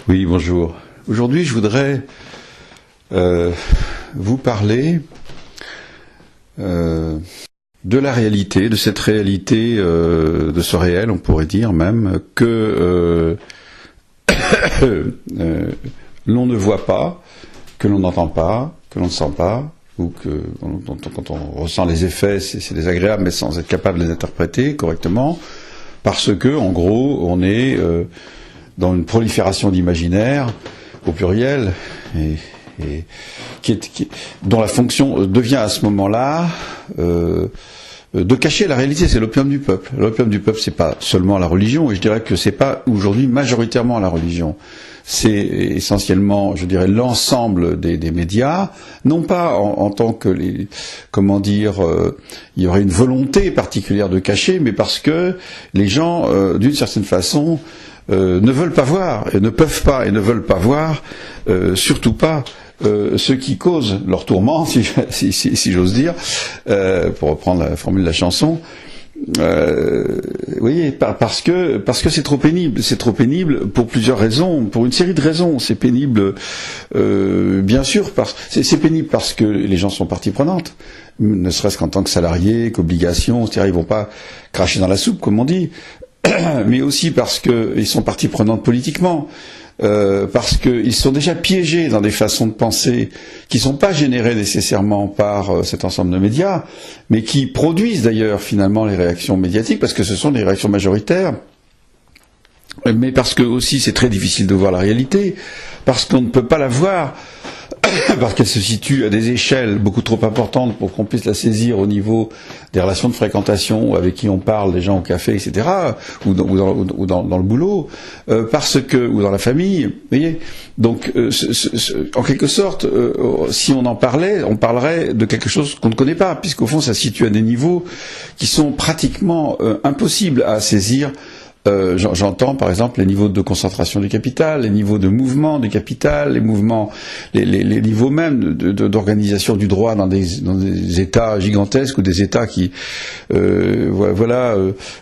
Oui, bonjour. Aujourd'hui, je voudrais vous parler de la réalité, de cette réalité, de ce réel, on pourrait dire même, que l'on ne voit pas, que l'on n'entend pas, que l'on ne sent pas, ou que quand on ressent les effets, c'est désagréable, mais sans être capable de les interpréter correctement, parce que, en gros, on est dans une prolifération d'imaginaire, au pluriel, dont la fonction devient à ce moment-là de cacher la réalité. C'est l'opium du peuple. L'opium du peuple, c'est pas seulement la religion, et je dirais que c'est pas aujourd'hui majoritairement la religion. C'est essentiellement, je dirais, l'ensemble des médias, non pas en tant que il y aurait une volonté particulière de cacher, mais parce que les gens, d'une certaine façon, ne veulent pas voir, et ne peuvent pas, et ne veulent pas voir, surtout pas, ce qui cause leur tourment, si j'ose dire, pour reprendre la formule de la chanson. Vous voyez, parce que c'est trop pénible pour plusieurs raisons, pour une série de raisons. C'est pénible, bien sûr, c'est pénible parce que les gens sont partie prenante, ne serait-ce qu'en tant que salariés, qu'obligations, c'est-à-dire ils vont pas cracher dans la soupe, comme on dit, mais aussi parce qu'ils sont partie prenante politiquement. Parce qu'ils sont déjà piégés dans des façons de penser qui ne sont pas générées nécessairement par cet ensemble de médias, mais qui produisent d'ailleurs finalement les réactions médiatiques, parce que ce sont des réactions majoritaires, mais parce que aussi c'est très difficile de voir la réalité, parce qu'on ne peut pas la voir, parce qu'elle se situe à des échelles beaucoup trop importantes pour qu'on puisse la saisir au niveau des relations de fréquentation avec qui on parle, des gens au café, etc., ou dans le boulot, ou dans la famille, vous voyez. Donc, en quelque sorte, si on en parlait, on parlerait de quelque chose qu'on ne connaît pas, puisqu'au fond, ça se situe à des niveaux qui sont pratiquement impossibles à saisir. J'entends par exemple les niveaux de concentration du capital, les niveaux de mouvement du capital, les niveaux même d'organisation du droit dans des États gigantesques ou des États qui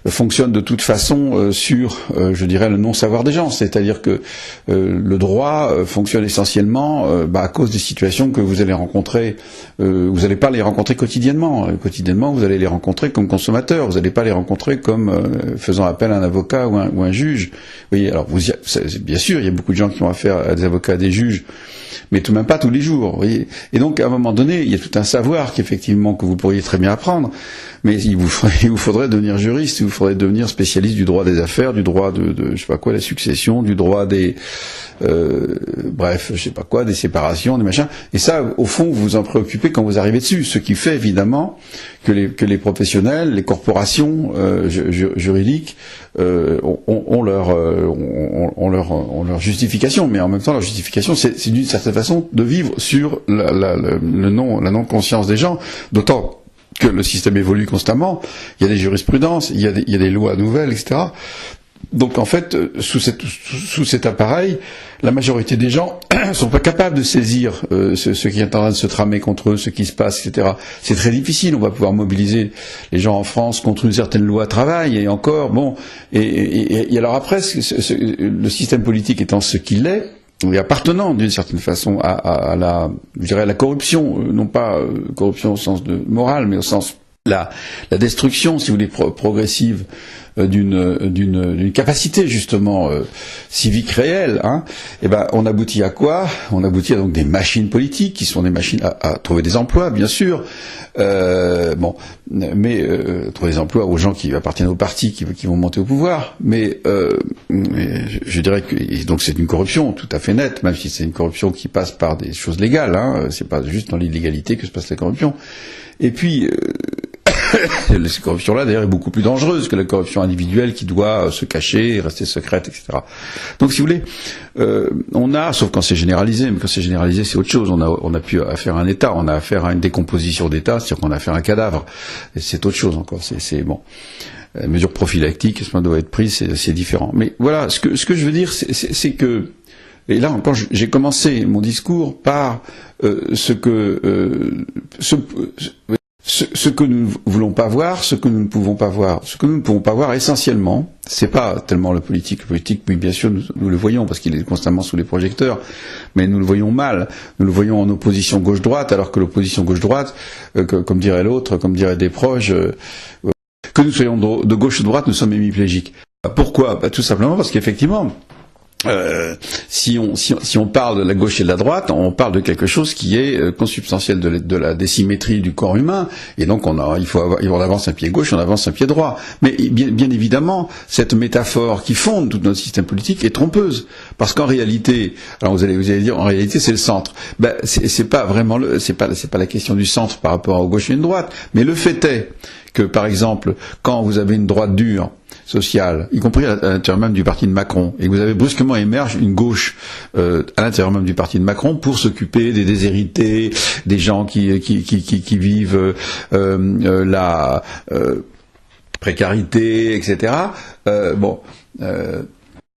fonctionnent de toute façon sur, je dirais, le non-savoir des gens. C'est-à-dire que le droit fonctionne essentiellement à cause des situations que vous allez rencontrer. Vous n'allez pas les rencontrer quotidiennement. Quotidiennement, vous allez les rencontrer comme consommateurs. Vous n'allez pas les rencontrer comme faisant appel à un avocat ou un juge. Vous voyez, alors bien sûr, il y a beaucoup de gens qui ont affaire à des avocats, à des juges, mais tout de même pas tous les jours. Vous voyez. Et donc, à un moment donné, il y a tout un savoir qu'effectivement que vous pourriez très bien apprendre, mais il vous faudrait devenir juriste, il vous faudrait devenir spécialiste du droit des affaires, du droit de je sais pas quoi, la succession, du droit des bref, je sais pas quoi, des séparations, des machins. Et ça, au fond, vous vous en préoccupez quand vous arrivez dessus. Ce qui fait évidemment que les professionnels, les corporations juridiques ont leur justification, mais en même temps leur justification, c'est d'une certaine façon de vivre sur la non-conscience des gens, d'autant que le système évolue constamment. Il y a des jurisprudences, il y a des lois nouvelles, etc. Donc en fait, sous cet appareil, la majorité des gens sont pas capables de saisir ce qui est en train de se tramer contre eux, ce qui se passe, etc. C'est très difficile. On va pouvoir mobiliser les gens en France contre une certaine loi travail et encore, bon. Et alors après, le système politique étant ce qu'il est, et appartenant d'une certaine façon à la corruption, non pas corruption au sens de morale, mais au sens la destruction, si vous voulez, progressive d'une capacité justement civique réelle, hein, et ben on aboutit à quoi? On aboutit à donc des machines politiques qui sont des machines à trouver des emplois, bien sûr, mais trouver des emplois aux gens qui appartiennent au parti qui vont monter au pouvoir, mais je dirais que donc c'est une corruption tout à fait nette, même si c'est une corruption qui passe par des choses légales, hein, c'est pas juste dans l'illégalité que se passe la corruption. Et puis cette corruption-là, d'ailleurs, est beaucoup plus dangereuse que la corruption individuelle qui doit se cacher, rester secrète, etc. Donc, si vous voulez, on a, sauf quand c'est généralisé, mais quand c'est généralisé, c'est autre chose. On a plus affaire à un État, on a affaire à une décomposition d'État, c'est-à-dire qu'on a affaire à un cadavre. Et c'est autre chose encore. C'est bon. Mesures prophylactiques, ce qui doit être prise, c'est différent. Mais voilà, ce que je veux dire, c'est que, et là encore, j'ai commencé mon discours par ce ce que nous ne voulons pas voir, ce que nous ne pouvons pas voir. Ce que nous ne pouvons pas voir essentiellement, c'est pas tellement le politique. Le politique, oui, bien sûr, nous le voyons parce qu'il est constamment sous les projecteurs, mais nous le voyons mal. Nous le voyons en opposition gauche-droite, alors que l'opposition gauche-droite, comme dirait l'autre, comme diraient des proches, que nous soyons de gauche ou de droite, nous sommes hémiplégiques. Pourquoi? Tout simplement parce qu'effectivement, si on parle de la gauche et de la droite, on parle de quelque chose qui est consubstantiel de la désymétrie du corps humain, et donc on avance un pied gauche, on avance un pied droit. Mais bien évidemment, cette métaphore qui fonde tout notre système politique est trompeuse, parce qu'en réalité, alors vous allez dire, en réalité c'est le centre. C'est pas vraiment c'est pas la question du centre par rapport à gauche et une droite, mais le fait est que, par exemple, quand vous avez une droite dure, sociale, y compris à l'intérieur même du parti de Macron, et que vous avez brusquement émerge une gauche à l'intérieur même du parti de Macron pour s'occuper des déshérités, des gens qui vivent la précarité, etc. Que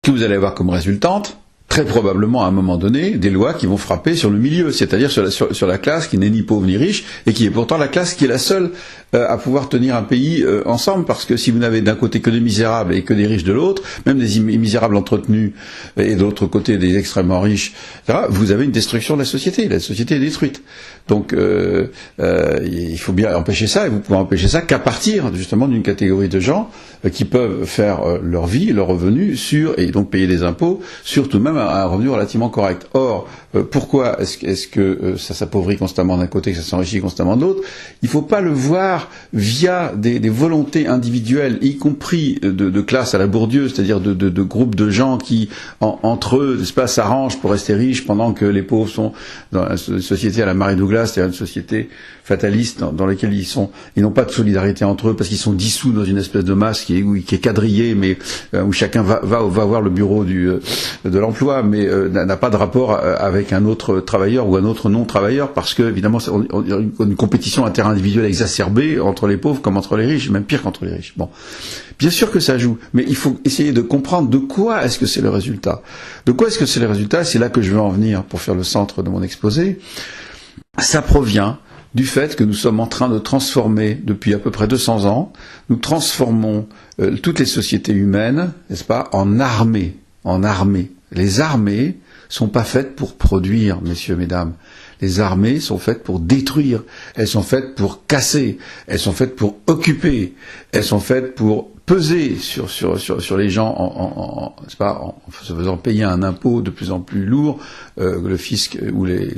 vous allez avoir comme résultante, très probablement à un moment donné, des lois qui vont frapper sur le milieu, c'est-à-dire sur la classe qui n'est ni pauvre ni riche, et qui est pourtant la classe qui est la seule à pouvoir tenir un pays ensemble, parce que si vous n'avez d'un côté que des misérables et que des riches de l'autre, même des misérables entretenus, et de l'autre côté des extrêmement riches, etc., vous avez une destruction de la société est détruite. Donc il faut bien empêcher ça, et vous pouvez empêcher ça qu'à partir justement d'une catégorie de gens qui peuvent faire leur vie, leur revenu et donc payer des impôts sur tout de même un revenu relativement correct. Or, pourquoi est-ce que ça s'appauvrit constamment d'un côté, que ça s'enrichit constamment de l'autre? Il ne faut pas le voir via des volontés individuelles, y compris de classe à la Bourdieu, c'est-à-dire de groupes de gens qui, entre eux, n'est-ce pas, s'arrangent pour rester riches pendant que les pauvres sont dans une société à la Mary Douglas, c'est-à-dire une société fataliste dans laquelle ils n'ont pas de solidarité entre eux parce qu'ils sont dissous dans une espèce de masse qui est quadrillée, mais où chacun va voir le bureau de l'emploi, mais n'a pas de rapport avec un autre travailleur ou un autre non-travailleur, parce que évidemment il y a une compétition interindividuelle exacerbée entre les pauvres comme entre les riches, même pire qu'entre les riches. Bon, bien sûr que ça joue, mais il faut essayer de comprendre de quoi est-ce que c'est le résultat. De quoi est-ce que c'est le résultat? C'est là que je veux en venir pour faire le centre de mon exposé. Ça provient du fait que nous sommes en train de transformer, depuis à peu près 200 ans, nous transformons toutes les sociétés humaines, n'est-ce pas, en armées. Les armées sont pas faites pour produire, messieurs, mesdames. Les armées sont faites pour détruire, elles sont faites pour casser, elles sont faites pour occuper, elles sont faites pour peser sur les gens en se faisant payer un impôt de plus en plus lourd, le fisc ou les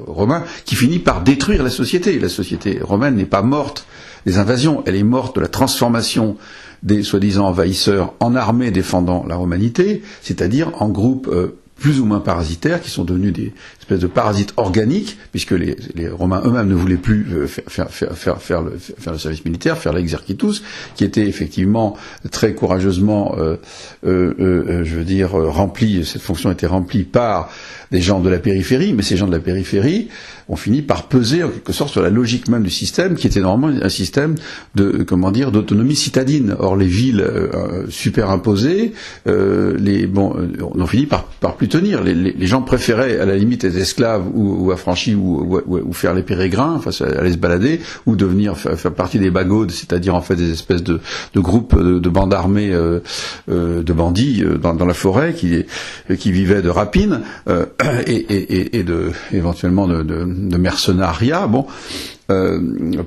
romains, qui finit par détruire la société. La société romaine n'est pas morte des invasions, elle est morte de la transformation des soi-disant envahisseurs en armées défendant la romanité, c'est-à-dire en groupes plus ou moins parasitaires, qui sont devenus des espèces de parasites organiques, puisque les Romains eux-mêmes ne voulaient plus faire le service militaire, faire l'exercitus, qui était effectivement très courageusement, rempli. Cette fonction était remplie par des gens de la périphérie, mais ces gens de la périphérie ont fini par peser en quelque sorte sur la logique même du système, qui était normalement un système d'autonomie citadine. Or les villes superimposées, on a fini par plus tenir. Les gens préféraient à la limite être esclaves ou affranchis ou faire les pérégrins, enfin aller se balader, ou devenir faire partie des bagaudes, c'est-à-dire en fait des espèces de groupes de bandes armées de bandits dans la forêt qui vivaient de rapines et éventuellement de mercenariat. Bon.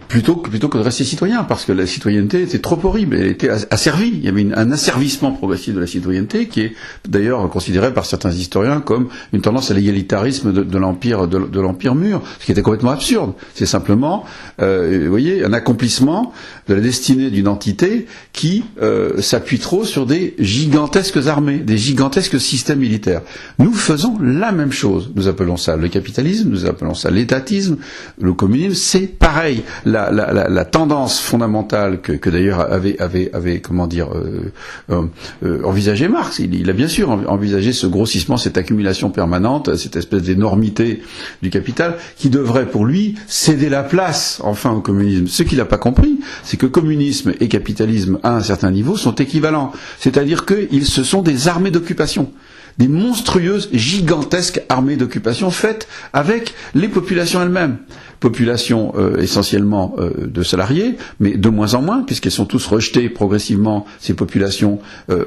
Plutôt que de rester citoyen, parce que la citoyenneté était trop horrible, elle était asservie. Il y avait un asservissement progressif de la citoyenneté qui est d'ailleurs considéré par certains historiens comme une tendance à l'égalitarisme de l'empire mûr, ce qui était complètement absurde. C'est simplement, vous voyez, un accomplissement de la destinée d'une entité qui s'appuie trop sur des gigantesques armées, des gigantesques systèmes militaires. Nous faisons la même chose. Nous appelons ça le capitalisme, nous appelons ça l'étatisme, le communisme. C'est pareil. La tendance fondamentale que d'ailleurs avait envisagé Marx. Il a bien sûr envisagé ce grossissement, cette accumulation permanente, cette espèce d'énormité du capital qui devrait pour lui céder la place enfin au communisme. Ce qu'il n'a pas compris, c'est que communisme et capitalisme à un certain niveau sont équivalents. C'est-à-dire ce sont des armées d'occupation. des monstrueuses, gigantesques armées d'occupation faites avec les populations elles-mêmes. Population essentiellement de salariés, mais de moins en moins, puisqu'elles sont tous rejetées progressivement, ces populations,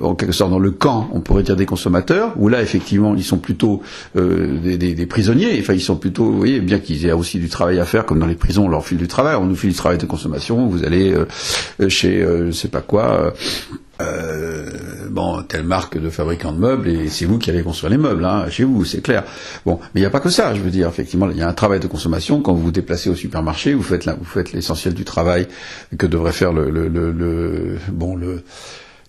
en quelque sorte dans le camp, on pourrait dire, des consommateurs, où là, effectivement, ils sont plutôt des prisonniers, enfin, ils sont plutôt, vous voyez, bien qu'ils aient aussi du travail à faire, comme dans les prisons, on leur file du travail, on nous file du travail de consommation, vous allez chez, je sais pas quoi... telle marque de fabricant de meubles, et c'est vous qui allez construire les meubles, hein, chez vous, c'est clair. Bon, mais il n'y a pas que ça, je veux dire, effectivement, il y a un travail de consommation. Quand vous vous déplacez au supermarché, vous faites l'essentiel du travail que devrait faire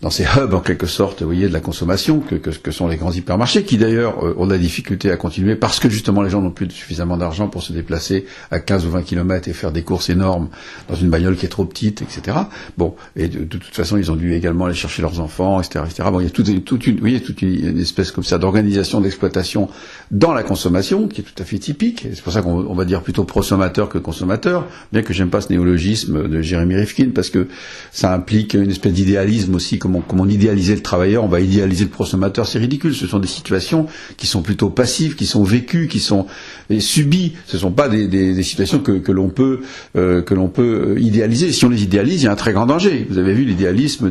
dans ces hubs, en quelque sorte, vous voyez, de la consommation, que sont les grands hypermarchés, qui d'ailleurs ont de la difficulté à continuer, parce que justement les gens n'ont plus suffisamment d'argent pour se déplacer à 15 ou 20 kilomètres et faire des courses énormes dans une bagnole qui est trop petite, etc. Bon, et de toute façon, ils ont dû également aller chercher leurs enfants, etc., etc. Bon, il y a toute une espèce comme ça d'organisation d'exploitation dans la consommation, qui est tout à fait typique. C'est pour ça qu'on va dire plutôt prosommateur que consommateur, bien que j'aime pas ce néologisme de Jérémy Rifkin, parce que ça implique une espèce d'idéalisme aussi, comme on idéalisait le travailleur, on va idéaliser le consommateur, c'est ridicule. Ce sont des situations qui sont plutôt passives, qui sont vécues, qui sont subies. Ce ne sont pas des situations que l'on peut idéaliser. Si on les idéalise, il y a un très grand danger. Vous avez vu l'idéalisme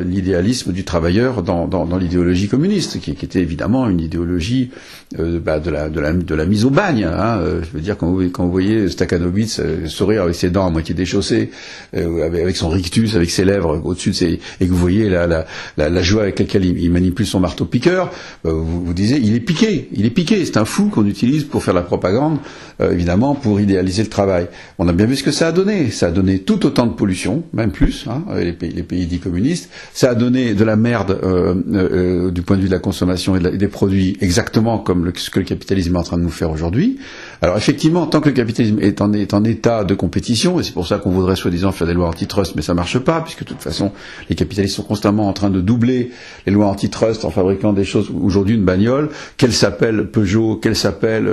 l'idéalisme du travailleur dans l'idéologie communiste, qui était évidemment une idéologie de la mise au bagne. Hein. Je veux dire, quand vous voyez Stakhanovitz sourire avec ses dents à moitié déchaussées, avec son rictus, avec ses lèvres au-dessus de ses, et que vous voyez la joie avec laquelle il manipule son marteau-piqueur, vous disiez, il est piqué, c'est un fou qu'on utilise pour faire la propagande, évidemment, pour idéaliser le travail. On a bien vu ce que ça a donné. Ça a donné tout autant de pollution, même plus, hein, les pays dits communistes. Ça a donné de la merde du point de vue de la consommation et des produits, exactement comme ce que le capitalisme est en train de nous faire aujourd'hui. Alors effectivement, tant que le capitalisme est en état de compétition, et c'est pour ça qu'on voudrait soi-disant faire des lois antitrust, mais ça marche pas, puisque de toute façon, les capitalistes sont constamment en train de doubler les lois antitrust en fabriquant des choses. Aujourd'hui, une bagnole, qu'elle s'appelle Peugeot, qu'elle s'appelle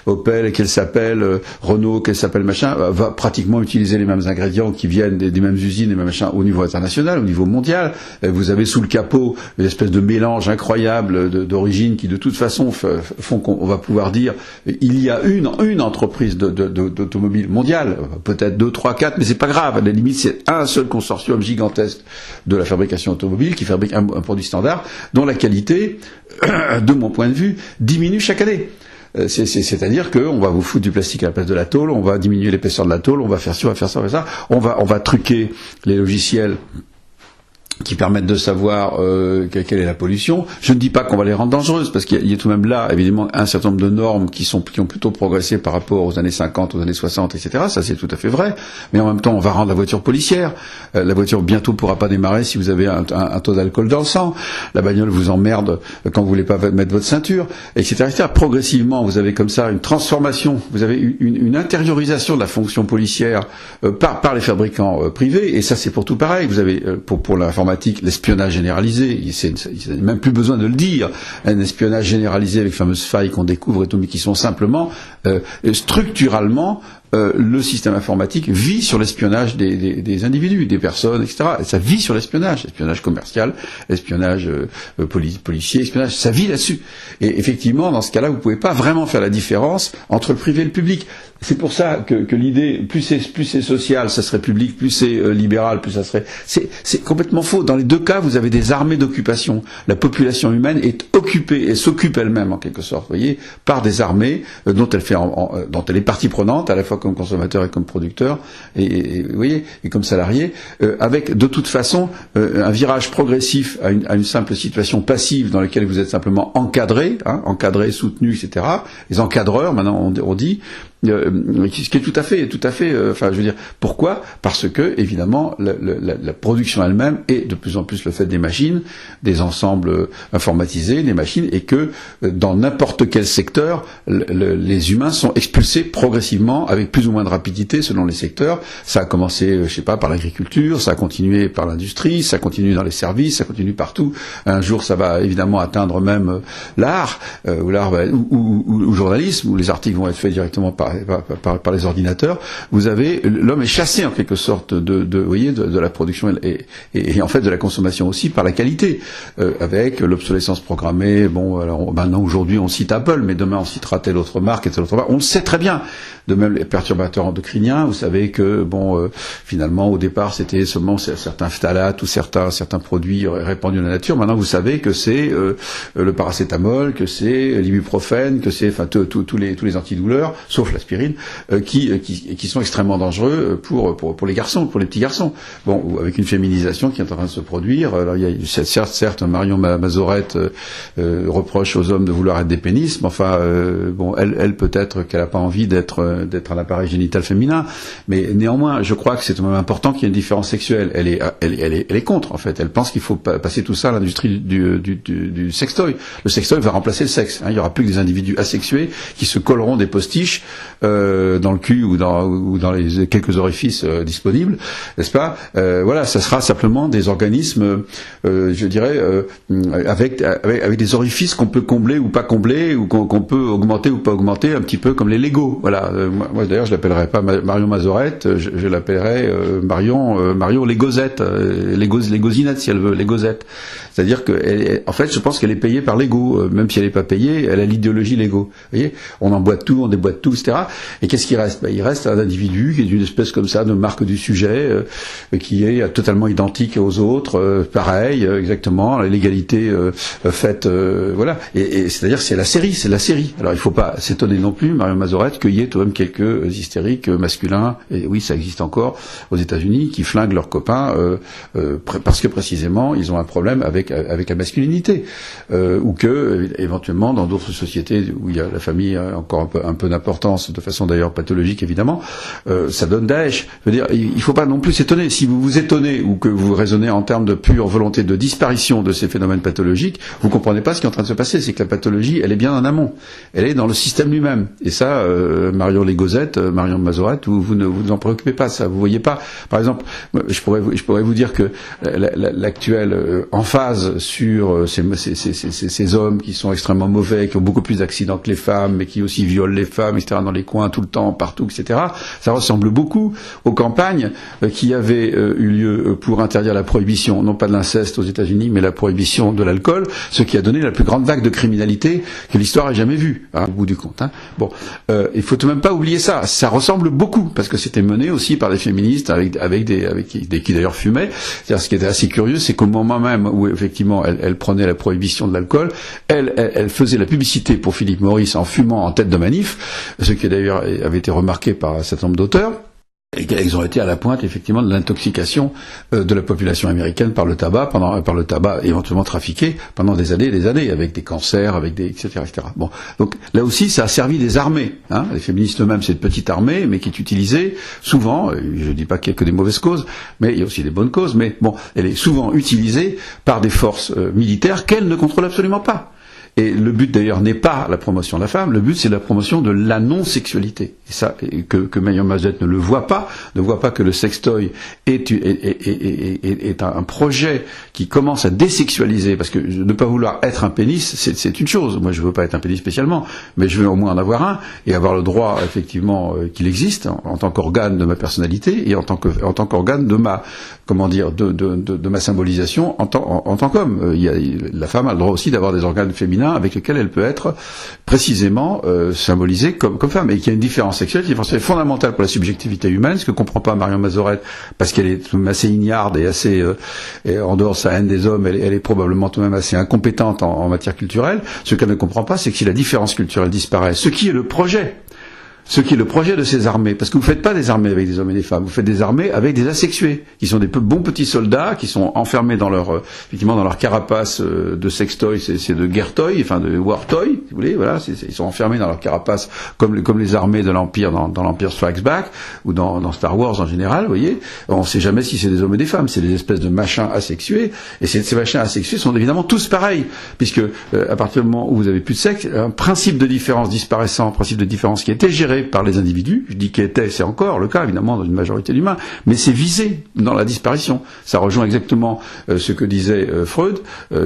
Opel, qu'elle s'appelle Renault, qu'elle s'appelle machin, va pratiquement utiliser les mêmes ingrédients qui viennent des mêmes usines, les mêmes machins au niveau international, au niveau mondial. Vous avez sous le capot une espèce de mélange incroyable d'origine qui de toute façon font qu'on va pouvoir dire il y a une entreprise d'automobile mondiale, peut-être 2, 3, 4, mais c'est pas grave. À la limite, c'est un seul consortium gigantesque de la fabrication automobile qui fabrique un produit standard dont la qualité, de mon point de vue, diminue chaque année. C'est-à-dire qu'on va vous foutre du plastique à la place de la tôle, on va diminuer l'épaisseur de la tôle, on va faire ci, on va faire ça, on va truquer les logiciels qui permettent de savoir quelle est la pollution. Je ne dis pas qu'on va les rendre dangereuses, parce qu'il y a tout de même là, évidemment, un certain nombre de normes qui ont plutôt progressé par rapport aux années 50, aux années 60, etc. Ça, c'est tout à fait vrai. Mais en même temps, on va rendre la voiture policière. La voiture, bientôt, pourra pas démarrer si vous avez un taux d'alcool dans le sang. La bagnole vous emmerde quand vous voulez pas mettre votre ceinture, etc., etc. Progressivement, vous avez comme ça une transformation, vous avez une intériorisation de la fonction policière par les fabricants privés, et ça, c'est pour tout pareil. Vous avez, pour l'informatique, l'espionnage généralisé, il n'y a même plus besoin de le dire, un espionnage généralisé avec les fameuses failles qu'on découvre et tout, mais qui sont simplement structurellement le système informatique vit sur l'espionnage des individus, des personnes, etc. Et ça vit sur l'espionnage commercial, l'espionnage policier, espionnage, ça vit là-dessus. Et effectivement, dans ce cas-là, vous ne pouvez pas vraiment faire la différence entre le privé et le public. C'est pour ça que l'idée, plus c'est social, ça serait public, plus c'est libéral, plus ça serait... C'est complètement faux. Dans les deux cas, vous avez des armées d'occupation. La population humaine est occupée et s'occupe elle-même, en quelque sorte, vous voyez, par des armées dont elle est partie prenante, à la fois comme consommateur et comme producteur, et vous voyez, et comme salarié, avec de toute façon un virage progressif à une simple situation passive dans laquelle vous êtes simplement encadré, encadré, soutenu, etc. Les encadreurs, maintenant on dit, ce qui est tout à fait, enfin, je veux dire, pourquoi? Parce que, évidemment, la production elle-même est de plus en plus le fait des machines, des ensembles informatisés, des machines, et que dans n'importe quel secteur, les humains sont expulsés progressivement, avec plus ou moins de rapidité selon les secteurs. Ça a commencé, je sais pas, par l'agriculture, ça a continué par l'industrie, ça continue dans les services, ça continue partout. Un jour, ça va évidemment atteindre même l'art, ou le journalisme, où les articles vont être faits directement par les ordinateurs, vous avez l'homme est chassé en quelque sorte vous voyez, de la production et en fait de la consommation aussi par la qualité, avec l'obsolescence programmée. Bon, alors maintenant aujourd'hui on cite Apple, mais demain on citera telle autre marque et telle autre marque. On le sait très bien. De même les perturbateurs endocriniens, vous savez que finalement au départ c'était seulement certains phtalates ou certains produits répandus dans la nature. Maintenant vous savez que c'est le paracétamol, que c'est l'ibuprofène, que c'est tous les antidouleurs, sauf l'aspirine, qui sont extrêmement dangereux pour les garçons, pour les petits garçons. Bon, avec une féminisation qui est en train de se produire. Alors il y a certes Marion Mazorette reproche aux hommes de vouloir être des pénis, mais enfin elle peut-être qu'elle n'a pas envie d'être un appareil génital féminin, mais néanmoins je crois que c'est quand même important qu'il y ait une différence sexuelle. Elle est contre en fait. Elle pense qu'il faut passer tout ça à l'industrie du sextoy. Le sextoy va remplacer le sexe. Il y aura plus que des individus asexués qui se colleront des postiches dans le cul ou dans les quelques orifices disponibles, n'est-ce pas? Voilà, ça sera simplement des organismes, je dirais, avec des orifices qu'on peut combler ou pas combler, ou qu'on peut augmenter ou pas augmenter, un petit peu comme les Lego. Voilà. Moi d'ailleurs je l'appellerais pas Marion Mazorette, je l'appellerais Marion Legosette, Legosinette si elle veut, Legosette. C'est-à-dire que, en fait, je pense qu'elle est payée par l'ego, même si elle n'est pas payée, elle a l'idéologie l'ego. Vous voyez, on emboîte tout, on déboîte tout, etc. Et qu'est-ce qui reste? Il reste un individu qui est une espèce comme ça de marque du sujet, qui est totalement identique aux autres, pareil, exactement, l'égalité faite, voilà. Et c'est-à-dire c'est la série. Alors il faut pas s'étonner non plus, Marion Mazorette, qu'il y ait tout de même quelques hystériques masculins, et oui, ça existe encore aux États-Unis, qui flinguent leurs copains parce que précisément ils ont un problème avec la masculinité, ou que éventuellement dans d'autres sociétés où il y a la famille encore un peu d'importance, de façon d'ailleurs pathologique évidemment, ça donne Daesh. Je veux dire, il faut pas non plus s'étonner. Si vous vous étonnez ou que vous raisonnez en termes de pure volonté de disparition de ces phénomènes pathologiques, vous comprenez pas ce qui est en train de se passer. C'est que la pathologie, elle est bien en amont, elle est dans le système lui-même. Et ça, Marion Legosette, Marion Mazorette, vous ne vous en préoccupez pas. Ça, vous voyez pas. Par exemple, je pourrais vous dire que l'actuelle emphase sur ces hommes qui sont extrêmement mauvais, qui ont beaucoup plus d'accidents que les femmes, mais qui aussi violent les femmes, etc., dans les coins, tout le temps, partout, etc. Ça ressemble beaucoup aux campagnes qui avaient eu lieu pour interdire la prohibition, non pas de l'inceste aux États-Unis, mais la prohibition de l'alcool, ce qui a donné la plus grande vague de criminalité que l'histoire ait jamais vue, au bout du compte. Bon, il faut tout de même pas oublier ça. Ça ressemble beaucoup, parce que c'était mené aussi par des féministes avec qui d'ailleurs fumaient. C'est-à-dire, ce qui était assez curieux, c'est qu'au moment même où effectivement elle prenait la prohibition de l'alcool, elle faisait la publicité pour Philip Morris en fumant en tête de manif, ce qui d'ailleurs avait été remarqué par un certain nombre d'auteurs. Et ils ont été à la pointe effectivement de l'intoxication de la population américaine par le tabac éventuellement trafiqué pendant des années et des années, avec des cancers, avec des etc. Bon, donc là aussi ça a servi des armées. Les féministes eux-mêmes, c'est une petite armée, mais qui est utilisée souvent. Je dis pas qu'il y a que des mauvaises causes, mais il y a aussi des bonnes causes. Mais bon, elle est souvent utilisée par des forces militaires qu'elles ne contrôlent absolument pas. Et le but d'ailleurs n'est pas la promotion de la femme, le but c'est la promotion de la non-sexualité. Et ça, que Marion Mazorette ne voit pas que le sextoy est un projet qui commence à désexualiser, parce que ne pas vouloir être un pénis, c'est une chose. Moi je veux pas être un pénis spécialement, mais je veux au moins en avoir un, et avoir le droit effectivement qu'il existe en tant qu'organe de ma personnalité, et en tant qu'organe de ma, de ma symbolisation en tant qu'homme. La femme a le droit aussi d'avoir des organes féminins avec lesquels elle peut être précisément symbolisée comme femme, et qu'il y a une différence sexuelle qui est fondamentale pour la subjectivité humaine, ce que comprend pas Marion Mazorette, parce qu'elle est assez ignarde et assez et en dehors de sa haine des hommes, elle est probablement tout de même assez incompétente en matière culturelle. Ce qu'elle ne comprend pas, c'est que si la différence culturelle disparaît, ce qui est le projet de ces armées, parce que vous faites pas des armées avec des hommes et des femmes, vous faites des armées avec des asexués, qui sont des bons petits soldats, qui sont enfermés dans leur carapace de sextoy, c'est de guerre toy, enfin de war toy, si vous voulez, voilà, ils sont enfermés dans leur carapace comme les armées de l'Empire dans l'Empire Strikes Back, ou dans Star Wars en général, vous voyez. On sait jamais si c'est des hommes et des femmes, c'est des espèces de machins asexués, et ces machins asexués sont évidemment tous pareils, puisque à partir du moment où vous avez plus de sexe, un principe de différence disparaissant, un principe de différence qui était géré préféré par les individus, je dis qu'était, c'est encore le cas évidemment dans une majorité d'humains, mais c'est visé dans la disparition. Ça rejoint exactement ce que disait Freud,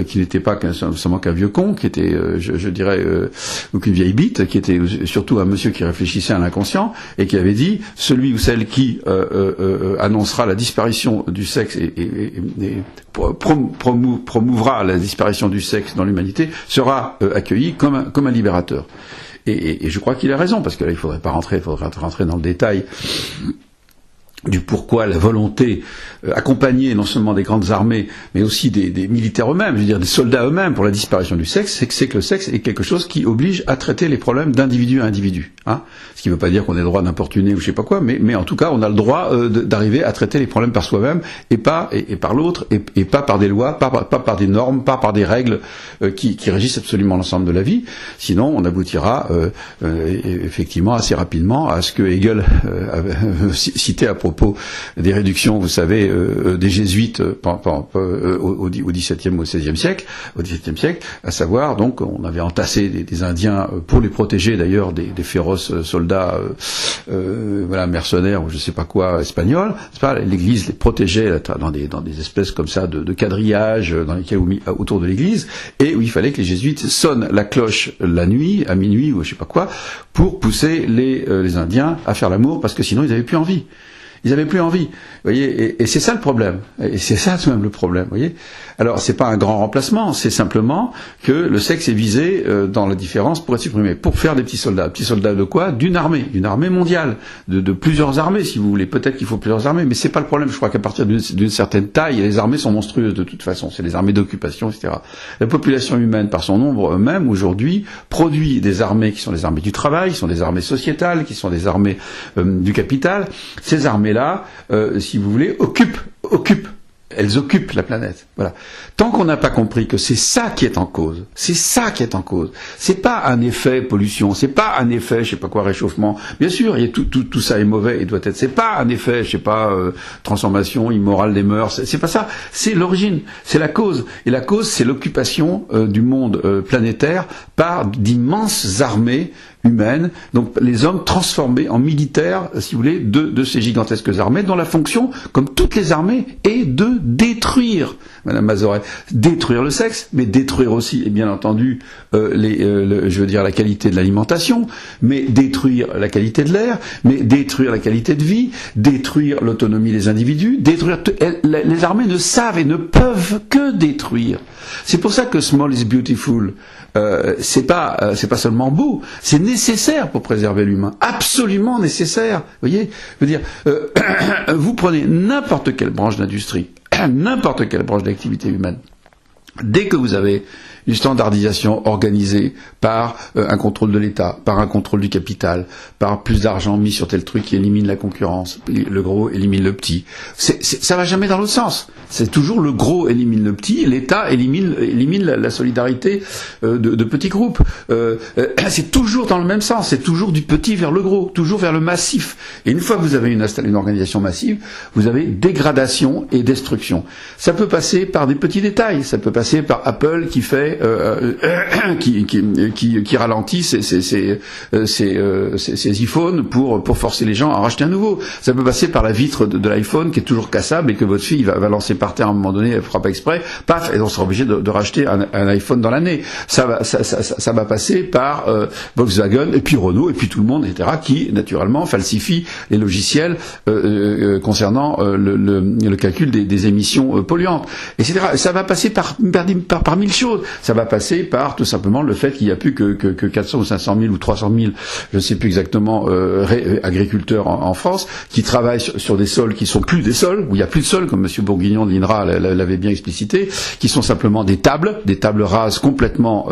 qui n'était pas seulement qu'un vieux con, qui était, je dirais, ou qu'une vieille bite, qui était surtout un monsieur qui réfléchissait à l'inconscient, et qui avait dit, celui ou celle qui annoncera la disparition du sexe et promouvra la disparition du sexe dans l'humanité, sera accueilli comme un libérateur. Et je crois qu'il a raison, parce que là, il faudrait rentrer dans le détail du pourquoi la volonté accompagnée non seulement des grandes armées, mais aussi des militaires eux-mêmes, je veux dire des soldats eux-mêmes pour la disparition du sexe, c'est que le sexe est quelque chose qui oblige à traiter les problèmes d'individu à individu. Hein, ce qui ne veut pas dire qu'on ait le droit d'importuner ou je sais pas quoi, mais en tout cas on a le droit d'arriver à traiter les problèmes par soi-même et par l'autre, et pas par des lois, pas par des normes, pas par des règles qui régissent absolument l'ensemble de la vie. Sinon on aboutira effectivement assez rapidement à ce que Hegel citait à propos des réductions, vous savez, des jésuites au XVIIe ou au XVIe siècle, à savoir, donc, on avait entassé des Indiens pour les protéger d'ailleurs des féroces soldats, mercenaires ou je sais pas quoi espagnols. L'Église les protégeait dans des espèces comme ça de quadrillages dans lesquels autour de l'Église, et où il fallait que les jésuites sonnent la cloche la nuit, à minuit ou je sais pas quoi, pour pousser les Indiens à faire l'amour, parce que sinon ils n'avaient plus envie. Ils n'avaient plus envie, vous voyez, et c'est ça le problème, et c'est ça tout de même le problème, vous voyez. Alors c'est pas un grand remplacement, c'est simplement que le sexe est visé dans la différence pour être supprimé, pour faire des petits soldats de quoi? D'une armée mondiale, de plusieurs armées si vous voulez. Peut-être qu'il faut plusieurs armées, mais c'est pas le problème. Je crois qu'à partir d'une certaine taille, les armées sont monstrueuses de toute façon. C'est les armées d'occupation, etc. La population humaine, par son nombre même aujourd'hui, produit des armées qui sont les armées du travail, qui sont des armées sociétales, qui sont des armées du capital. Ces armées-là, si vous voulez, elles occupent la planète. Voilà. Tant qu'on n'a pas compris que c'est ça qui est en cause, c'est pas un effet pollution, c'est pas un effet, je sais pas quoi, réchauffement. Bien sûr, tout ça est mauvais et doit être. C'est pas un effet, je sais pas, transformation immorale des mœurs. C'est pas ça. C'est l'origine, c'est la cause. Et la cause, c'est l'occupation du monde planétaire par d'immenses armées humaines, donc les hommes transformés en militaires, si vous voulez, de ces gigantesques armées, dont la fonction, comme toutes les armées, est de détruire, Madame Mazoret, détruire le sexe, mais détruire aussi, et bien entendu, la qualité de l'alimentation, mais détruire la qualité de l'air, mais détruire la qualité de vie, détruire l'autonomie des individus, les armées ne savent et ne peuvent que détruire. C'est pour ça que Small is Beautiful, c'est pas seulement beau, c'est nécessaire pour préserver l'humain, absolument nécessaire. Vous voyez, je veux dire, vous prenez n'importe quelle branche d'industrie, n'importe quelle branche d'activité humaine, dès que vous avez une standardisation organisée par un contrôle de l'État, par un contrôle du capital, par plus d'argent mis sur tel truc qui élimine la concurrence, le gros élimine le petit. Ça va jamais dans l'autre sens. C'est toujours le gros élimine le petit, l'État élimine la solidarité de petits groupes. C'est toujours dans le même sens, c'est toujours du petit vers le gros, toujours vers le massif. Et une fois que vous avez une organisation massive, vous avez dégradation et destruction. Ça peut passer par des petits détails, ça peut passer par Apple qui fait qui ralentit ses iPhones pour forcer les gens à racheter un nouveau. Ça peut passer par la vitre de l'iPhone qui est toujours cassable et que votre fille va lancer par terre à un moment donné, elle fera pas exprès, paf, et on sera obligé de racheter un iPhone dans l'année. Ça va passer par Volkswagen et puis Renault et puis tout le monde, etc., qui naturellement falsifie les logiciels concernant le calcul des émissions polluantes, etc. Ça va passer par mille choses. Ça va passer par tout simplement le fait qu'il n'y a plus que 400 ou 500 000 ou 300 000, je ne sais plus exactement, agriculteurs en France qui travaillent sur des sols qui sont plus des sols, où il n'y a plus de sols, comme M. Bourguignon de l'INRA l'avait bien explicité, qui sont simplement des tables rases complètement,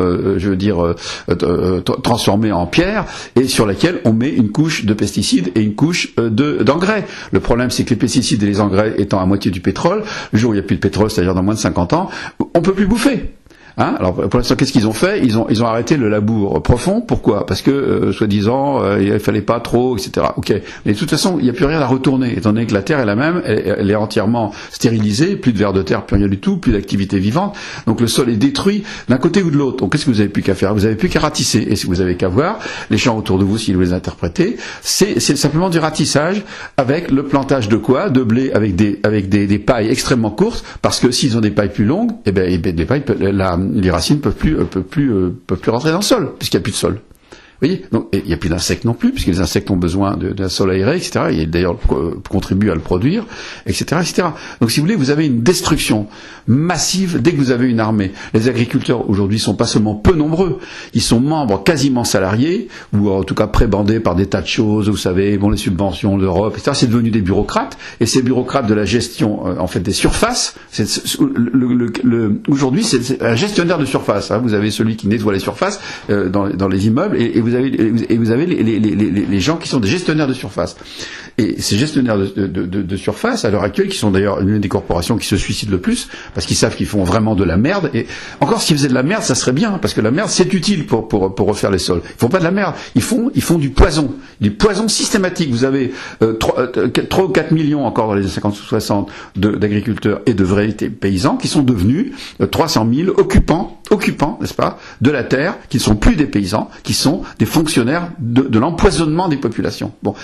transformées en pierre, et sur laquelle on met une couche de pesticides et une couche d'engrais. Le problème, c'est que les pesticides et les engrais étant à moitié du pétrole, le jour où il n'y a plus de pétrole, c'est-à-dire dans moins de 50 ans, on peut plus bouffer. Hein, alors pour l'instant, qu'est-ce qu'ils ont fait? Ils ont arrêté le labour profond. Pourquoi? Parce que soi-disant il fallait pas trop, etc. Ok. Mais de toute façon, il n'y a plus rien à retourner, étant donné que la terre est la même, elle est entièrement stérilisée, plus de vers de terre, plus rien du tout, plus d'activité vivante. Donc le sol est détruit d'un côté ou de l'autre. Donc qu'est-ce que vous avez plus qu'à faire? Vous avez plus qu'à ratisser. Et si vous avez qu'à voir les champs autour de vous, si vous les interprétez, c'est simplement du ratissage avec le plantage de quoi? De blé avec des pailles extrêmement courtes, parce que s'ils ont des pailles plus longues, eh ben des pailles, les racines peuvent plus rentrer dans le sol, puisqu'il n'y a plus de sol. Vous voyez, donc il n'y a plus d'insectes non plus, puisque les insectes ont besoin d'un sol aéré, etc. Et d'ailleurs contribuent à le produire, etc., etc. Donc si vous voulez, vous avez une destruction massive dès que vous avez une armée. Les agriculteurs aujourd'hui sont pas seulement peu nombreux, ils sont membres quasiment salariés, ou en tout cas prébandés par des tas de choses, vous savez, bon, les subventions, l'Europe, etc. C'est devenu des bureaucrates, et ces bureaucrates de la gestion, en fait, des surfaces, aujourd'hui c'est un gestionnaire de surface. Hein. Vous avez celui qui nettoie les surfaces dans les immeubles, et vous avez les gens qui sont des gestionnaires de surface. Et ces gestionnaires de surface, à l'heure actuelle, qui sont d'ailleurs l'une des corporations qui se suicident le plus, parce qu'ils savent qu'ils font vraiment de la merde, et encore s'ils faisaient de la merde, ça serait bien, parce que la merde c'est utile pour refaire les sols. Ils font pas de la merde, ils font du poison systématique. Vous avez 3 ou 4 millions encore dans les 50 ou 60 d'agriculteurs et de vrais paysans qui sont devenus 300 000 occupants, n'est-ce pas, de la terre, qui ne sont plus des paysans, qui sont des fonctionnaires de l'empoisonnement des populations. Bon,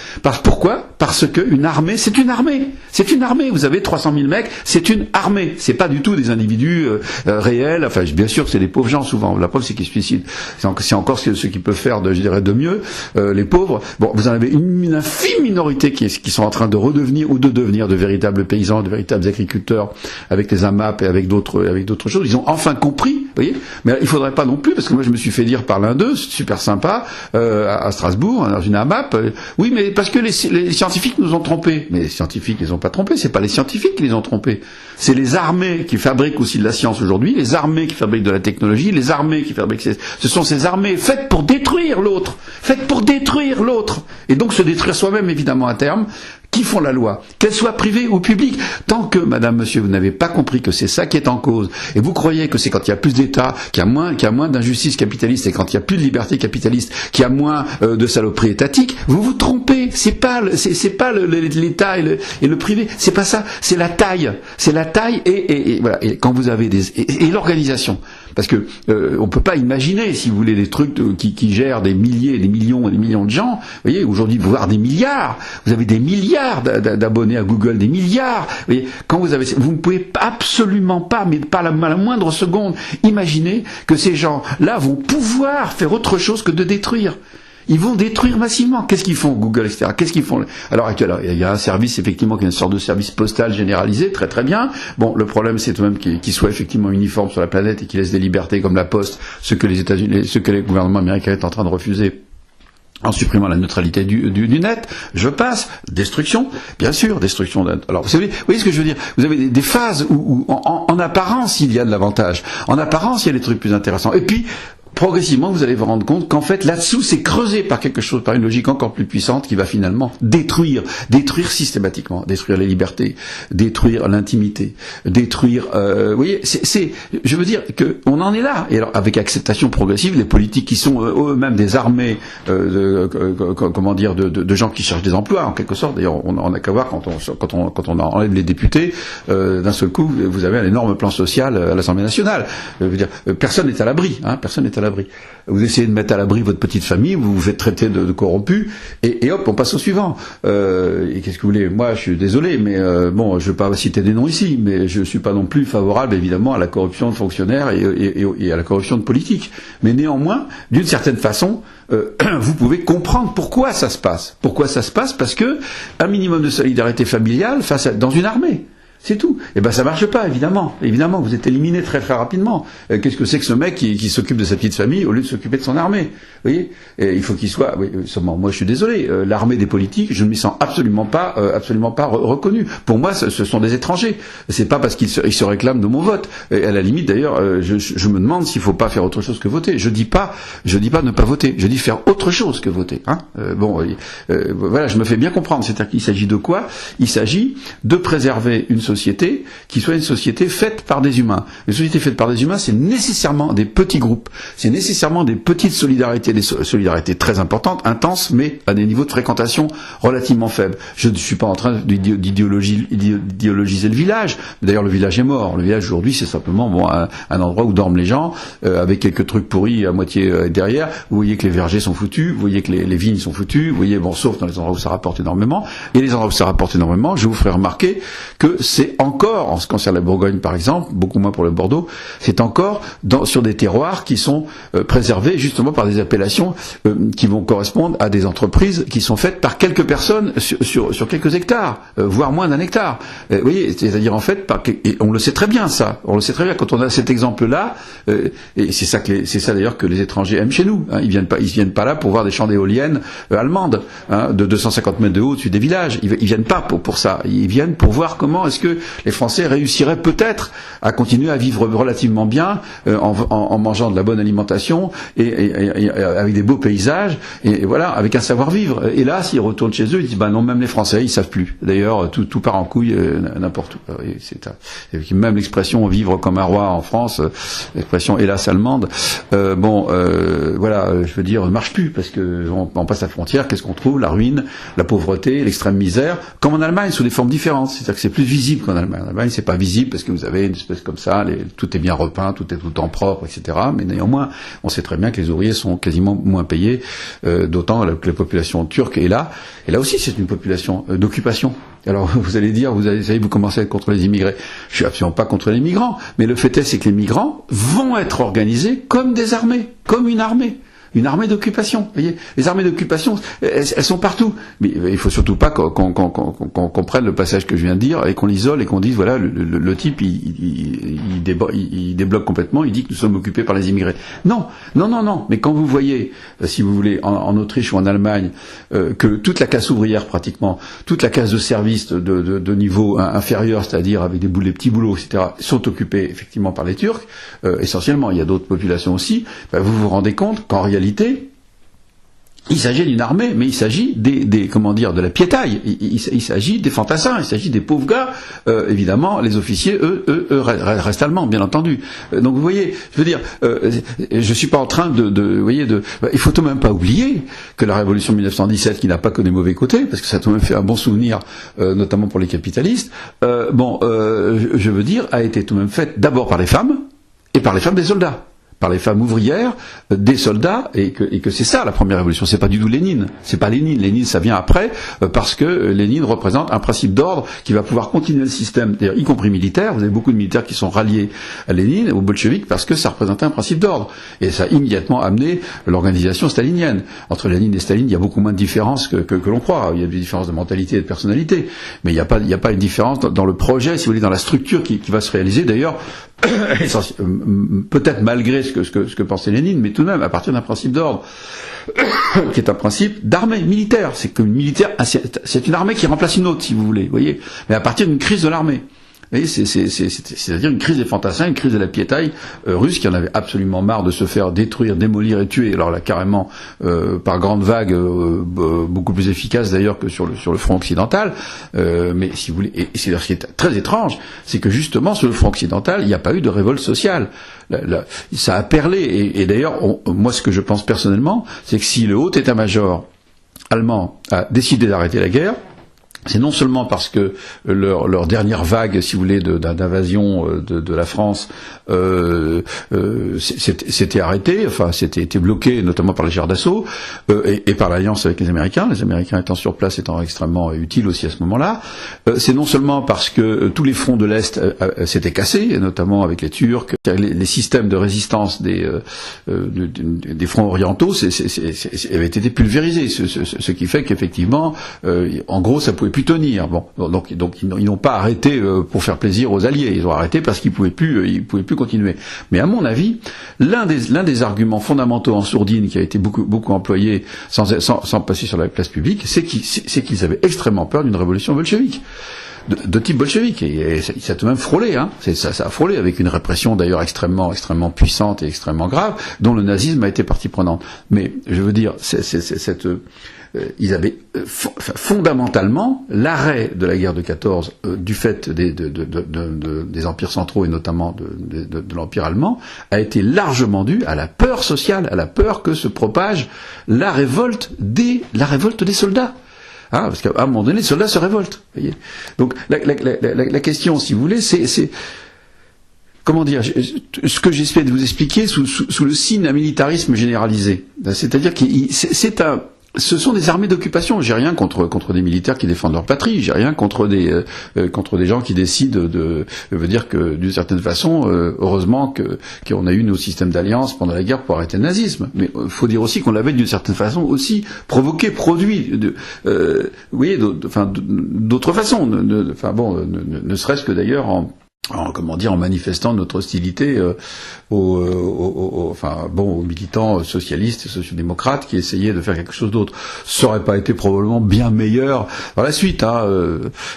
pourquoi? Parce que une armée, c'est une armée. C'est une armée. Vous avez 300 000 mecs, c'est une armée. C'est pas du tout des individus réels. Enfin, bien sûr, c'est des pauvres gens souvent. La preuve, c'est qu'ils se suicident. C'est encore ce qu'ils peuvent faire, je dirais, de mieux. Les pauvres. Bon, vous en avez une infime minorité qui sont en train de redevenir ou de devenir de véritables paysans, de véritables agriculteurs, avec les AMAP et avec d'autres choses. Ils ont enfin compris. Vous voyez. Mais il faudrait pas non plus, parce que moi je me suis fait dire par l'un d'eux, super sympa, à Strasbourg, dans une AMAP, oui, mais parce que les scientifiques nous ont trompés. Mais les scientifiques, ils ont pas trompé, c'est pas les scientifiques qui les ont trompés. C'est les armées qui fabriquent aussi de la science aujourd'hui, les armées qui fabriquent de la technologie, les armées qui fabriquent... Ce sont ces armées faites pour détruire l'autre, et donc se détruire soi-même, évidemment, à terme, qui font la loi, qu'elle soit privée ou publique. Tant que, madame, monsieur, vous n'avez pas compris que c'est ça qui est en cause, et vous croyez que c'est quand il y a plus d'État, qu'il y a moins d'injustice capitaliste, et quand il y a plus de liberté capitaliste, qu'il y a moins de saloperie étatique, vous vous trompez. C'est pas l'État et le privé, c'est pas ça, c'est la taille, et voilà. Et quand vous avez et l'organisation, parce que on peut pas imaginer, si vous voulez, des trucs qui gèrent des milliers, des millions et des millions de gens. Vous voyez, aujourd'hui, vous avez des milliards, vous avez des milliards d'abonnés à Google, des milliards. Vous voyez, quand vous ne pouvez absolument pas, mais pas la moindre seconde, imaginer que ces gens-là vont pouvoir faire autre chose que de détruire. Ils vont détruire massivement. Qu'est-ce qu'ils font, Google, etc. Qu'est-ce qu'ils font? Alors, il y a un service, effectivement, qui est une sorte de service postal généralisé, très très bien. Bon, le problème, c'est tout de même qu'il soit effectivement uniforme sur la planète et qu'il laisse des libertés comme la Poste, ce que les gouvernements américains sont en train de refuser, en supprimant la neutralité du net. Je passe. Destruction, bien sûr, destruction. Alors, vous voyez ce que je veux dire? Vous avez des phases où en apparence, il y a de l'avantage. En apparence, il y a des trucs plus intéressants. Et puis, progressivement, vous allez vous rendre compte qu'en fait, là-dessous, c'est creusé par quelque chose, par une logique encore plus puissante qui va finalement détruire systématiquement, détruire les libertés, détruire l'intimité, détruire, vous voyez, je veux dire que on en est là. Et alors, avec acceptation progressive, les politiques qui sont eux-mêmes des armées, de gens qui cherchent des emplois, en quelque sorte. D'ailleurs, on n'a qu'à voir quand on enlève les députés, d'un seul coup, vous avez un énorme plan social à l'Assemblée nationale. Je veux dire, personne n'est à l'abri, hein, personne n'est à l'abri. Vous essayez de mettre à l'abri votre petite famille, vous vous faites traiter de corrompus, et hop, on passe au suivant. Et qu'est-ce que vous voulez? Moi, je suis désolé, mais bon, je ne vais pas citer des noms ici, mais je ne suis pas non plus favorable, évidemment, à la corruption de fonctionnaires et à la corruption de politiques. Mais néanmoins, d'une certaine façon, vous pouvez comprendre pourquoi ça se passe. Pourquoi ça se passe? Parce que un minimum de solidarité familiale dans une armée. C'est tout. Et ben ça marche pas, évidemment. Évidemment, vous êtes éliminé très très rapidement. Qu'est-ce que c'est que ce mec qui s'occupe de sa petite famille au lieu de s'occuper de son armée? Vous voyez? Et il faut qu'il soit. Oui, moi je suis désolé. L'armée des politiques, je ne m'y sens absolument pas reconnu. Pour moi, ce sont des étrangers. C'est pas parce qu'ils se réclament de mon vote. Et à la limite, d'ailleurs, je me demande s'il faut pas faire autre chose que voter. Je dis pas ne pas voter. Je dis faire autre chose que voter. Hein? Voilà, je me fais bien comprendre. C'est-à-dire qu'il s'agit de quoi? Il s'agit de préserver une société qui soit une société faite par des humains. Une société faite par des humains, c'est nécessairement des petits groupes, c'est nécessairement des petites solidarités, des solidarités très importantes, intenses, mais à des niveaux de fréquentation relativement faibles. Je ne suis pas en train d'idéologiser le village. D'ailleurs, le village est mort. Le village aujourd'hui, c'est simplement un endroit où dorment les gens, avec quelques trucs pourris à moitié derrière. Vous voyez que les vergers sont foutus, vous voyez que les vignes sont foutues, vous voyez, bon, sauf dans les endroits où ça rapporte énormément. Et les endroits où ça rapporte énormément, je vous ferai remarquer que c'est encore, en ce qui concerne la Bourgogne par exemple, beaucoup moins pour le Bordeaux, c'est encore sur des terroirs qui sont préservés justement par des appellations qui vont correspondre à des entreprises qui sont faites par quelques personnes sur quelques hectares, voire moins d'un hectare. Vous voyez, c'est-à-dire en fait, et on le sait très bien ça, on le sait très bien quand on a cet exemple-là, et c'est ça d'ailleurs que les étrangers aiment chez nous. Hein, ils viennent pas là pour voir des champs d'éoliennes allemandes de 250 mètres de haut au-dessus des villages. Ils viennent pas pour ça. Ils viennent pour voir comment est-ce que les Français réussiraient peut-être à continuer à vivre relativement bien en mangeant de la bonne alimentation et avec des beaux paysages et voilà, avec un savoir-vivre. Et là, s'ils retournent chez eux, ils disent bah non, même les Français, ils savent plus. D'ailleurs, tout part en couille n'importe où. C'est même l'expression vivre comme un roi en France, l'expression hélas allemande. Voilà, je veux dire, ne marche plus parce que on passe la frontière. Qu'est-ce qu'on trouve? La ruine, la pauvreté, l'extrême misère, comme en Allemagne, sous des formes différentes. C'est-à-dire que c'est plus visible qu'en Allemagne. En Allemagne, c'est pas visible parce que vous avez une espèce comme ça, tout est bien repeint, tout est tout le temps propre, etc. Mais néanmoins, on sait très bien que les ouvriers sont quasiment moins payés, d'autant que la population turque est là. Et là aussi, c'est une population d'occupation. Alors, vous allez dire, vous commencez à être contre les immigrés. Je suis absolument pas contre les migrants. Mais le fait est, c'est que les migrants vont être organisés comme des armées, comme une armée. Une armée d'occupation, vous voyez. Les armées d'occupation, elles sont partout. Mais il faut surtout pas qu'on prenne le passage que je viens de dire et qu'on l'isole et qu'on dise, voilà, le type, il débloque complètement, il dit que nous sommes occupés par les immigrés. Non. Mais quand vous voyez, si vous voulez, en Autriche ou en Allemagne, que toute la classe ouvrière pratiquement, toute la classe de service de niveau inférieur, c'est-à-dire avec des petits boulots, etc., sont occupés effectivement par les Turcs, essentiellement, il y a d'autres populations aussi, vous vous rendez compte qu'en réalité, il s'agit d'une armée, mais il s'agit de la piétaille. Il s'agit des fantassins, il s'agit des pauvres gars. Évidemment, les officiers, eux, restent allemands, bien entendu. Donc vous voyez, je veux dire, je suis pas en train il faut tout de même pas oublier que la révolution de 1917, qui n'a pas que des mauvais côtés, parce que ça a tout de même fait un bon souvenir, notamment pour les capitalistes. Je veux dire, a été tout de même faite d'abord par les femmes et par les femmes des soldats. Par les femmes ouvrières, des soldats, et que c'est ça la première révolution. C'est pas du tout Lénine. C'est pas Lénine. Lénine, ça vient après, parce que Lénine représente un principe d'ordre qui va pouvoir continuer le système, d'ailleurs, y compris militaire. Vous avez beaucoup de militaires qui sont ralliés à Lénine, aux bolcheviks, parce que ça représentait un principe d'ordre. Et ça a immédiatement amené l'organisation stalinienne. Entre Lénine et Staline, il y a beaucoup moins de différences que l'on croit. Il y a des différences de mentalité et de personnalité. Mais il n'y a pas une différence dans le projet, si vous voulez, dans la structure qui va se réaliser. D'ailleurs, peut-être malgré ce que pensait Lénine, mais tout de même à partir d'un principe d'ordre qui est un principe d'armée militaire. C'est que c'est une armée qui remplace une autre, si vous voulez, voyez. Mais à partir d'une crise de l'armée. Et c'est-à-dire une crise des fantassins, une crise de la piétaille russe qui en avait absolument marre de se faire détruire, démolir et tuer. Alors là, carrément, par grande vague, beaucoup plus efficace d'ailleurs que sur le front occidental. Mais si vous voulez, et c'est ce qui est très étrange, c'est que justement sur le front occidental, il n'y a pas eu de révolte sociale. Ça a perlé. Et d'ailleurs, moi, ce que je pense personnellement, c'est que si le haut état-major allemand a décidé d'arrêter la guerre, c'est non seulement parce que leur dernière vague, si vous voulez, d'invasion de la France s'était arrêtée, enfin c'était bloqué notamment par les chars d'assaut et par l'alliance avec les Américains étant sur place, étant extrêmement utiles aussi à ce moment-là. C'est non seulement parce que tous les fronts de l'Est s'étaient cassés, notamment avec les Turcs, les systèmes de résistance des fronts orientaux avaient été pulvérisés, ce qui fait qu'effectivement, en gros, ça pouvait plus tenir. Bon, donc ils n'ont pas arrêté pour faire plaisir aux Alliés. Ils ont arrêté parce qu'ils pouvaient plus continuer. Mais à mon avis, l'un des arguments fondamentaux en sourdine qui a été beaucoup employé sans passer sur la place publique, c'est qu'ils avaient extrêmement peur d'une révolution bolchevique. De type bolchevique, et ça a tout de même frôlé, hein. Ça a frôlé avec une répression d'ailleurs extrêmement puissante et extrêmement grave, dont le nazisme a été partie prenante. Mais je veux dire, ils avaient fondamentalement l'arrêt de la guerre de 14 du fait des empires centraux et notamment de l'empire allemand a été largement dû à la peur sociale, à la peur que se propage la révolte des soldats. Parce qu'à un moment donné, les soldats se révoltent. Voyez. Donc la question, si vous voulez, c'est comment dire, ce que j'essaie de vous expliquer sous le signe d'un militarisme généralisé. C'est-à-dire que ce sont des armées d'occupation. J'ai rien contre des militaires qui défendent leur patrie. J'ai rien contre des gens qui décident veut dire que d'une certaine façon, heureusement qu'on a eu nos systèmes d'alliance pendant la guerre pour arrêter le nazisme. Mais il faut dire aussi qu'on l'avait d'une certaine façon aussi provoqué, produit. Vous voyez, d'autres façons. Ne serait-ce que d'ailleurs en manifestant notre hostilité aux militants socialistes et sociodémocrates qui essayaient de faire quelque chose d'autre. Ça aurait pas été probablement bien meilleur dans la suite.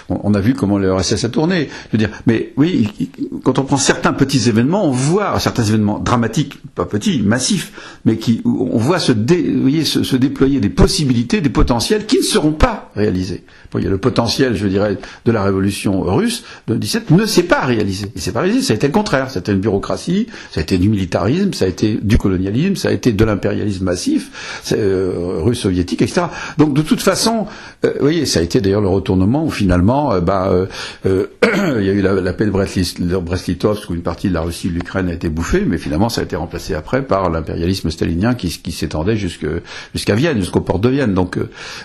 On a vu comment le RSS a tourné. Je veux dire, mais oui, quand on prend certains petits événements, on voit certains événements dramatiques, pas petits, massifs, mais où on voit se déployer des possibilités, des potentiels qui ne seront pas réalisés. Bon, il y a le potentiel, je dirais, de la révolution russe de 17 ne s'est pas réalisé. Il s'est pas réalisé, ça a été le contraire. Ça a été une bureaucratie, ça a été du militarisme, ça a été du colonialisme, ça a été de l'impérialisme massif, russe, soviétique, etc. Donc de toute façon, vous voyez, ça a été d'ailleurs le retournement où finalement, il y a eu la paix de Brest-Litovsk où une partie de la Russie et de l'Ukraine a été bouffée, mais finalement ça a été remplacé après par l'impérialisme stalinien qui s'étendait jusqu'à Vienne, jusqu'au port de Vienne. Donc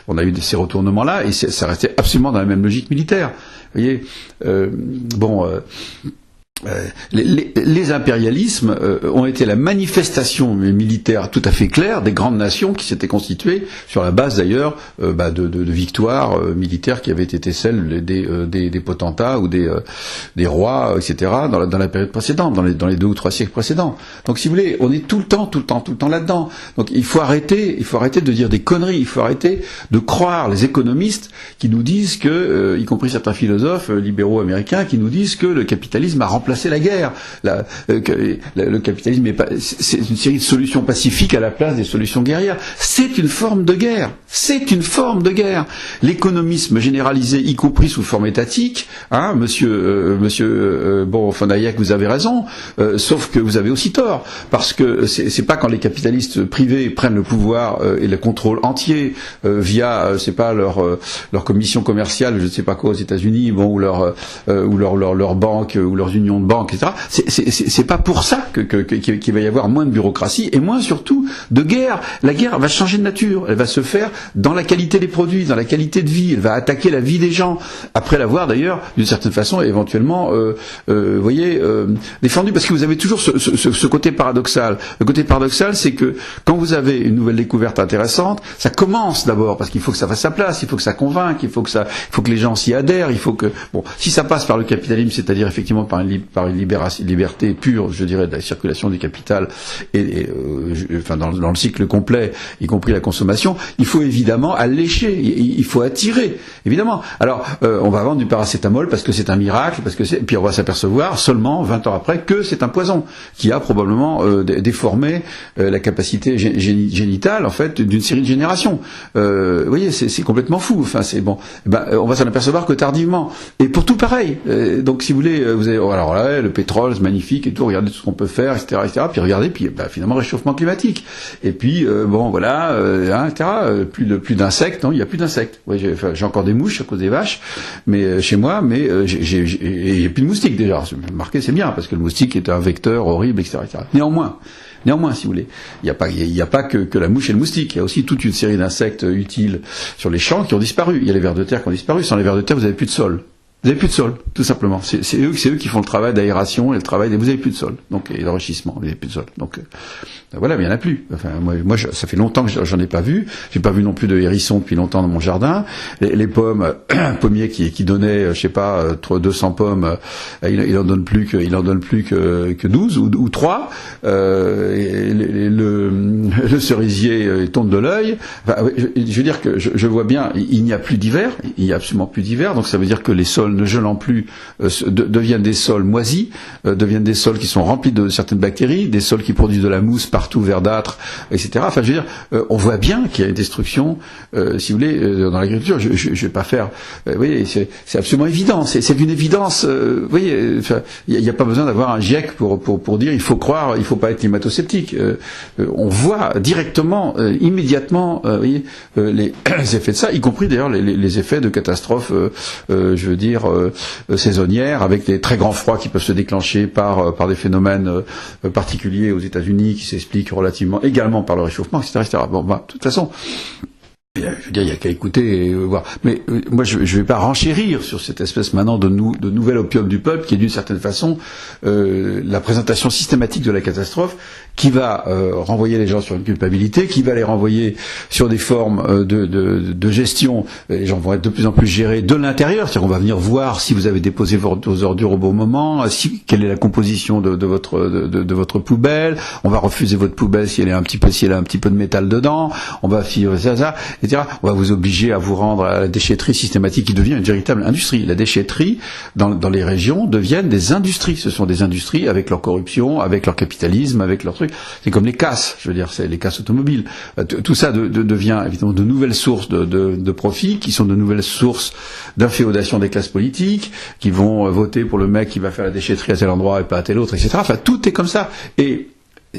on a eu ces retournements-là et ça restait absolument dans la même logique militaire. Vous voyez, les impérialismes ont été la manifestation militaire tout à fait claire des grandes nations qui s'étaient constituées sur la base d'ailleurs de victoires militaires qui avaient été celles des potentats ou des rois, etc. dans la période précédente, dans les 2 ou 3 siècles précédents. Donc si vous voulez, on est tout le temps là-dedans. Donc il faut arrêter de dire des conneries, il faut arrêter de croire les économistes qui nous disent que, y compris certains philosophes libéraux américains, qui nous disent que le capitalisme a remplacé la guerre. Le capitalisme c'est une série de solutions pacifiques à la place des solutions guerrières. C'est une forme de guerre. C'est une forme de guerre. L'économisme généralisé, y compris sous forme étatique, monsieur von Hayek, vous avez raison, sauf que vous avez aussi tort, parce que c'est pas quand les capitalistes privés prennent le pouvoir et le contrôle entier via, leur commission commerciale, je ne sais pas quoi aux États-Unis, ou leur banque ou leurs unions de banque, etc. C'est pas pour ça qu'il va y avoir moins de bureaucratie et moins surtout de guerre. La guerre va changer de nature. Elle va se faire dans la qualité des produits, dans la qualité de vie. Elle va attaquer la vie des gens. Après l'avoir d'ailleurs, d'une certaine façon, éventuellement, défendu. Parce que vous avez toujours ce côté paradoxal. Le côté paradoxal, c'est que quand vous avez une nouvelle découverte intéressante, ça commence d'abord parce qu'il faut que ça fasse sa place, il faut que ça convainque, il faut que les gens s'y adhèrent, il faut que si ça passe par le capitalisme, c'est-à-dire effectivement par une liberté pure, je dirais, de la circulation du capital dans le cycle complet, y compris la consommation, il faut évidemment allécher, il faut attirer, évidemment. Alors, on va vendre du paracétamol parce que c'est un miracle, puis on va s'apercevoir seulement 20 ans après que c'est un poison qui a probablement déformé la capacité génitale en fait d'une série de générations. Vous voyez, c'est complètement fou. Enfin, on va s'en apercevoir que tardivement. Et pour tout pareil. Donc, si vous voulez, vous avez alors là, le pétrole, c'est magnifique et tout. Regardez tout ce qu'on peut faire, etc., etc. Puis regardez, finalement réchauffement climatique. Et puis etc. Plus d'insectes. Non, il y a plus d'insectes. Ouais, j'ai encore des mouches à cause des vaches, mais chez moi, j'ai plus de moustiques déjà. Remarquez, c'est bien parce que le moustique est un vecteur horrible, etc., etc. Néanmoins, si vous voulez, il n'y a pas que la mouche et le moustique. Il y a aussi toute une série d'insectes utiles sur les champs qui ont disparu. Il y a les vers de terre qui ont disparu. Sans les vers de terre, vous n'avez plus de sol. Vous n'avez plus de sol, tout simplement. C'est eux qui font le travail d'aération et le travail. Vous n'avez plus de sol, donc et d'enrichissement. Vous n'avez plus de sol. Donc voilà, mais il n'y en a plus. Enfin, moi, ça fait longtemps que j'en ai pas vu. J'ai pas vu non plus de hérissons depuis longtemps dans mon jardin. Les pommes, un pommier qui donnait, je sais pas, 200 pommes, il en donne plus que 12 ou 3. Le cerisier tombe de l'œil. Enfin, je veux dire que je vois bien, il n'y a plus d'hiver. Il n'y a absolument plus d'hiver. Donc ça veut dire que les sols sols ne gelant plus deviennent des sols moisis, deviennent des sols qui sont remplis de certaines bactéries, des sols qui produisent de la mousse partout verdâtre, etc. Enfin, je veux dire, on voit bien qu'il y a une destruction, si vous voulez, dans l'agriculture. Je vais pas faire, vous voyez, c'est absolument évident, c'est d'une évidence. Vous voyez, il n'y a pas besoin d'avoir un GIEC pour dire il faut croire, il faut pas être climato-sceptique. On voit directement, immédiatement, vous voyez, les effets de ça, y compris d'ailleurs les effets de catastrophes, je veux dire, saisonnières, avec des très grands froids qui peuvent se déclencher par des phénomènes particuliers aux États-Unis, qui s'expliquent relativement également par le réchauffement, etc., etc. Bon, bah, de toute façon, je veux dire, il y a qu'à écouter et voir. Mais moi, je vais pas renchérir sur cette espèce maintenant de nouvel opium du peuple, qui est d'une certaine façon la présentation systématique de la catastrophe, qui va renvoyer les gens sur une culpabilité, qui va les renvoyer sur des formes de gestion. Les gens vont être de plus en plus gérés de l'intérieur, c'est-à-dire qu'on va venir voir si vous avez déposé vos ordures au bon moment, quelle est la composition de votre poubelle. On va refuser votre poubelle si elle a un petit peu de métal dedans. On va faire ça, etc. On va vous obliger à vous rendre à la déchetterie systématique, qui devient une véritable industrie. La déchetterie dans les régions deviennent des industries. Ce sont des industries avec leur corruption, avec leur capitalisme, avec leur truc. C'est comme les casses, je veux dire, c'est les casses automobiles. Tout ça devient évidemment de nouvelles sources de profit, qui sont de nouvelles sources d'inféodation des classes politiques, qui vont voter pour le mec qui va faire la déchetterie à tel endroit et pas à tel autre, etc. Enfin, tout est comme ça. Et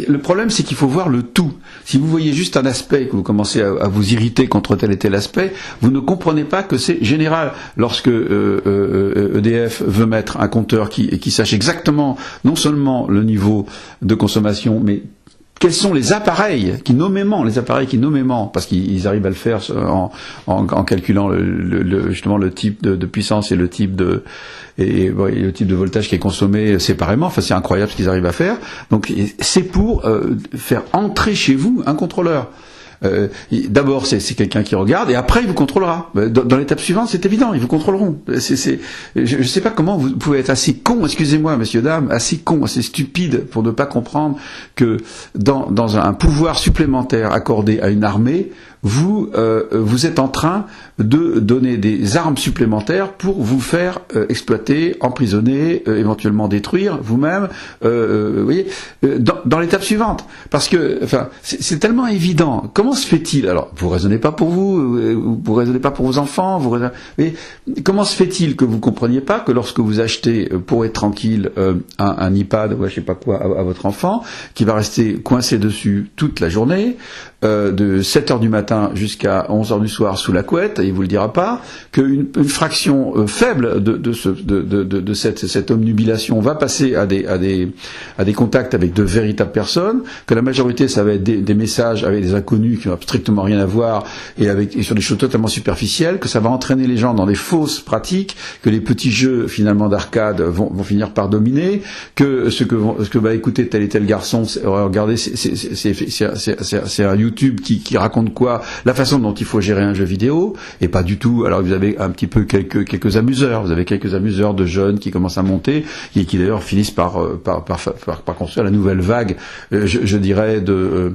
le problème, c'est qu'il faut voir le tout. Si vous voyez juste un aspect, que vous commencez à vous irriter contre tel et tel aspect, vous ne comprenez pas que c'est général. Lorsque EDF veut mettre un compteur qui sache exactement non seulement le niveau de consommation, mais quels sont les appareils qui nommément, parce qu'ils arrivent à le faire en calculant justement le type de puissance et le type de voltage qui est consommé séparément. Enfin, c'est incroyable ce qu'ils arrivent à faire. Donc, c'est pour faire entrer chez vous un contrôleur. D'abord, c'est quelqu'un qui regarde, et après, il vous contrôlera. Dans l'étape suivante, c'est évident, ils vous contrôleront. Je ne sais pas comment vous pouvez être assez con, excusez-moi, messieurs, dames, assez con, assez stupide pour ne pas comprendre que dans un pouvoir supplémentaire accordé à une armée, vous êtes en train de donner des armes supplémentaires pour vous faire exploiter, emprisonner, éventuellement détruire vous-même, vous voyez, dans l'étape suivante. Parce que, enfin, c'est tellement évident. Comment se fait-il? Alors, vous raisonnez pas pour vous raisonnez pas pour vos enfants, mais comment se fait-il que vous compreniez pas que lorsque vous achetez, pour être tranquille, un iPad ou je sais pas quoi à votre enfant, qui va rester coincé dessus toute la journée, de 7h du matin jusqu'à 11h du soir sous la couette, et il vous le dira pas, qu'une fraction faible de cette omnubilation va passer à des contacts avec de véritables personnes, que la majorité ça va être des messages avec des inconnus qui n'ont strictement rien à voir et sur des choses totalement superficielles, que ça va entraîner les gens dans des fausses pratiques, que les petits jeux finalement d'arcade vont finir par dominer, que ce que va écouter tel et tel garçon, regardez, c'est un YouTube qui raconte quoi, la façon dont il faut gérer un jeu vidéo, et pas du tout. Alors vous avez un petit peu quelques amuseurs, vous avez quelques amuseurs de jeunes qui commencent à monter et qui d'ailleurs finissent par construire la nouvelle vague, je dirais de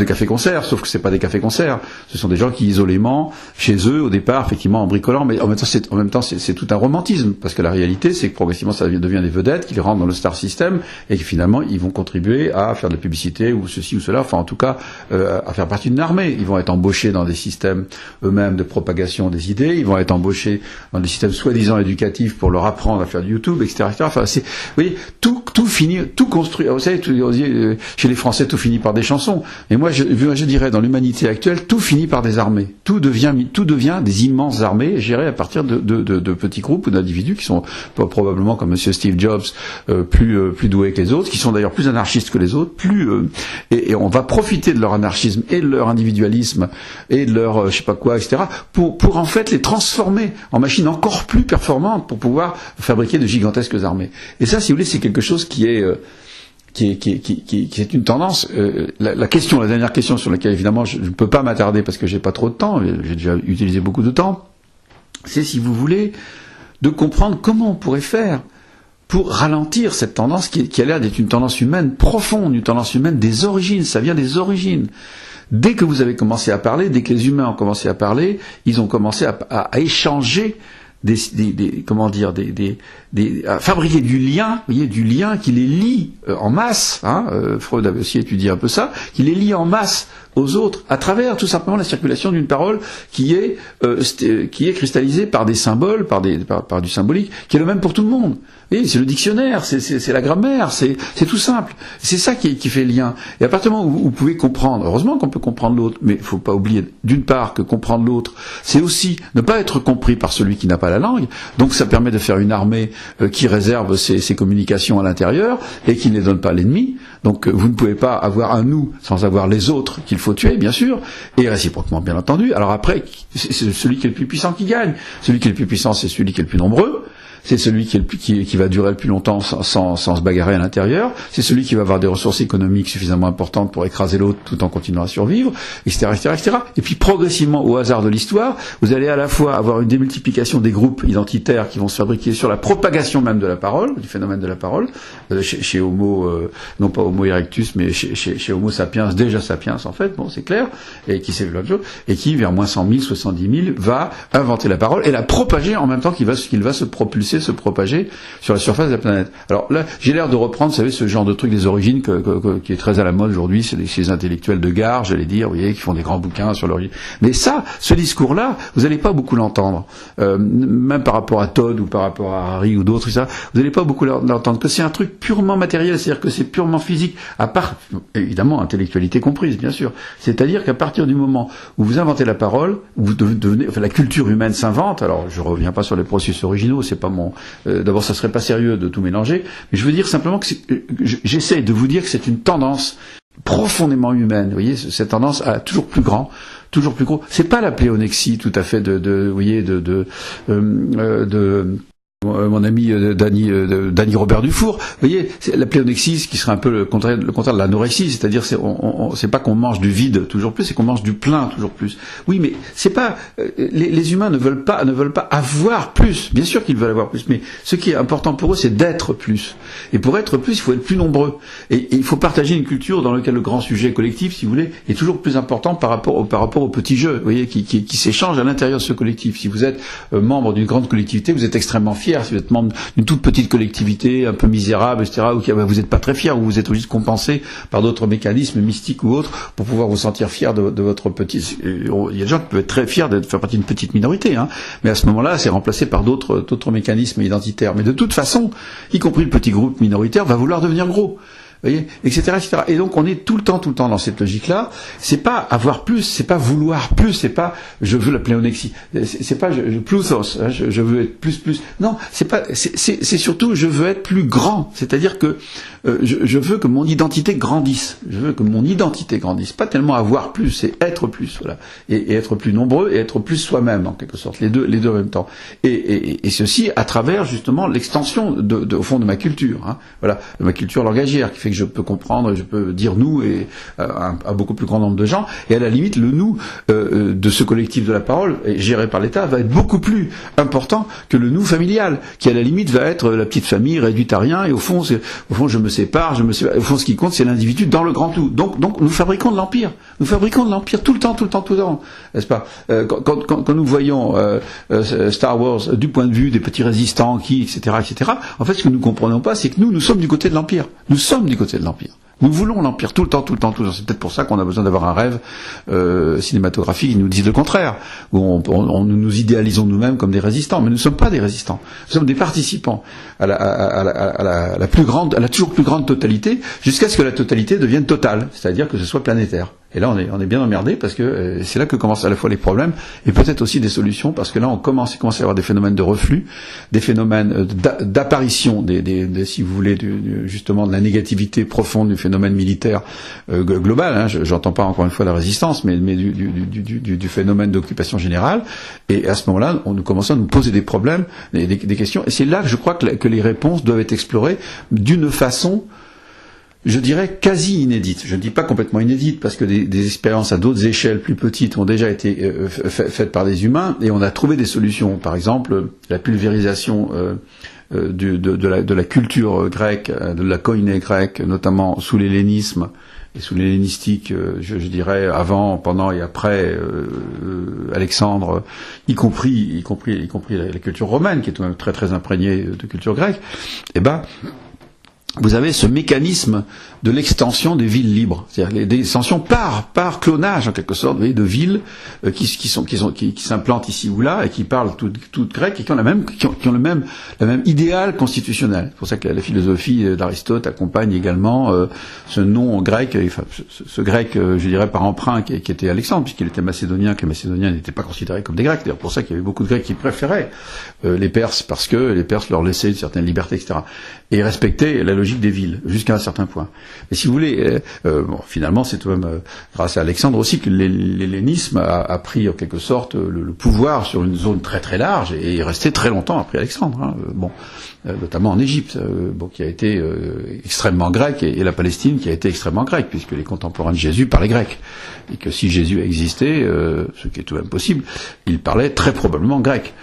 café concert, sauf que c'est pas des cafés concerts, ce sont des gens qui isolément chez eux au départ effectivement en bricolant, mais en même temps c'est tout un romantisme, parce que la réalité c'est que progressivement ça devient des vedettes qui rentrent dans le star system et qui finalement ils vont contribuer à faire de la publicité ou ceci ou cela, enfin en tout cas à faire partie d'une armée. Ils vont être embauchés dans des systèmes eux-mêmes de propagation des idées, ils vont être embauchés dans des systèmes soi-disant éducatifs pour leur apprendre à faire du YouTube, etc. Enfin, vous voyez, tout finit, tout construit. Vous savez, chez les Français, tout finit par des chansons. Et moi, je dirais, dans l'humanité actuelle, tout finit par des armées. Tout devient des immenses armées gérées à partir de petits groupes ou d'individus qui sont probablement, comme Monsieur Steve Jobs, plus doués que les autres, qui sont d'ailleurs plus anarchistes que les autres, et on va profiter de leur anarchisme et de leur individualisme et de leur je sais pas quoi, etc. pour en fait les transformer en machines encore plus performantes pour pouvoir fabriquer de gigantesques armées. Et ça, si vous voulez, c'est quelque chose qui est une tendance. La dernière question sur laquelle évidemment je ne peux pas m'attarder parce que j'ai pas trop de temps, j'ai déjà utilisé beaucoup de temps, c'est, si vous voulez, de comprendre comment on pourrait faire pour ralentir cette tendance qui a l'air d'être une tendance humaine profonde, une tendance humaine des origines. Ça vient des origines. dès que vous avez commencé à parler, dès que les humains ont commencé à parler, ils ont commencé à échanger à fabriquer du lien, vous voyez, du lien qui les lie en masse, Freud avait aussi étudié un peu ça, qui les lie en masse aux autres, à travers tout simplement la circulation d'une parole qui est cristallisée par des symboles, par du symbolique, qui est le même pour tout le monde. Et c'est le dictionnaire, c'est la grammaire, c'est tout simple. C'est ça qui fait le lien. Et à partir du moment où vous pouvez comprendre, heureusement qu'on peut comprendre l'autre, mais il faut pas oublier d'une part que comprendre l'autre, c'est aussi ne pas être compris par celui qui n'a pas la langue. Donc ça permet de faire une armée qui réserve ses communications à l'intérieur et qui ne les donne pas à l'ennemi. Donc vous ne pouvez pas avoir un nous sans avoir les autres qu'il faut tuer, bien sûr, et réciproquement, bien entendu. Alors après, c'est celui qui est le plus puissant qui gagne. Celui qui est le plus puissant, c'est celui qui est le plus nombreux. C'est celui qui va durer le plus longtemps sans se bagarrer à l'intérieur. C'est celui qui va avoir des ressources économiques suffisamment importantes pour écraser l'autre tout en continuant à survivre, etc., etc., etc. Et puis progressivement, au hasard de l'histoire, vous allez à la fois avoir une démultiplication des groupes identitaires qui vont se fabriquer sur la propagation même de la parole, du phénomène de la parole, chez Homo, non pas Homo erectus, mais chez Homo sapiens, déjà sapiens en fait, bon c'est clair, et qui s'est l'autre chose, et qui vers moins 100 000, 70 000 va inventer la parole et la propager en même temps qu'il va se propulser, se propager sur la surface de la planète. Alors là, j'ai l'air de reprendre, vous savez, ce genre de truc des origines qui est très à la mode aujourd'hui, c'est ces intellectuels de gare, j'allais dire, vous voyez, qui font des grands bouquins sur l'origine. Mais ça, ce discours-là, vous n'allez pas beaucoup l'entendre. Même par rapport à Todd ou par rapport à Harry ou d'autres, ça, vous n'allez pas beaucoup l'entendre. Que c'est un truc purement matériel, c'est-à-dire que c'est purement physique, à part, évidemment, intellectualité comprise, bien sûr. C'est-à-dire qu'à partir du moment où vous inventez la parole, où vous devenez, enfin, la culture humaine s'invente, alors je reviens pas sur les processus originaux, c'est pas mon d'abord, ça serait pas sérieux de tout mélanger, mais je veux dire simplement que j'essaie de vous dire que c'est une tendance profondément humaine. Vous voyez, cette tendance à toujours plus grand, toujours plus gros. C'est pas la pléonexie tout à fait vous voyez, mon ami Dany Robert Dufour, vous voyez, c'est la pléonexie qui serait un peu le contraire de l'anorexie, c'est-à-dire c'est pas qu'on mange du vide toujours plus, c'est qu'on mange du plein toujours plus. Oui, mais c'est pas les humains ne veulent pas avoir plus. Bien sûr qu'ils veulent avoir plus, mais ce qui est important pour eux, c'est d'être plus. Et pour être plus, il faut être plus nombreux. Et il faut partager une culture dans laquelle le grand sujet collectif, si vous voulez, est toujours plus important par rapport au petit jeu, vous voyez, qui s'échange à l'intérieur de ce collectif. Si vous êtes membre d'une grande collectivité, vous êtes extrêmement fier. Si vous êtes membre d'une toute petite collectivité, un peu misérable, etc., ou vous n'êtes pas très fier, ou vous êtes obligé de compenser par d'autres mécanismes mystiques ou autres pour pouvoir vous sentir fier de votre petit. Il y a des gens qui peuvent être très fiers de faire partie d'une petite minorité, mais à ce moment-là, c'est remplacé par d'autres mécanismes identitaires. Mais de toute façon, y compris le petit groupe minoritaire va vouloir devenir gros. Vous voyez, etc., etc. Et donc on est tout le temps dans cette logique-là. C'est pas avoir plus, c'est pas vouloir plus, c'est pas je veux la pléonexie, c'est pas plusos, je veux être plus. Non, c'est surtout je veux être plus grand. C'est-à-dire que je veux que mon identité grandisse. Je veux que mon identité grandisse. Pas tellement avoir plus, c'est être plus, voilà, et être plus nombreux et être plus soi-même en quelque sorte, les deux en même temps. Et ceci à travers justement l'extension au fond de ma culture, voilà, de ma culture langagière qui fait que je peux comprendre, je peux dire nous et à beaucoup plus grand nombre de gens, et à la limite le nous de ce collectif de la parole géré par l'État va être beaucoup plus important que le nous familial, qui à la limite va être la petite famille réduite à rien, et au fond je me sépare, au fond ce qui compte c'est l'individu dans le grand tout. Donc nous fabriquons de l'empire tout le temps, n'est-ce pas? Quand nous voyons Star Wars du point de vue des petits résistants etc., en fait ce que nous comprenons pas, c'est que nous sommes du côté de l'empire. Nous sommes du côté de l'empire. Nous voulons l'empire tout le temps. C'est peut-être pour ça qu'on a besoin d'avoir un rêve cinématographique qui nous dise le contraire, où nous idéalisons nous-mêmes comme des résistants, mais nous ne sommes pas des résistants. Nous sommes des participants à la toujours plus grande totalité, jusqu'à ce que la totalité devienne totale, c'est-à-dire que ce soit planétaire. Et là, on est bien emmerdé parce que c'est là que commencent à la fois les problèmes et peut-être aussi des solutions, parce que là, il commence à y avoir des phénomènes de reflux, des phénomènes d'apparition, si vous voulez, justement de la négativité profonde du phénomène militaire global. J'entends pas encore une fois la résistance, mais du phénomène d'occupation générale. Et à ce moment-là, nous commençons à nous poser des problèmes, des questions. Et c'est là que je crois que les réponses doivent être explorées d'une façon, je dirais, quasi inédite. Je ne dis pas complètement inédite, parce que des expériences à d'autres échelles plus petites ont déjà été faites par des humains, et on a trouvé des solutions. Par exemple, la pulvérisation de la culture grecque, de la koiné grecque, notamment sous l'hellénisme, et sous l'hellénistique, je dirais avant, pendant et après Alexandre, y compris la culture romaine, qui est tout de même très très imprégnée de culture grecque, eh ben, vous avez ce mécanisme de l'extension des villes libres, c'est-à-dire des extensions par clonage en quelque sorte, vous voyez, de villes qui s'implantent ici ou là et qui parlent toutes grec et qui ont le même idéal constitutionnel. C'est pour ça que la philosophie d'Aristote accompagne également ce nom grec, enfin ce grec, je dirais par emprunt, qui était Alexandre, puisqu'il était macédonien, que les Macédoniens n'étaient pas considérés comme des Grecs. D'ailleurs, pour ça qu'il y avait beaucoup de Grecs qui préféraient les Perses, parce que les Perses leur laissaient une certaine liberté, etc. Et respectaient la logique des villes jusqu'à un certain point. Mais si vous voulez, finalement, c'est tout de même grâce à Alexandre aussi que l'hellénisme a pris en quelque sorte le pouvoir sur une zone très très large et est resté très longtemps après Alexandre. Hein, notamment en Égypte, qui a été extrêmement grec, et la Palestine qui a été extrêmement grecque, puisque les contemporains de Jésus parlaient grec, et que si Jésus existait, ce qui est tout de même possible, il parlait très probablement grec.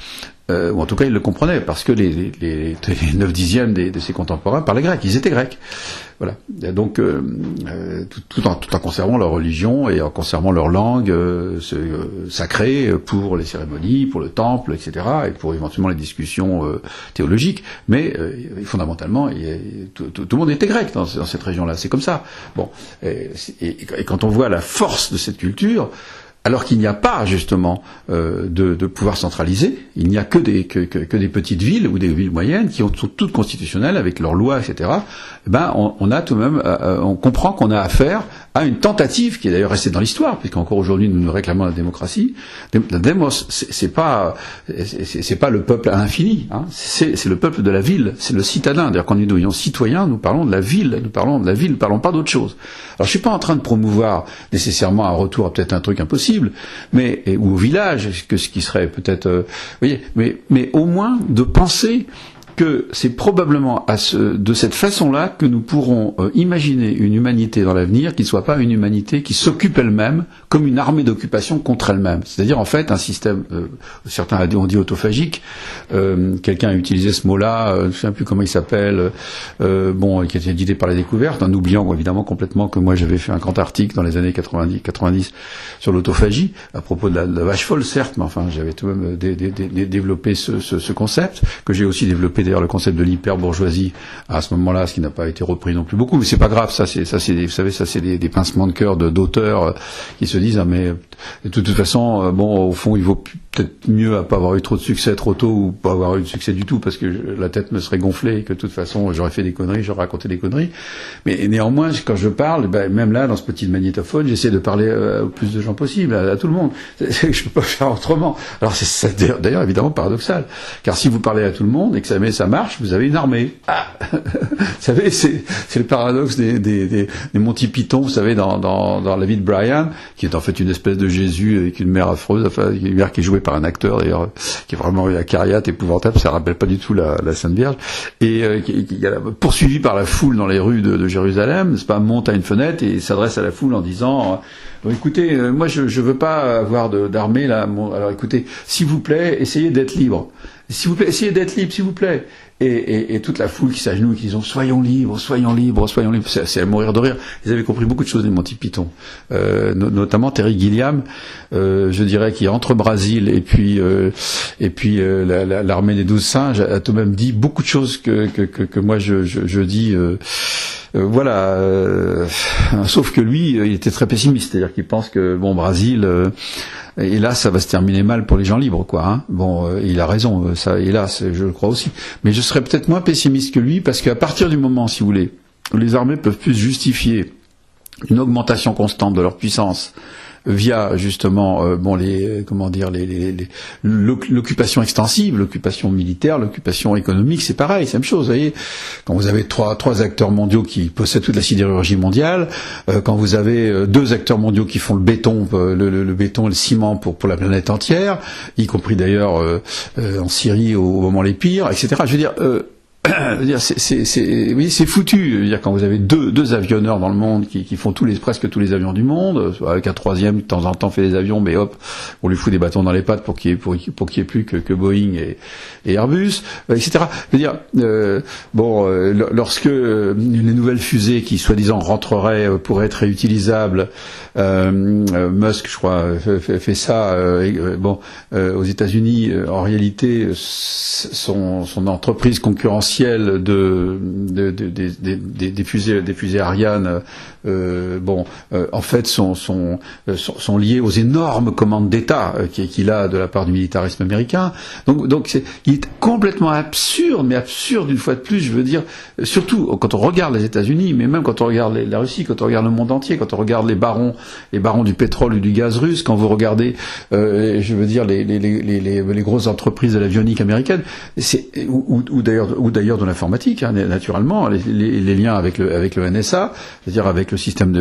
Ou en tout cas, il le comprenait, parce que les 9/10 de ses contemporains parlaient grec, ils étaient grecs. Voilà. Et donc, tout en conservant leur religion et en conservant leur langue sacrée pour les cérémonies, pour le temple, etc., et pour éventuellement les discussions théologiques. Mais fondamentalement, tout le monde était grec dans cette région-là. C'est comme ça. Bon. Et quand on voit la force de cette culture, alors qu'il n'y a pas justement de pouvoir centralisé, il n'y a que des petites villes ou des villes moyennes qui sont toutes constitutionnelles avec leurs lois, etc. Ben on a tout de même, on comprend qu'on a affaire à une tentative qui est d'ailleurs restée dans l'histoire, puisqu'encore aujourd'hui nous réclamons la démocratie. La démos, c'est pas le peuple à l'infini, hein. C'est le peuple de la ville, c'est le citadin. D'ailleurs, quand nous disons citoyens, nous parlons de la ville, nous parlons pas d'autre chose. Alors, je suis pas en train de promouvoir nécessairement un retour à peut-être un truc impossible, ou au village, ce qui serait peut-être, vous voyez, mais au moins de penser que c'est probablement de cette façon-là que nous pourrons imaginer une humanité dans l'avenir qui ne soit pas une humanité qui s'occupe elle-même comme une armée d'occupation contre elle-même. C'est-à-dire en fait un système, certains ont dit autophagique, quelqu'un a utilisé ce mot-là, je ne sais plus comment il s'appelle, qui a été édité par La Découverte, en oubliant évidemment complètement que moi j'avais fait un grand article dans les années 90 sur l'autophagie, à propos de la vache folle certes, mais enfin j'avais tout de même développé ce concept, que j'ai aussi développé d'ailleurs le concept de l'hyper-bourgeoisie à ce moment-là, ce qui n'a pas été repris non plus beaucoup, mais c'est pas grave, ça c'est vous savez, ça c'est des pincements de cœur d'auteurs qui se disent mais de toute façon au fond il vaut peut-être mieux à pas avoir eu trop de succès trop tôt ou pas avoir eu de succès du tout parce que la tête me serait gonflée et que de toute façon j'aurais fait des conneries, j'aurais raconté des conneries. Mais néanmoins quand je parle, même là dans ce petit magnétophone, j'essaie de parler au plus de gens possible, à tout le monde. Je peux pas faire autrement. Alors c'est d'ailleurs évidemment paradoxal, car si vous parlez à tout le monde et que ça marche, vous avez une armée. Vous savez, c'est le paradoxe des Monty Python, vous savez, dans la vie de Brian, qui est en fait une espèce de Jésus avec une mère affreuse, enfin une mère qui est jouée par un acteur d'ailleurs, qui est vraiment une acariate épouvantable, ça rappelle pas du tout la Sainte Vierge, et qui est poursuivi par la foule dans les rues de Jérusalem, n'est-ce pas, monte à une fenêtre et s'adresse à la foule en disant écoutez, moi je veux pas avoir d'armée là, alors écoutez, s'il vous plaît, essayez d'être libre. S'il vous plaît, essayez d'être libre, s'il vous plaît. Et toute la foule qui s'agenouille, qui disent soyons libres, soyons libres, soyons libres. C'est à mourir de rire. Ils avaient compris beaucoup de choses des Monty Python, notamment Terry Gilliam, je dirais, qui entre Brésil et puis l'armée des 12 singes a tout de même dit beaucoup de choses que moi je dis. Sauf que lui, il était très pessimiste, c'est-à-dire qu'il pense que Brésil. Et là, ça va se terminer mal pour les gens libres, quoi. Hein. Il a raison, ça, hélas, je le crois aussi. Mais je serais peut-être moins pessimiste que lui, parce qu'à partir du moment, si vous voulez, où les armées peuvent plus justifier une augmentation constante de leur puissance via justement l'occupation extensive, l'occupation militaire, l'occupation économique, c'est pareil, c'est la même chose, vous voyez. Quand vous avez trois acteurs mondiaux qui possèdent toute la sidérurgie mondiale, quand vous avez deux acteurs mondiaux qui font le béton, le béton et le ciment pour la planète entière, y compris d'ailleurs en Syrie au moment les pires, etc. Je veux dire, oui, c'est foutu. Dire, quand vous avez deux avionneurs dans le monde qui font presque tous les avions du monde, avec un troisième de temps en temps fait des avions, mais hop, on lui fout des bâtons dans les pattes pour qu'il y ait plus que Boeing et Airbus, etc. Je veux dire, lorsque les nouvelles fusées qui soi-disant rentreraient pourraient être réutilisables, Musk, je crois, fait ça. Aux États-Unis, en réalité, son entreprise concurrentielle des fusées Ariane, en fait, sont liées aux énormes commandes d'État qu'il a de la part du militarisme américain. Donc, il est complètement absurde, mais absurde une fois de plus. Je veux dire, surtout quand on regarde les États-Unis, mais même quand on regarde la Russie, quand on regarde le monde entier, quand on regarde les barons du pétrole ou du gaz russe, quand vous regardez, je veux dire, les grosses entreprises de l'avionique américaine, ou d'ailleurs de l'informatique, hein, naturellement, les liens avec le NSA, c'est-à-dire avec le système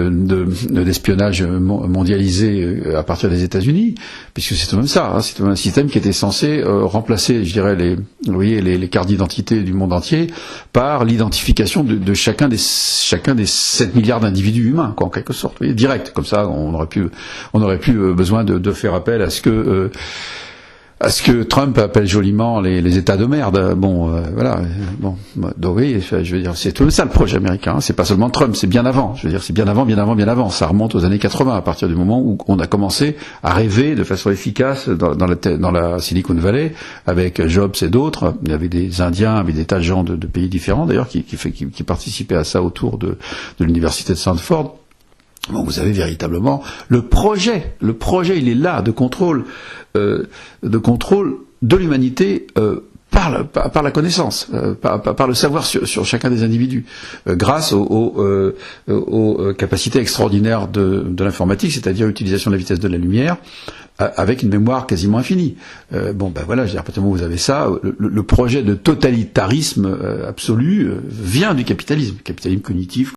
d'espionnage mondialisé à partir des États-Unis, puisque c'est tout de même ça, hein, c'est un système qui était censé remplacer, je dirais, les cartes d'identité du monde entier par l'identification de chacun des 7 milliards d'individus humains, quoi, en quelque sorte, vous voyez, direct, comme ça, on aurait pu besoin de faire appel à ce que Trump appelle joliment les États de merde. Voilà. Donc oui, je veux dire, c'est tout ça le projet américain. Hein. C'est pas seulement Trump, c'est bien avant. Je veux dire, c'est bien avant. Ça remonte aux années 80, à partir du moment où on a commencé à rêver de façon efficace dans la Silicon Valley, avec Jobs et d'autres. Il y avait des Indiens, avec des tas de gens de pays différents, d'ailleurs, qui participaient à ça autour de l'université de Stanford. Bon, vous avez véritablement le projet, il est là, de contrôle de l'humanité par la connaissance, par le savoir sur chacun des individus, grâce aux capacités extraordinaires de l'informatique, c'est-à-dire l'utilisation de la vitesse de la lumière, avec une mémoire quasiment infinie. Voilà, je veux dire, à partir du moment où vous avez ça, le projet de totalitarisme absolu vient du capitalisme cognitif.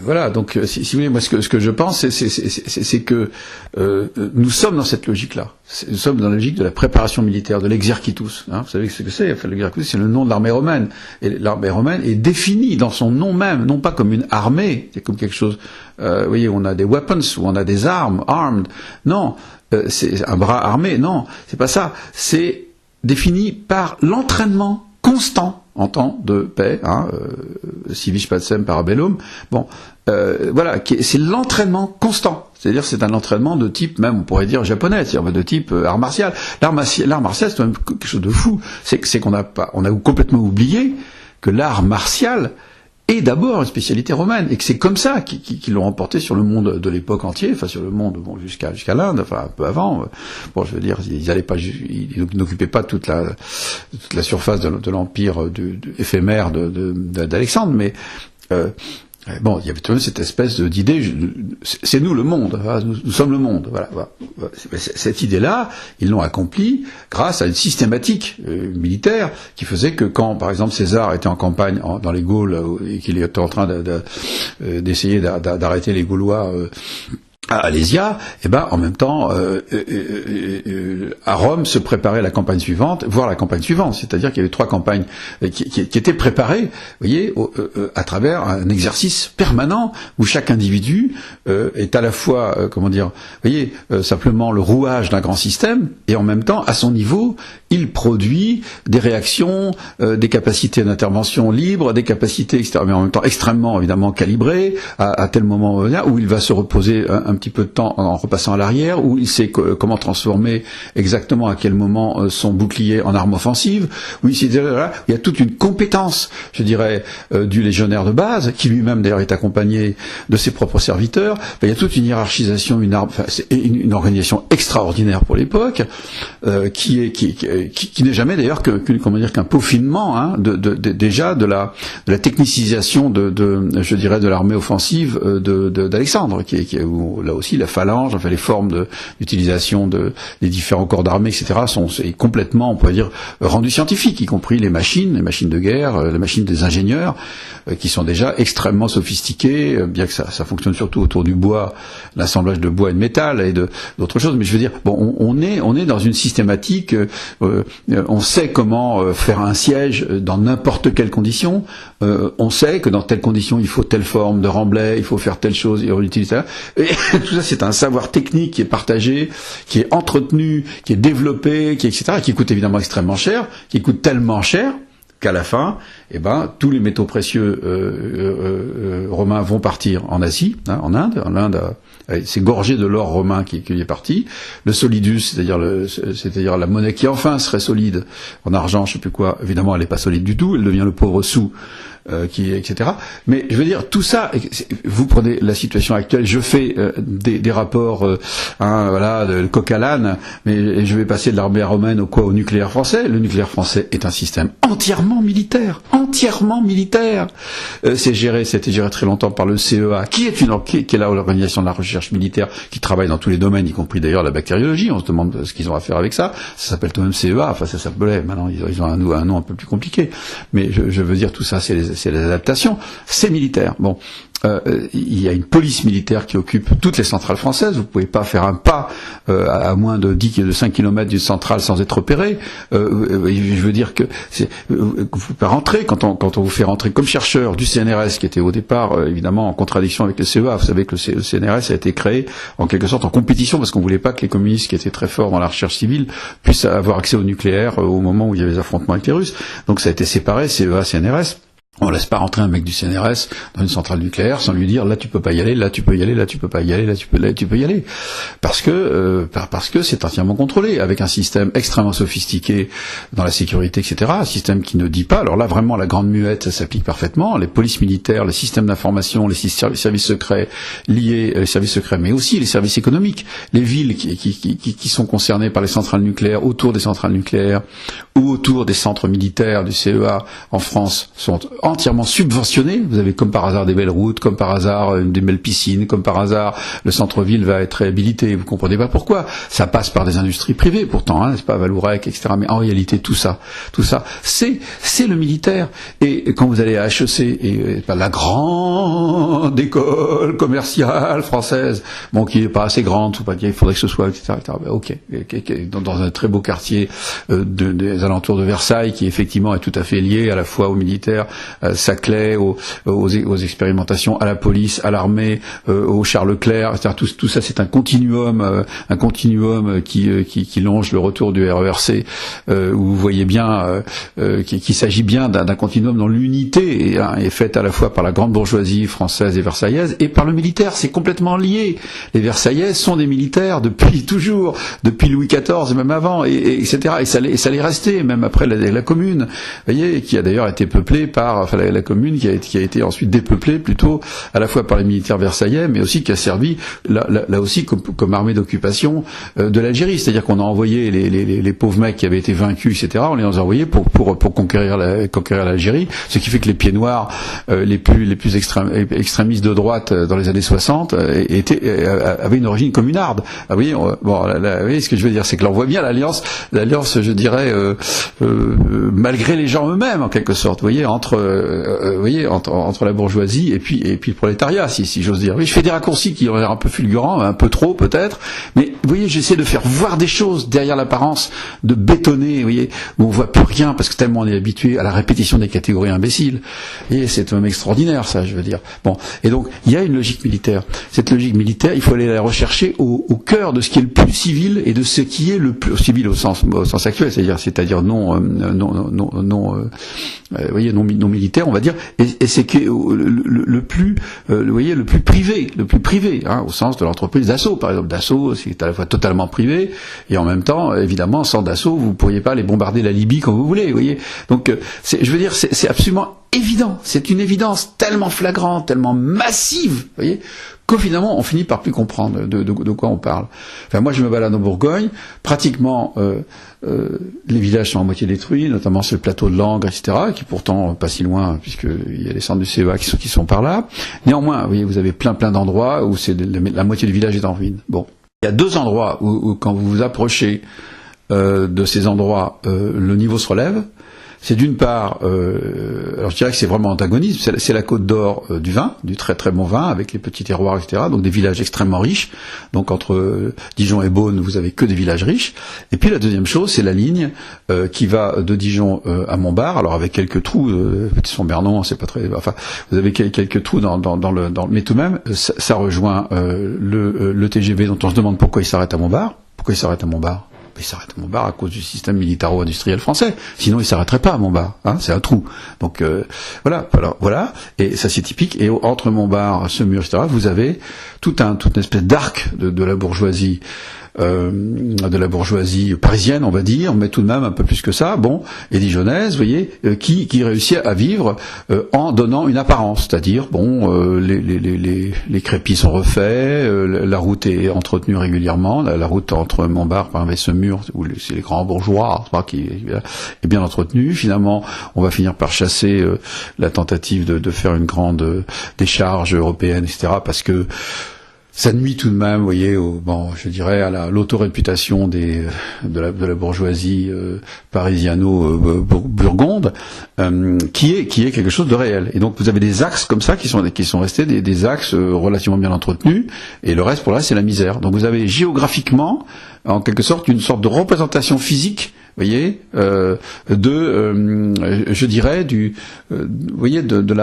Voilà, donc si vous voulez, moi ce que je pense, c'est que nous sommes dans cette logique-là. Nous sommes dans la logique de la préparation militaire, de l'exercitus. Hein, vous savez ce que c'est? Enfin, l'exercitus, c'est le nom de l'armée romaine. Et l'armée romaine est définie dans son nom même, non pas comme une armée, c'est comme quelque chose. Vous voyez, on a des weapons, ou on a des armes, armed. Non, c'est un bras armé. Non, c'est pas ça. C'est défini par l'entraînement constant en temps de paix, hein, civis pacem parabellum. Voilà, c'est l'entraînement constant. C'est-à-dire, c'est un entraînement de type, même, on pourrait dire japonais, c'est-à-dire de type art martial. L'art martial, c'est même quelque chose de fou. C'est qu'on a complètement oublié que l'art martial est d'abord une spécialité romaine, et que c'est comme ça qu'ils l'ont emporté sur le monde de l'époque entier, enfin sur le monde jusqu'à l'Inde, enfin un peu avant. Je veux dire, ils n'occupaient pas toute la surface de l'empire éphémère d'Alexandre, mais il y avait tout cette espèce d'idée, c'est nous le monde, nous sommes le monde. Voilà. Cette idée-là, ils l'ont accomplie grâce à une systématique militaire qui faisait que quand, par exemple, César était en campagne dans les Gaules et qu'il était en train d'essayer d'arrêter les Gaulois à Alésia, en même temps, à Rome se préparait la campagne suivante, voire la campagne suivante. C'est-à-dire qu'il y avait 3 campagnes qui étaient préparées, vous voyez, à travers un exercice permanent où chaque individu est à la fois, simplement le rouage d'un grand système, et en même temps, à son niveau, il produit des réactions, des capacités d'intervention libres, des capacités, etc., mais en même temps extrêmement, évidemment, calibrées, à tel moment où il va se reposer un petit peu de temps en repassant à l'arrière, où il sait comment transformer exactement à quel moment son bouclier en arme offensive, où il y a toute une compétence, je dirais, du légionnaire de base, qui lui-même d'ailleurs est accompagné de ses propres serviteurs. Il y a toute une hiérarchisation, une organisation extraordinaire pour l'époque, qui n'est jamais d'ailleurs qu'un peaufinement, hein, déjà de la technicisation je dirais, de l'armée offensive d'Alexandre, où là aussi la phalange, enfin les formes d'utilisation des différents corps d'armée, etc. sont complètement, on pourrait dire, rendues scientifiques, y compris les machines de guerre, les machines des ingénieurs, qui sont déjà extrêmement sophistiquées, bien que ça fonctionne surtout autour du bois, l'assemblage de bois et de métal et d'autres choses. Mais je veux dire, on est dans une systématique on sait comment faire un siège dans n'importe quelle condition. On sait que dans telle condition, il faut telle forme de remblai, il faut faire telle chose, et on utilise ça. Et tout ça, c'est un savoir technique qui est partagé, qui est entretenu, qui est développé, etc., qui coûte évidemment extrêmement cher, qui coûte tellement cher qu'à la fin, tous les métaux précieux romains vont partir en Asie, en Inde. En Inde, c'est gorgé de l'or romain qui est parti. Le solidus, c'est-à-dire la monnaie qui enfin serait solide en argent, je sais plus quoi. Évidemment, elle n'est pas solide du tout. Elle devient le pauvre sou. Etc. Mais je veux dire, tout ça, vous prenez la situation actuelle, je fais des rapports, de coq à l'âne, mais je vais passer de l'armée romaine au nucléaire français. Le nucléaire français est un système entièrement militaire. C'était géré très longtemps par le CEA, qui est là l'organisation de la recherche militaire, qui travaille dans tous les domaines, y compris d'ailleurs la bactériologie. On se demande ce qu'ils ont à faire avec ça. Ça s'appelle tout de même CEA, enfin ça s'appelait, maintenant ils ont un nom un peu plus compliqué. Mais je veux dire, tout ça, c'est les adaptations, c'est militaire. Bon, il y a une police militaire qui occupe toutes les centrales françaises. Vous pouvez pas faire un pas à moins de 5 km d'une centrale sans être repéré. Je veux dire que vous pouvez rentrer quand on vous fait rentrer comme chercheur du CNRS, qui était au départ évidemment en contradiction avec le CEA. Vous savez que le CNRS a été créé en quelque sorte en compétition parce qu'on voulait pas que les communistes qui étaient très forts dans la recherche civile puissent avoir accès au nucléaire au moment où il y avait des affrontements avec les Russes. Donc ça a été séparé, CEA, CNRS. On laisse pas rentrer un mec du CNRS dans une centrale nucléaire sans lui dire là tu peux pas y aller, là tu peux y aller, là tu peux pas y aller, là tu peux y aller, parce que c'est entièrement contrôlé avec un système extrêmement sophistiqué dans la sécurité, etc. Un système qui ne dit pas. Alors là vraiment la grande muette ça s'applique parfaitement. Les polices militaires, les systèmes d'information, les services secrets liés, les services secrets, mais aussi les services économiques, les villes qui sont concernées par les centrales nucléaires, autour des centrales nucléaires ou autour des centres militaires du CEA en France sont entièrement subventionnés. Vous avez comme par hasard des belles routes, comme par hasard des belles piscines, comme par hasard le centre-ville va être réhabilité. Vous comprenez pas pourquoi. Ça passe par des industries privées pourtant, n'est-ce pas, Valourec, etc. Mais en réalité tout ça, c'est le militaire. Et quand vous allez à HEC et la grande école commerciale française, bon qui est pas assez grande, faut pas dire il faudrait que ce soit, etc. Ok, dans un très beau quartier des alentours de Versailles, qui effectivement est tout à fait lié à la fois aux militaires, Saclay, aux expérimentations, à la police, à l'armée, au Charles Leclerc, etc. Tout ça, c'est un continuum qui longe le retour du RERC, où vous voyez bien qu'il s'agit bien d'un continuum dont l'unité est faite à la fois par la grande bourgeoisie française et versaillaise et par le militaire. C'est complètement lié. Les Versaillais sont des militaires depuis toujours, depuis Louis XIV et même avant, etc. Et ça l'est resté, même après la Commune, vous voyez, qui a d'ailleurs été peuplée par la Commune, qui a été ensuite dépeuplée plutôt à la fois par les militaires versaillais, mais aussi qui a servi là aussi comme armée d'occupation de l'Algérie. C'est-à-dire qu'on a envoyé les pauvres mecs qui avaient été vaincus, etc. On les a envoyés pour conquérir l'Algérie, ce qui fait que les pieds noirs les plus extrémistes de droite dans les années 60 avaient une origine communarde. Ah oui, vous voyez ce que je veux dire, c'est que l'on voit bien l'alliance, je dirais, malgré les gens eux-mêmes en quelque sorte. Vous voyez, entre la bourgeoisie et puis le prolétariat, si j'ose dire. Oui, je fais des raccourcis qui ont l'air un peu fulgurants, un peu trop peut-être, mais vous voyez, j'essaie de faire voir des choses derrière l'apparence, de bétonner, vous voyez, où on voit plus rien parce que tellement on est habitué à la répétition des catégories imbéciles. Et c'est même extraordinaire, ça, je veux dire. Bon, et donc il y a une logique militaire. Cette logique militaire, il faut aller la rechercher au cœur de ce qui est le plus civil et de ce qui est le plus civil au sens actuel, c'est-à-dire non militaire, on va dire, et c'est que le plus privé, au sens de l'entreprise Dassault, par exemple. Dassault, c'est à la fois totalement privé, et en même temps, évidemment, sans Dassault, vous pourriez pas aller bombarder la Libye quand vous voulez, vous voyez. Donc, je veux dire, c'est absolument évident, c'est une évidence tellement flagrante, tellement massive, vous voyez, que finalement on finit par plus comprendre de quoi on parle. Enfin, moi je me balade en Bourgogne, pratiquement les villages sont à moitié détruits, notamment sur le plateau de Langres, etc., qui pourtant pas si loin, puisqu'il y a les centres du CEA qui sont par là. Néanmoins, vous voyez, vous avez plein d'endroits où la moitié du village est en ruine. Bon, il y a deux endroits où quand vous vous approchez de ces endroits, le niveau se relève. c'est d'une part, alors je dirais que c'est vraiment antagonisme, c'est la Côte d'Or du vin, du très très bon vin, avec les petits terroirs, etc. Donc des villages extrêmement riches. Donc entre Dijon et Beaune, vous avez que des villages riches. Et puis la deuxième chose, c'est la ligne qui va de Dijon à Montbard, alors avec quelques trous, Petit-Son-Bernon, c'est pas très, enfin, vous avez quelques trous dans le, mais tout de même, ça rejoint le TGV dont on se demande pourquoi il s'arrête à Montbard. Pourquoi il s'arrête à Montbard? Il s'arrête à Montbard à cause du système militaro-industriel français. Sinon, il s'arrêterait pas à Montbard. Hein, c'est un trou. Donc voilà. Et ça, c'est typique. Et entre Montbard, Semur, etc., vous avez toute une espèce d'arc de la bourgeoisie. De la bourgeoisie parisienne, on va dire, mais tout de même un peu plus que ça, bon, et dijonnaise, vous voyez, qui réussit à vivre en donnant une apparence, c'est-à-dire, bon, les crépis sont refaits, la route est entretenue régulièrement, la route entre Montbard et Semur, où c'est les grands bourgeois, qui est bien entretenue. Finalement, on va finir par chasser la tentative de faire une grande décharge européenne, etc., parce que ça nuit tout de même, vous voyez, je dirais à l'autoréputation de la bourgeoisie parisiano-burgonde, qui est quelque chose de réel. Et donc vous avez des axes comme ça qui sont restés des axes relativement bien entretenus, et le reste pour le reste c'est la misère. Donc vous avez géographiquement, en quelque sorte, une sorte de représentation physique, vous voyez, je dirais vous voyez, de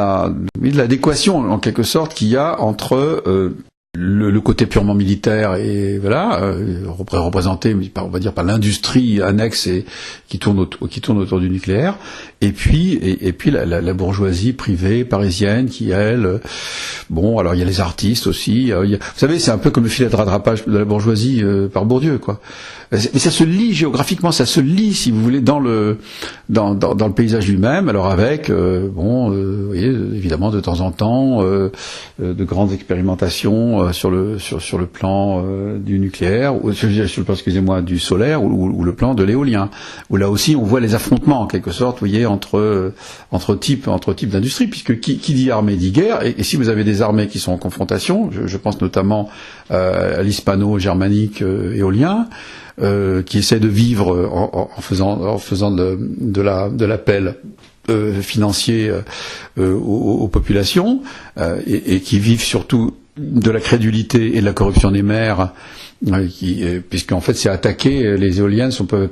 l'adéquation en quelque sorte qu'il y a entre le côté purement militaire et voilà représenté, on va dire, par l'industrie annexe et qui tourne autour du nucléaire, et puis la bourgeoisie privée parisienne qui, elle, bon, alors il y a les artistes aussi, vous savez, c'est un peu comme le filet de rattrapage de la bourgeoisie par Bourdieu, quoi. Mais ça se lie géographiquement, ça se lie, si vous voulez, dans le paysage lui-même. Alors avec, vous voyez, évidemment de temps en temps, de grandes expérimentations sur le plan du nucléaire, ou sur le plan, excusez-moi, du solaire, ou le plan de l'éolien, où là aussi on voit les affrontements en quelque sorte, vous voyez, entre types d'industries, puisque qui dit armée dit guerre, et si vous avez des armées qui sont en confrontation, je pense notamment à l'hispano-germanique éolien, qui essaie de vivre en faisant de l'appel financier aux populations, et qui vivent surtout de la crédulité et de la corruption des maires, puisqu'en fait c'est attaquer, les éoliennes peuvent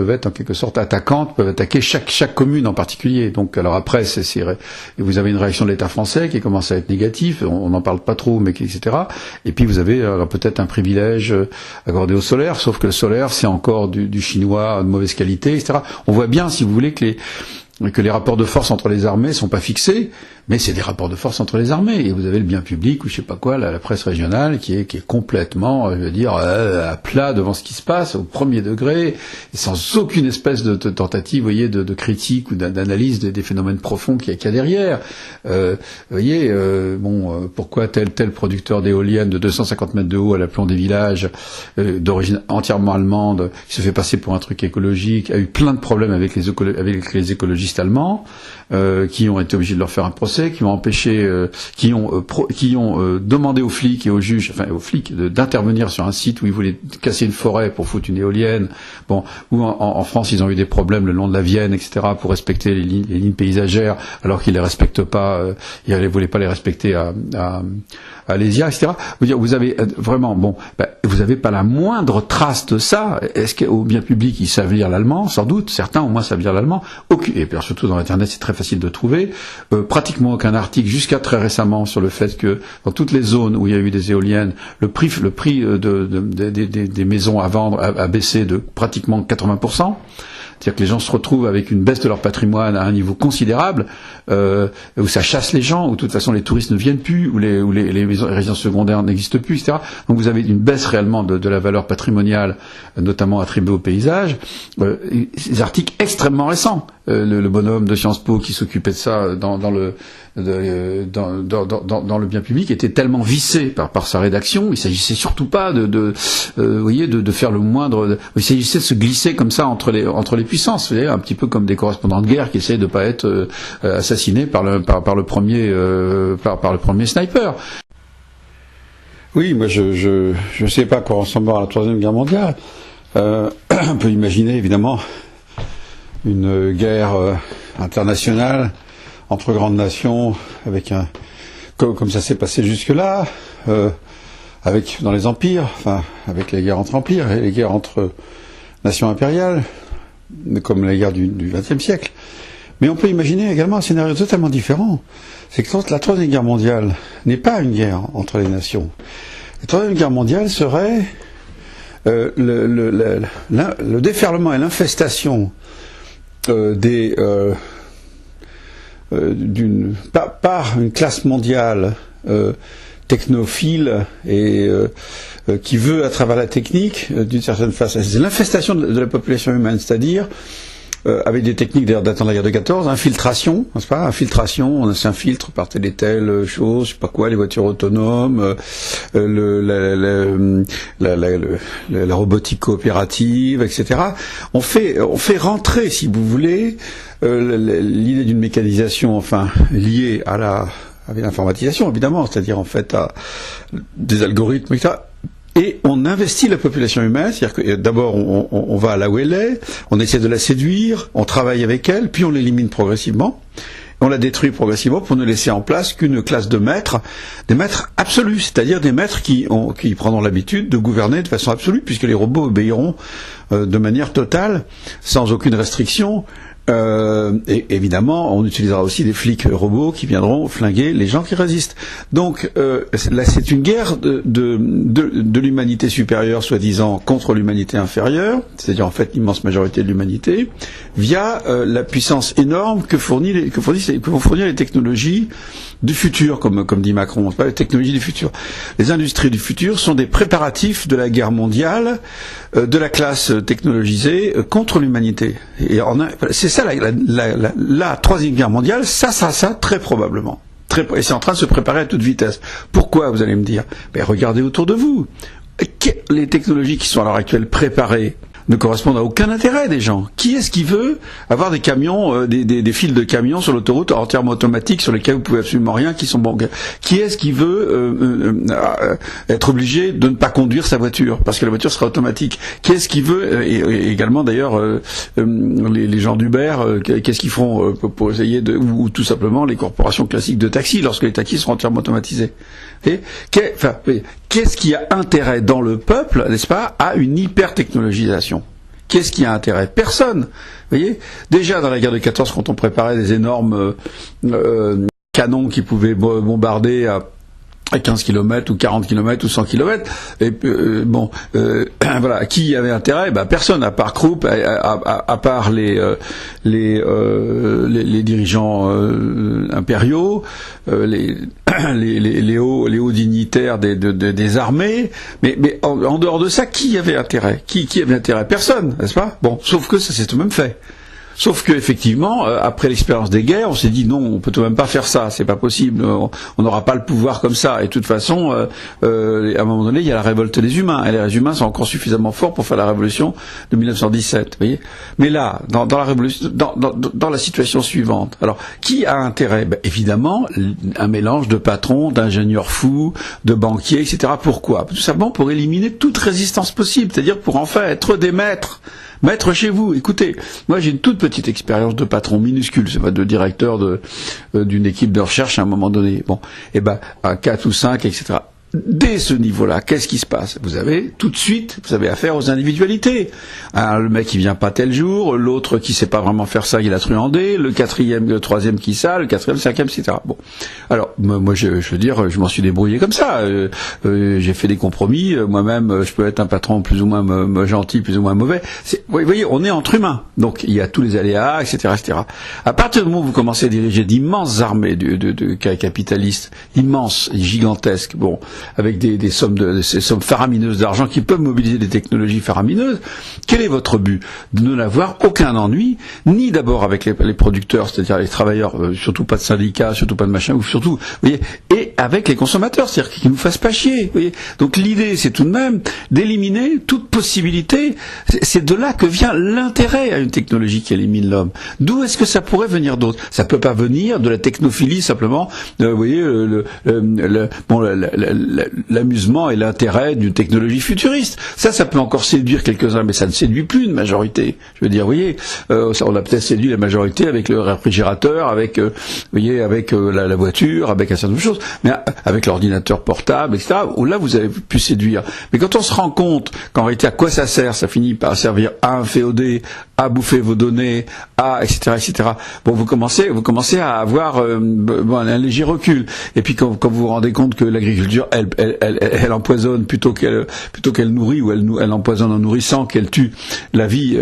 être en quelque sorte attaquantes, peuvent attaquer chaque commune en particulier. Donc alors après vous avez une réaction de l'État français qui commence à être négative, on n'en parle pas trop, mais etc. Et puis vous avez alors peut-être un privilège accordé au solaire, sauf que le solaire c'est encore du chinois de mauvaise qualité, etc. On voit bien, si vous voulez, que les rapports de force entre les armées sont pas fixés, mais c'est des rapports de force entre les armées. Et vous avez le bien public, ou je sais pas quoi, la presse régionale, qui est complètement, je veux dire, à plat devant ce qui se passe, au premier degré, et sans aucune espèce de tentative, vous voyez, de critique ou d'analyse des phénomènes profonds qu'il y a derrière. Vous voyez, pourquoi tel producteur d'éoliennes de 250 mètres de haut à l'aplomb des villages, d'origine entièrement allemande, qui se fait passer pour un truc écologique, a eu plein de problèmes avec les écologistes allemands, qui ont été obligés de leur faire un procès, qui ont empêché, qui ont demandé aux flics et aux juges, enfin aux flics, d'intervenir sur un site où ils voulaient casser une forêt pour foutre une éolienne. Bon, où en France ils ont eu des problèmes le long de la Vienne, etc., pour respecter les lignes paysagères, alors qu'ils les respectent pas, ils ne voulaient pas les respecter à Alésia, etc. Vous avez vraiment, vous avez pas la moindre trace de ça. Est-ce qu'au bien public ils savent lire l'allemand? Sans doute, certains au moins savent lire l'allemand. Et puis surtout dans Internet, c'est très facile de trouver. Pratiquement aucun article jusqu'à très récemment sur le fait que dans toutes les zones où il y a eu des éoliennes, le prix des maisons à vendre a baissé de pratiquement 80%. C'est-à-dire que les gens se retrouvent avec une baisse de leur patrimoine à un niveau considérable, où ça chasse les gens, où de toute façon les touristes ne viennent plus, où les résidences secondaires n'existent plus, etc. Donc vous avez une baisse réellement de la valeur patrimoniale, notamment attribuée au paysage. Ces articles extrêmement récents. Le bonhomme de Sciences Po qui s'occupait de ça dans le bien public était tellement vissé par sa rédaction. Il s'agissait surtout pas de faire le moindre. Il s'agissait de se glisser comme ça entre les puissances, vous voyez, un petit peu comme des correspondants de guerre qui essayent de pas être assassinés par le premier sniper. Oui, moi je sais pas à quoi ressemblera la Troisième Guerre mondiale. On peut imaginer évidemment une guerre internationale entre grandes nations, avec comme ça s'est passé jusque-là, avec dans les empires, enfin avec les guerres entre empires et les guerres entre nations impériales, comme les guerres du XXe siècle. Mais on peut imaginer également un scénario totalement différent. C'est que la Troisième Guerre mondiale n'est pas une guerre entre les nations. La Troisième Guerre mondiale serait le déferlement et l'infestation par une classe mondiale technophile et qui veut, à travers la technique, d'une certaine façon, c'est l'infestation de la population humaine, c'est-à-dire avec des techniques d'ailleurs datant de la guerre de 14, infiltration, n'est-ce pas? Infiltration, on s'infiltre par telle et telle chose, je sais pas quoi, les voitures autonomes, la robotique coopérative, etc. On fait rentrer, si vous voulez, l'idée d'une mécanisation, enfin liée avec l'informatisation évidemment, c'est-à-dire en fait à des algorithmes, etc. Et on investit la population humaine, c'est-à-dire que d'abord on va là où elle est, on essaie de la séduire, on travaille avec elle, puis on l'élimine progressivement, on la détruit progressivement pour ne laisser en place qu'une classe de maîtres, des maîtres absolus, c'est-à-dire des maîtres qui prendront l'habitude de gouverner de façon absolue, puisque les robots obéiront de manière totale, sans aucune restriction. Et évidemment, on utilisera aussi des flics robots qui viendront flinguer les gens qui résistent. Donc là, c'est une guerre de l'humanité supérieure, soi-disant, contre l'humanité inférieure, c'est-à-dire en fait l'immense majorité de l'humanité, via la puissance énorme que vont fournir les technologies du futur, comme dit Macron, c'est pas les technologies du futur. Les industries du futur sont des préparatifs de la guerre mondiale, de la classe technologisée contre l'humanité. Et c'est ça la Troisième Guerre mondiale, ça, très probablement. Et c'est en train de se préparer à toute vitesse. Pourquoi, vous allez me dire? Ben, regardez autour de vous. Les technologies qui sont à l'heure actuelle préparées ne correspondent à aucun intérêt des gens. Qui est-ce qui veut avoir des camions, des files de camions sur l'autoroute entièrement automatiques sur lesquels vous pouvez absolument rien, qui sont bons? Qui est-ce qui veut être obligé de ne pas conduire sa voiture parce que la voiture sera automatique? Qui est-ce qui veut et également d'ailleurs les gens d'Uber, qu'est-ce qu'ils font pour essayer ou tout simplement les corporations classiques de taxi lorsque les taxis seront entièrement automatisés? Qu'est-ce qui a intérêt dans le peuple, n'est-ce pas, à une hyper-technologisation? Qu'est-ce qui a intérêt? Personne. Vous voyez? Déjà dans la guerre de 14, quand on préparait des énormes canons qui pouvaient bombarder à 15 km ou 40 km ou 100 km, et voilà, qui avait intérêt? Ben personne, à part Krupp, à part les dirigeants impériaux, les hauts dignitaires des armées, mais en dehors de ça, qui avait intérêt? Qui avait intérêt? Personne, n'est-ce pas? Bon, sauf que ça s'est tout de même fait. Sauf que effectivement, après l'expérience des guerres, on s'est dit non, on peut tout de même pas faire ça, c'est pas possible, on n'aura pas le pouvoir comme ça. Et de toute façon, à un moment donné, il y a la révolte des humains, et les humains sont encore suffisamment forts pour faire la révolution de 1917. Vous voyez. Mais là, dans la révolution, dans la situation suivante, alors qui a intérêt? Ben, évidemment, un mélange de patrons, d'ingénieurs fous, de banquiers, etc. Pourquoi? Tout simplement pour éliminer toute résistance possible, c'est-à-dire pour enfin être des maîtres. Maître chez vous, écoutez, moi j'ai une toute petite expérience de patron minuscule, c'est pas de directeur d'une équipe de recherche à un moment donné. Bon, et ben à 4 ou 5, etc. Dès ce niveau-là, qu'est-ce qui se passe? Vous avez tout de suite, vous avez affaire aux individualités. Le mec qui vient pas tel jour, l'autre qui sait pas vraiment faire ça, il a truandé, le quatrième, le troisième qui ça, le quatrième, le cinquième, etc. Bon, alors moi je veux dire, je m'en suis débrouillé comme ça. J'ai fait des compromis. Moi-même, je peux être un patron plus ou moins gentil, plus ou moins mauvais. Vous voyez, on est entre humains, donc il y a tous les aléas, etc., etc. À partir du moment où vous commencez à diriger d'immenses armées de capitalistes, immenses, gigantesques, bon, avec ces sommes faramineuses d'argent qui peuvent mobiliser des technologies faramineuses, quel est votre but? De ne n'avoir aucun ennui, ni d'abord avec les producteurs, c'est-à-dire les travailleurs, surtout pas de syndicats, surtout pas de machin, ou surtout, vous voyez, et avec les consommateurs, c'est-à-dire qu'ils nous fassent pas chier. Vous voyez. Donc l'idée, c'est tout de même d'éliminer toute possibilité. C'est de là que vient l'intérêt à une technologie qui élimine l'homme. D'où est-ce que ça pourrait venir d'autre? Ça peut pas venir de la technophilie simplement. Vous voyez, l'amusement et l'intérêt d'une technologie futuriste. Ça peut encore séduire quelques-uns, mais ça ne séduit plus une majorité. Je veux dire, vous voyez, on a peut-être séduit la majorité avec le réfrigérateur, avec, vous voyez, avec la voiture, avec un certain nombre de choses, mais avec l'ordinateur portable, etc. Où là, vous avez pu séduire. Mais quand on se rend compte qu'en réalité, à quoi ça sert? Ça finit par servir à inféoder, à bouffer vos données, à etc. Bon, vous commencez à avoir un léger recul. Et puis quand vous vous rendez compte que l'agriculture, elle empoisonne plutôt qu'elle nourrit, ou elle empoisonne en nourrissant, qu'elle tue la vie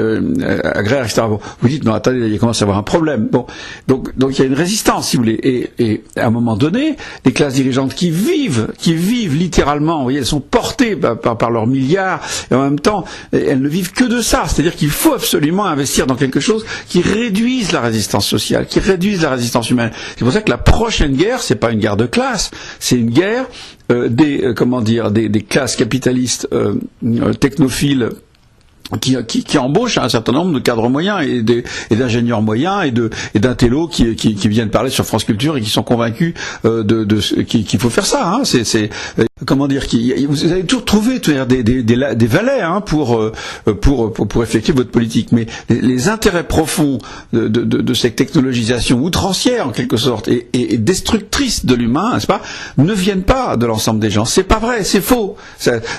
agraire, etc. Bon, vous dites non, attendez, il commence à avoir un problème. Bon, donc il y a une résistance, si vous voulez. Et à un moment donné, les classes dirigeantes qui vivent littéralement, vous voyez, elles sont portées par leurs milliards, et en même temps, elles ne vivent que de ça. C'est-à-dire qu'il faut absolument investir dans quelque chose qui réduise la résistance sociale, qui réduise la résistance humaine. C'est pour ça que la prochaine guerre, c'est pas une guerre de classe, c'est une guerre des classes capitalistes technophiles qui embauchent un certain nombre de cadres moyens et d'ingénieurs moyens et d'intellos qui viennent parler sur France Culture et qui sont convaincus qu'il faut faire ça. Hein. Vous allez toujours trouver des valets pour effectuer votre politique, mais les intérêts profonds de cette technologisation outrancière en quelque sorte et destructrice de l'humain, n'est-ce pas, ne viennent pas de l'ensemble des gens. C'est pas vrai, c'est faux.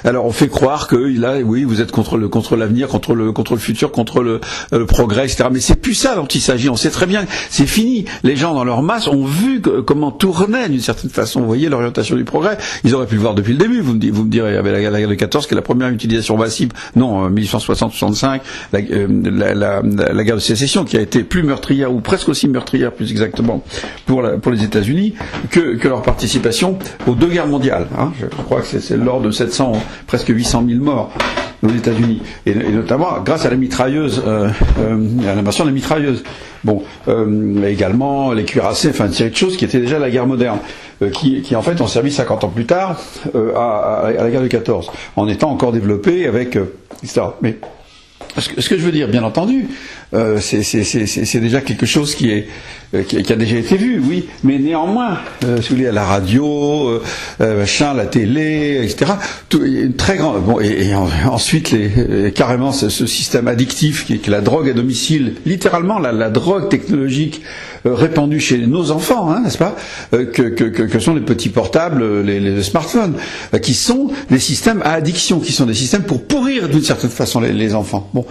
Alors on fait croire que là, oui, vous êtes contre l'avenir, contre le futur, contre le progrès, etc. Mais c'est plus ça dont il s'agit. On sait très bien que c'est fini. Les gens dans leur masse ont vu comment tournait d'une certaine façon, vous voyez, l'orientation du progrès. Ils auraient pu le voir depuis le début. Vous me direz, il y avait la guerre de 14 qui est la première utilisation massive. Non, 1860-65, la guerre de sécession qui a été plus meurtrière, ou presque aussi meurtrière plus exactement, pour les États-Unis que leur participation aux deux guerres mondiales. Hein. Je crois que c'est l'ordre de 700, presque 800 000 morts aux États-Unis, et notamment grâce à la mitrailleuse, à l'invention de la mitrailleuse. Bon, également les cuirassés, enfin une série de choses qui étaient déjà la guerre moderne, qui en fait ont servi 50 ans plus tard à la guerre de 14, en étant encore développées avec etc. Mais ce que je veux dire, bien entendu, c'est déjà quelque chose qui a déjà été vu, oui, mais néanmoins, si vous voulez, à la radio, la télé, etc. Une très grande. Bon, et ensuite carrément ce système addictif qui est la drogue à domicile, littéralement la drogue technologique répandue chez nos enfants, hein, n'est-ce pas, que sont les petits portables, les smartphones, qui sont des systèmes à addiction, qui sont des systèmes pour pourrir d'une certaine façon les enfants. Bon,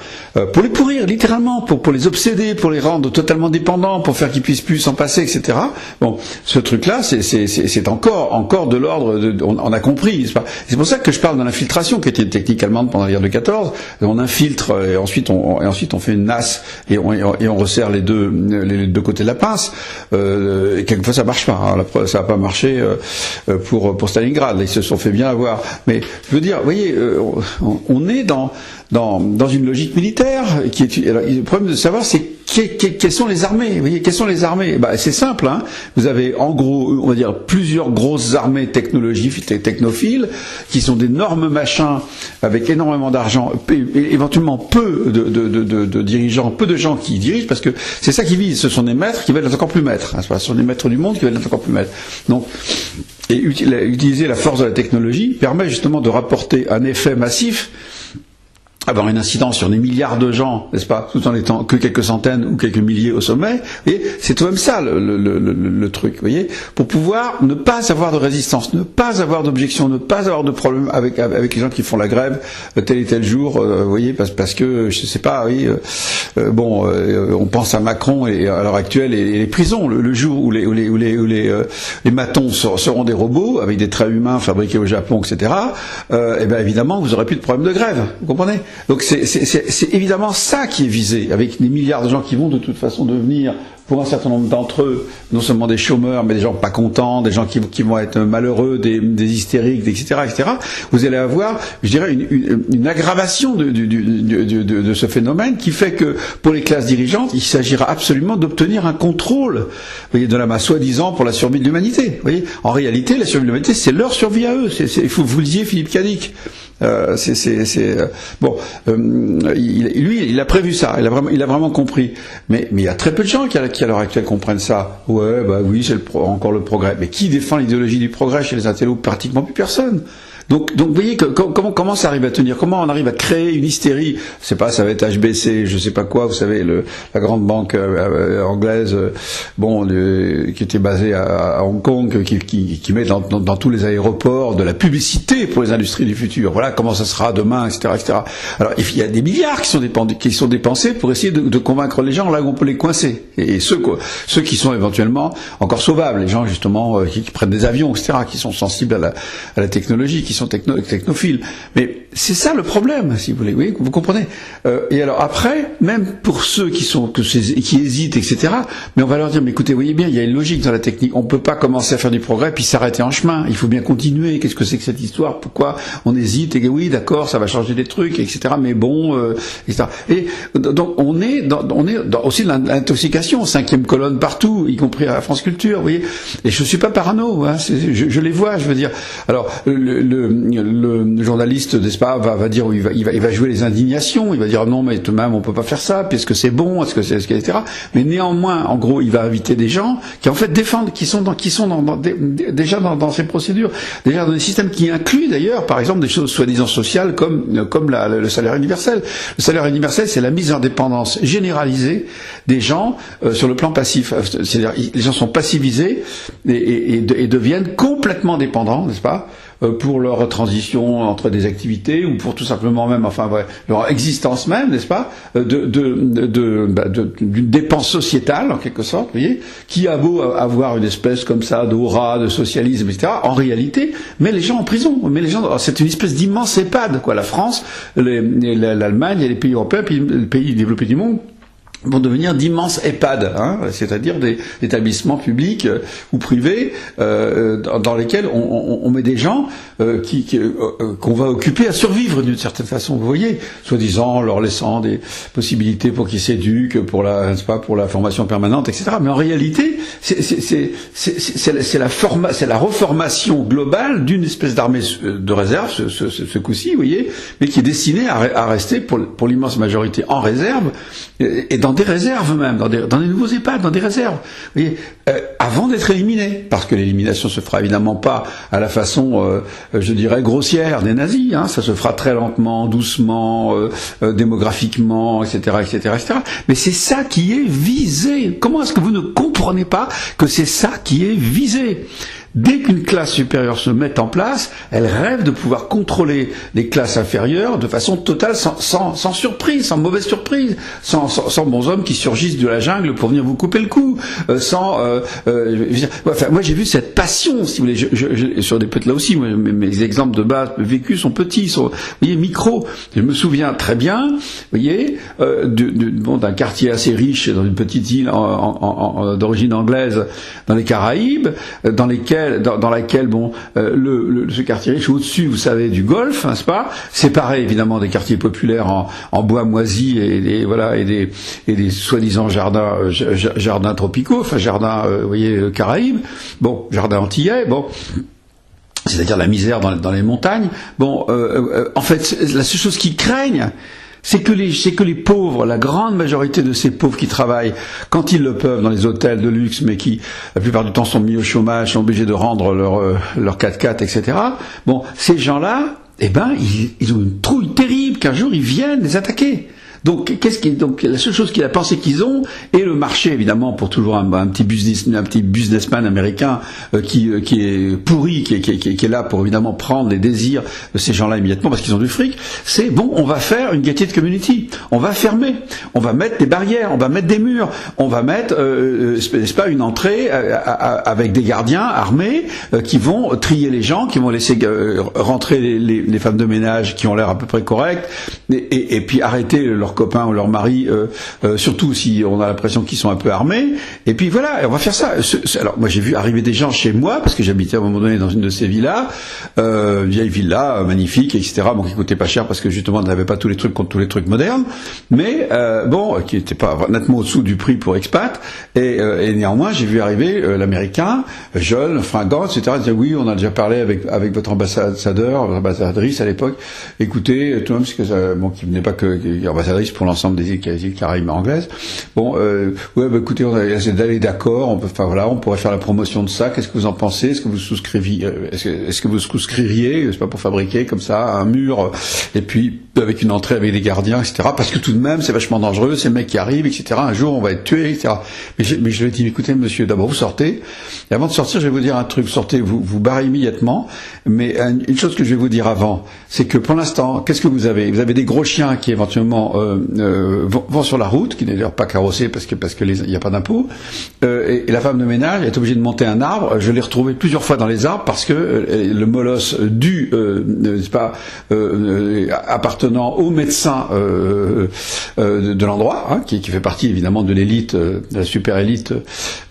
pour les pourrir littéralement, pour les obséder, pour les rendre totalement dépendants, pour faire qu'ils puissent plus s'en passer, etc. Bon, ce truc-là, c'est encore de l'ordre on a compris, n'est-ce pas. C'est pour ça que je parle de l'infiltration, qui était une technique allemande pendant la guerre de 14. On infiltre et ensuite on fait une nasse et on resserre les deux côtés de la pince. Et quelquefois ça marche pas. Hein. Ça n'a pas marché pour Stalingrad. Là, ils se sont fait bien avoir. Mais je veux dire, vous voyez, on est dans une logique militaire qui est. Alors, le problème de savoir, c'est quelles sont les armées. Vous voyez, quelles sont les armées? C'est simple. Hein. Vous avez en gros, on va dire, plusieurs grosses armées technologiques, technophiles, qui sont d'énormes machins avec énormément d'argent, et éventuellement peu de dirigeants, peu de gens qui dirigent, parce que c'est ça qui vise. Ce sont des maîtres qui veulent être encore plus maîtres. Hein. Ce sont des maîtres du monde qui veulent être encore plus maîtres. Donc, et utiliser la force de la technologie permet justement de rapporter un effet massif, avoir une incidence sur des milliards de gens, n'est-ce pas, tout en étant que quelques centaines ou quelques milliers au sommet. Vous voyez, c'est tout de même ça le truc, vous voyez, pour pouvoir ne pas avoir de résistance, ne pas avoir d'objection, ne pas avoir de problème avec les gens qui font la grève tel et tel jour, vous voyez, parce que je sais pas, oui, on pense à Macron et à l'heure actuelle et les prisons, le jour où les matons seront des robots avec des traits humains fabriqués au Japon, etc. Et bien évidemment, vous aurez plus de problème de grève, vous comprenez? Donc c'est évidemment ça qui est visé, avec des milliards de gens qui vont de toute façon devenir, pour un certain nombre d'entre eux, non seulement des chômeurs, mais des gens pas contents, des gens qui vont être malheureux, des hystériques, etc., etc. Vous allez avoir, je dirais, une aggravation de ce phénomène qui fait que, pour les classes dirigeantes, il s'agira absolument d'obtenir un contrôle, vous voyez, de la masse, soi-disant pour la survie de l'humanité. Vous voyez, en réalité, la survie de l'humanité, c'est leur survie à eux. Il faut vous le disiez, Philippe Cadic. Bon, lui, il a prévu ça, il a vraiment compris. Mais il y a très peu de gens qui à l'heure actuelle comprennent ça. Ouais, bah oui, c'est encore le progrès. Mais qui défend l'idéologie du progrès chez les intellos? Pratiquement plus personne. Donc vous voyez comment ça arrive à tenir, comment on arrive à créer une hystérie. C'est pas, ça va être HBC, je sais pas quoi, vous savez, la grande banque anglaise, qui était basée à Hong Kong, qui met dans tous les aéroports de la publicité pour les industries du futur. Voilà comment ça sera demain, etc., etc. Alors il y a des milliards qui sont dépensés pour essayer de convaincre les gens là où on peut les coincer. Et ceux qui sont éventuellement encore sauvables, les gens justement qui prennent des avions, etc., qui sont sensibles à la technologie, qui sont technophiles. Mais c'est ça le problème, si vous voulez. Oui, vous comprenez. Et alors après, même pour ceux qui hésitent, etc., mais on va leur dire, mais écoutez, vous voyez bien, il y a une logique dans la technique. On ne peut pas commencer à faire du progrès puis s'arrêter en chemin. Il faut bien continuer. Qu'est-ce que c'est que cette histoire? Pourquoi on hésite? Et oui, d'accord, ça va changer des trucs, etc. Mais bon, etc. Et donc on est aussi dans l'intoxication, 5e colonne partout, y compris à France Culture. Vous voyez. Et je suis pas parano. Hein, je les vois. Je veux dire. Alors le journaliste, n'est-ce pas, va dire, il va jouer les indignations, il va dire non mais tout de même on peut pas faire ça, puis est-ce que c'est bon, est-ce que c'est etc. Mais néanmoins, en gros, il va inviter des gens qui en fait défendent, qui sont déjà dans ces procédures, déjà dans des systèmes qui incluent d'ailleurs, par exemple, des choses soi-disant sociales comme le salaire universel. Le salaire universel, c'est la mise en dépendance généralisée des gens sur le plan passif. C'est-à-dire les gens sont passivisés et deviennent complètement dépendants, n'est-ce pas, pour leur transition entre des activités ou pour tout simplement même, enfin, ouais, leur existence même, n'est-ce pas, d'une dépense sociétale en quelque sorte, vous voyez, qui a beau avoir une espèce comme ça d'aura, de socialisme, etc. En réalité, met les gens en prison, c'est une espèce d'immense EHPAD, quoi. La France, l'Allemagne et les pays européens, puis les pays développés du monde vont devenir d'immenses EHPAD, hein, c'est-à-dire des établissements publics ou privés dans lesquels on met des gens qu'on va occuper à survivre d'une certaine façon, vous voyez, soi-disant leur laissant des possibilités pour qu'ils s'éduquent, pour la formation permanente, etc. Mais en réalité, c'est la reformation globale d'une espèce d'armée de réserve, ce coup-ci, vous voyez, mais qui est destinée à rester pour l'immense majorité en réserve et dans des réserves même, dans des nouveaux EHPAD, dans des réserves, vous voyez, avant d'être éliminés, parce que l'élimination se fera évidemment pas à la façon, je dirais, grossière des nazis, hein, ça se fera très lentement, doucement, démographiquement, etc., etc., etc. Mais c'est ça qui est visé. Comment est-ce que vous ne comprenez pas que c'est ça qui est visé? Dès qu'une classe supérieure se met en place, elle rêve de pouvoir contrôler les classes inférieures de façon totale, sans surprise, sans mauvaise surprise, sans bons hommes qui surgissent de la jungle pour venir vous couper le cou, enfin, moi j'ai vu cette passion, si vous voulez, sur des petits là aussi, mes exemples de base vécus sont petits, vous voyez, micro. Je me souviens très bien, vous voyez, d'un quartier assez riche dans une petite île d'origine anglaise dans les Caraïbes, dans laquelle ce quartier riche au-dessus, vous savez, du Golfe, n'est-ce pas, séparé évidemment des quartiers populaires en bois moisi et des soi-disant jardins tropicaux, enfin jardins, vous voyez, Caraïbes, jardins antillais, c'est-à-dire la misère dans les montagnes. En fait, la seule chose qu'ils craignent, c'est que les pauvres, la grande majorité de ces pauvres qui travaillent, quand ils le peuvent, dans les hôtels de luxe, mais qui, la plupart du temps, sont mis au chômage, sont obligés de rendre leur 4x4, etc. Ces gens-là, ils ont une trouille terrible qu'un jour ils viennent les attaquer. Donc la seule chose qu'il a pensé qu'ils ont, et le marché évidemment pour toujours un petit businessman américain qui est pourri, qui est là pour évidemment prendre les désirs de ces gens-là immédiatement parce qu'ils ont du fric, c'est bon, on va faire une gated community, on va fermer, on va mettre des barrières, on va mettre des murs, on va mettre, n'est-ce pas, une entrée avec des gardiens armés qui vont trier les gens, qui vont laisser rentrer les femmes de ménage qui ont l'air à peu près correctes, et puis arrêter leurs copains ou leurs maris, surtout si on a l'impression qu'ils sont un peu armés, et puis voilà, on va faire ça. Alors moi j'ai vu arriver des gens chez moi, parce que j'habitais à un moment donné dans une de ces villas, vieille villa, magnifique, etc., bon, qui coûtait pas cher parce que justement on n'avait pas tous les trucs contre tous les trucs modernes, mais bon, qui n'était pas nettement au-dessous du prix pour expat, et néanmoins j'ai vu arriver l'américain, jeune, fringant, etc., disait oui, on a déjà parlé avec votre ambassadeur, votre ambassadrice à l'époque, écoutez, tout le monde, parce que bon, qui venait pas que ambassadrice pour l'ensemble des îles Caraïbes anglaises, bon, ouais, bah, écoutez, on a essayé d'aller d'accord, on pourrait faire la promotion de ça, qu'est-ce que vous en pensez, est-ce que vous souscriviez, est-ce que vous souscririez, c'est pas pour fabriquer comme ça un mur, et puis avec une entrée avec des gardiens, etc., parce que tout de même c'est vachement dangereux, c'est le mec qui arrive, etc., un jour on va être tué, etc. Mais je lui ai dit, écoutez monsieur, d'abord vous sortez, et avant de sortir je vais vous dire un truc, sortez, vous barrez immédiatement, mais une chose que je vais vous dire avant, c'est que pour l'instant, qu'est-ce que vous avez? Vous avez des gros chiens qui éventuellement vont sur la route, qui n'est d'ailleurs pas carrossés parce que il n'y a pas d'impôt, et la femme de ménage est obligée de monter un arbre. Je l'ai retrouvé plusieurs fois dans les arbres parce que le molosse n'est-ce pas, appartenant au médecin de l'endroit, hein, qui fait partie évidemment de l'élite, de la super élite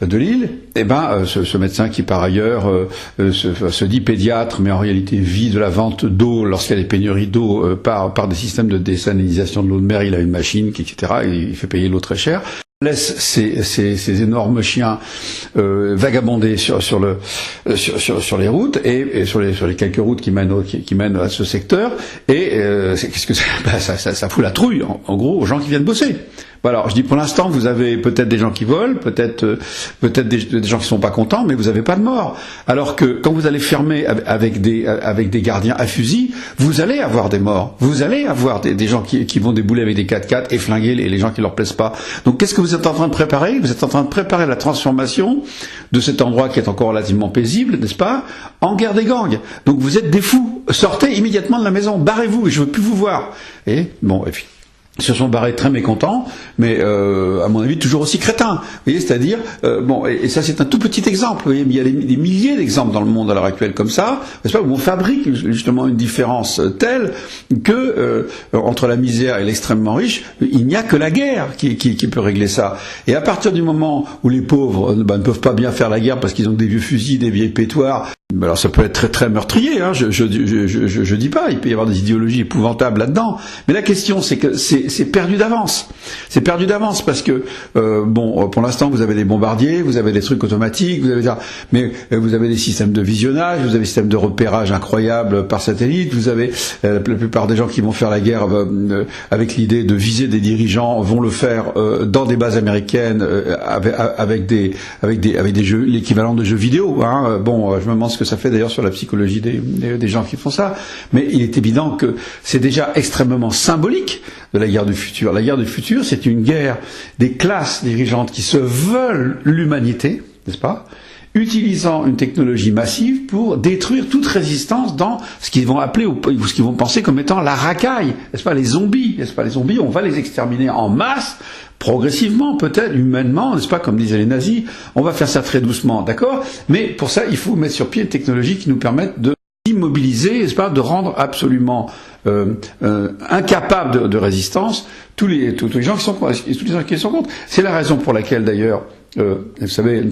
de l'île, et ce médecin qui par ailleurs se dit pédiatre, mais en réalité vit de la vente d'eau lorsqu'il y a des pénuries d'eau par des systèmes de désalinisation de l'eau de mer. Il a une machine, etc., et il fait payer l'eau très cher. Laisse ces énormes chiens vagabonder sur les routes et sur les quelques routes qui mènent à ce secteur, et qu'est-ce que ça fout la trouille en gros aux gens qui viennent bosser. Voilà, alors je dis pour l'instant vous avez peut-être des gens qui volent, peut-être des gens qui sont pas contents, mais vous avez pas de morts. Alors que quand vous allez fermer avec des gardiens à fusil, vous allez avoir des morts. Vous allez avoir des gens qui vont débouler avec des 4x4 et flinguer les gens qui leur plaisent pas. Donc qu'est-ce que vous êtes en train de préparer? Vous êtes en train de préparer la transformation de cet endroit qui est encore relativement paisible, n'est-ce pas, en guerre des gangs. Donc vous êtes des fous. Sortez immédiatement de la maison, barrez-vous, je veux plus vous voir. Et bon, et puis ils se sont barrés très mécontents, mais à mon avis toujours aussi crétins. Vous voyez, c'est-à-dire bon, et ça c'est un tout petit exemple. Vous voyez, mais il y a des milliers d'exemples dans le monde à l'heure actuelle comme ça, n'est-ce pas, où on fabrique justement une différence telle que entre la misère et l'extrêmement riche, il n'y a que la guerre qui peut régler ça. Et à partir du moment où les pauvres ne peuvent pas bien faire la guerre parce qu'ils ont des vieux fusils, des vieilles pétoires. Alors ça peut être très très meurtrier, hein, je dis pas, il peut y avoir des idéologies épouvantables là-dedans, mais la question c'est que c'est perdu d'avance. C'est perdu d'avance parce que bon, pour l'instant vous avez des bombardiers, vous avez des trucs automatiques, mais vous avez des systèmes de visionnage, vous avez des systèmes de repérage incroyables par satellite, vous avez la plupart des gens qui vont faire la guerre avec l'idée de viser des dirigeants vont le faire dans des bases américaines avec des jeux, l'équivalent de jeux vidéo, hein. Bon, je me demande ce que ça fait d'ailleurs sur la psychologie des gens qui font ça, mais il est évident que c'est déjà extrêmement symbolique de la guerre du futur. La guerre du futur, c'est une guerre des classes dirigeantes qui se veulent l'humanité, n'est-ce pas, utilisant une technologie massive pour détruire toute résistance dans ce qu'ils vont appeler ou ce qu'ils vont penser comme étant la racaille, n'est-ce pas, les zombies, n'est-ce pas, les zombies, on va les exterminer en masse, progressivement, peut-être, humainement, n'est-ce pas, comme disaient les nazis, on va faire ça très doucement, d'accord, mais pour ça, il faut mettre sur pied une technologie qui nous permette de immobiliser, n'est-ce pas, de rendre absolument incapables de résistance tous les gens qui sont contre. C'est la raison pour laquelle, d'ailleurs, vous savez,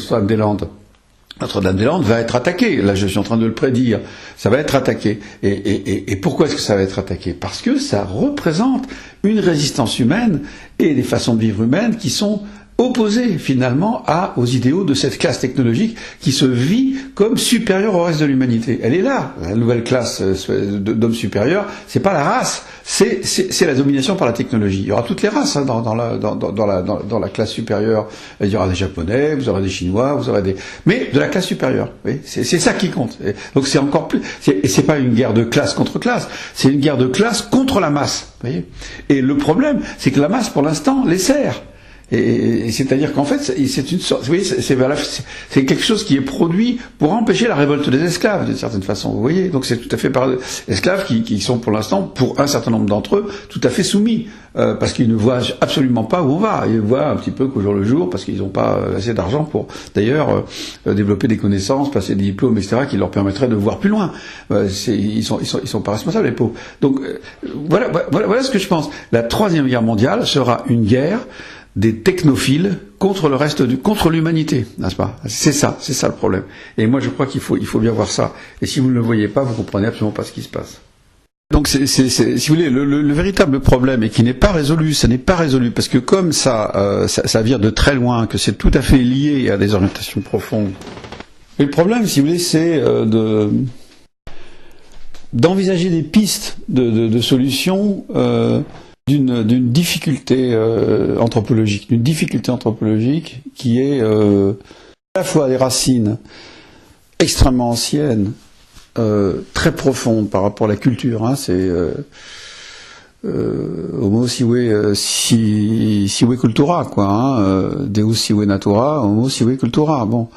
Notre-Dame-des-Landes va être attaquée. Là, je suis en train de le prédire. Ça va être attaqué. Et pourquoi est-ce que ça va être attaqué? Parce que ça représente une résistance humaine et des façons de vivre humaines qui sont opposée finalement aux idéaux de cette classe technologique qui se vit comme supérieure au reste de l'humanité. Elle est là, la nouvelle classe d'hommes supérieurs, c'est pas la race, c'est la domination par la technologie. Il y aura toutes les races hein, dans la classe supérieure. Il y aura des Japonais, vous aurez des Chinois, vous aurez des... Mais de la classe supérieure, oui, c'est ça qui compte. Et donc c'est encore plus... Et c'est pas une guerre de classe contre classe, c'est une guerre de classe contre la masse. Vous voyez. Et le problème, c'est que la masse, pour l'instant, les sert. Et c'est-à-dire qu'en fait, c'est une sorte, vous voyez, c'est quelque chose qui est produit pour empêcher la révolte des esclaves, d'une certaine façon, vous voyez. Donc c'est tout à fait par esclaves qui sont pour l'instant, pour un certain nombre d'entre eux, tout à fait soumis, parce qu'ils ne voient absolument pas où on va. Ils voient un petit peu qu'au jour le jour, parce qu'ils n'ont pas assez d'argent pour, d'ailleurs, développer des connaissances, passer des diplômes, etc., qui leur permettraient de voir plus loin. Ils sont pas responsables, les pauvres. Donc voilà ce que je pense. La Troisième Guerre mondiale sera une guerre des technophiles contre le reste contre l'humanité, n'est-ce pas? C'est ça le problème. Et moi je crois qu'il faut bien voir ça. Et si vous ne le voyez pas, vous comprenez absolument pas ce qui se passe. Donc si vous voulez, le véritable problème, et qui n'est pas résolu, ça n'est pas résolu, parce que comme ça vient de très loin, que c'est tout à fait lié à des orientations profondes. Et le problème, si vous voulez, c'est d'envisager des pistes de solutions d'une difficulté anthropologique, qui est à la fois des racines extrêmement anciennes, très profondes par rapport à la culture. Hein, c'est homo sive cultura, quoi. Hein, Deus sive natura, homo sive cultura. Bon.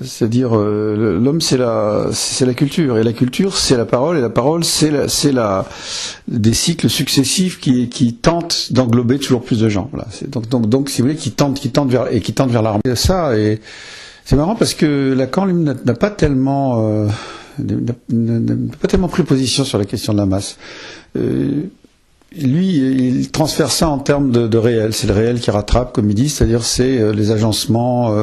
C'est-à-dire l'homme c'est la culture, et la culture c'est la parole, et la parole c'est des cycles successifs qui tentent d'englober toujours plus de gens. Voilà. Donc si vous voulez, qui tentent vers l'armée. Ça, et c'est marrant parce que Lacan lui n'a pas tellement pris position sur la question de la masse. Lui, il transfère ça en termes de réel. C'est le réel qui rattrape, comme il dit, c'est-à-dire c'est les agencements,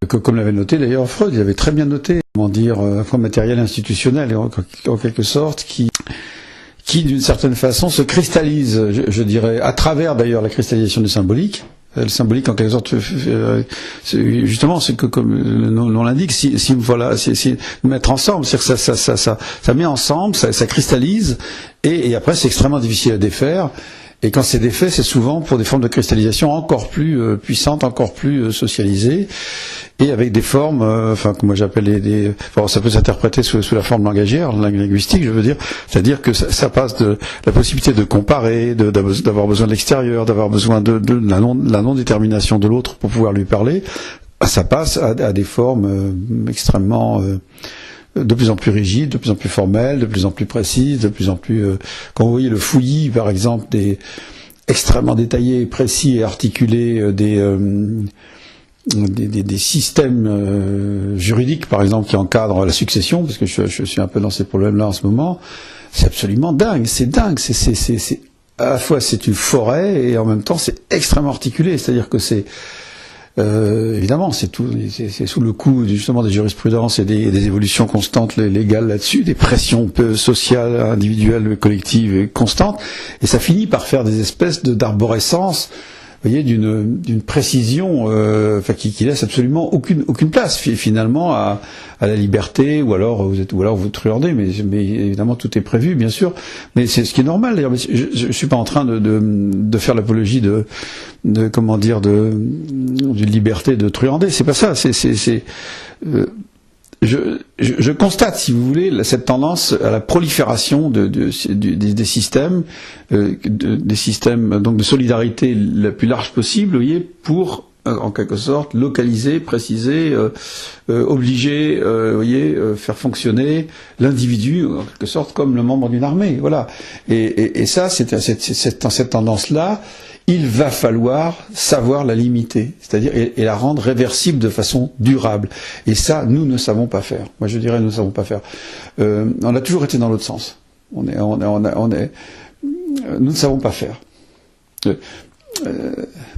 comme l'avait noté d'ailleurs Freud, il avait très bien noté, comment dire, un point matériel institutionnel, en quelque sorte, qui d'une certaine façon se cristallise, je dirais, à travers d'ailleurs la cristallisation du symbolique. Le symbolique, en quelque sorte, justement, c'est que, comme le nom l'indique, si mettre ensemble, c'est-à-dire que ça met ensemble, ça cristallise, et après c'est extrêmement difficile à défaire. Et quand c'est défait, c'est souvent pour des formes de cristallisation encore plus puissantes, encore plus socialisées, et avec des formes, que moi j'appelle ça peut s'interpréter sous la forme langagière, linguistique, je veux dire, c'est-à-dire que ça passe de la possibilité de comparer, d'avoir besoin de l'extérieur, d'avoir besoin de la non-détermination de l'autre pour pouvoir lui parler, ça passe à des formes extrêmement de plus en plus rigides, de plus en plus formelles, de plus en plus précises, de plus en plus... quand vous voyez le fouillis, par exemple, des extrêmement détaillés, précis et articulés, des systèmes juridiques, par exemple, qui encadrent la succession, parce que je suis un peu dans ces problèmes-là en ce moment, c'est absolument dingue, c'est à la fois c'est une forêt, et en même temps c'est extrêmement articulé, c'est-à-dire que c'est... évidemment, c'est sous le coup justement des jurisprudences et des évolutions constantes légales là-dessus, des pressions sociales, individuelles, collectives constantes, et ça finit par faire des espèces d'arborescence, vous voyez, d'une précision, qui laisse absolument aucune place finalement à la liberté, ou alors vous truandez, mais évidemment tout est prévu, bien sûr, mais c'est ce qui est normal d'ailleurs. Je suis pas en train de faire l'apologie d'une liberté de truander, c'est pas ça, je constate, si vous voulez, cette tendance à la prolifération des systèmes, des systèmes donc de solidarité la plus large possible, vous voyez, pour en quelque sorte localiser, préciser, obliger, faire fonctionner l'individu en quelque sorte comme le membre d'une armée, voilà. Et ça, dans cette tendance-là, il va falloir savoir la limiter, c'est-à-dire et la rendre réversible de façon durable. Et ça, nous ne savons pas faire. Moi, je dirais, nous ne savons pas faire. On a toujours été dans l'autre sens. Nous ne savons pas faire.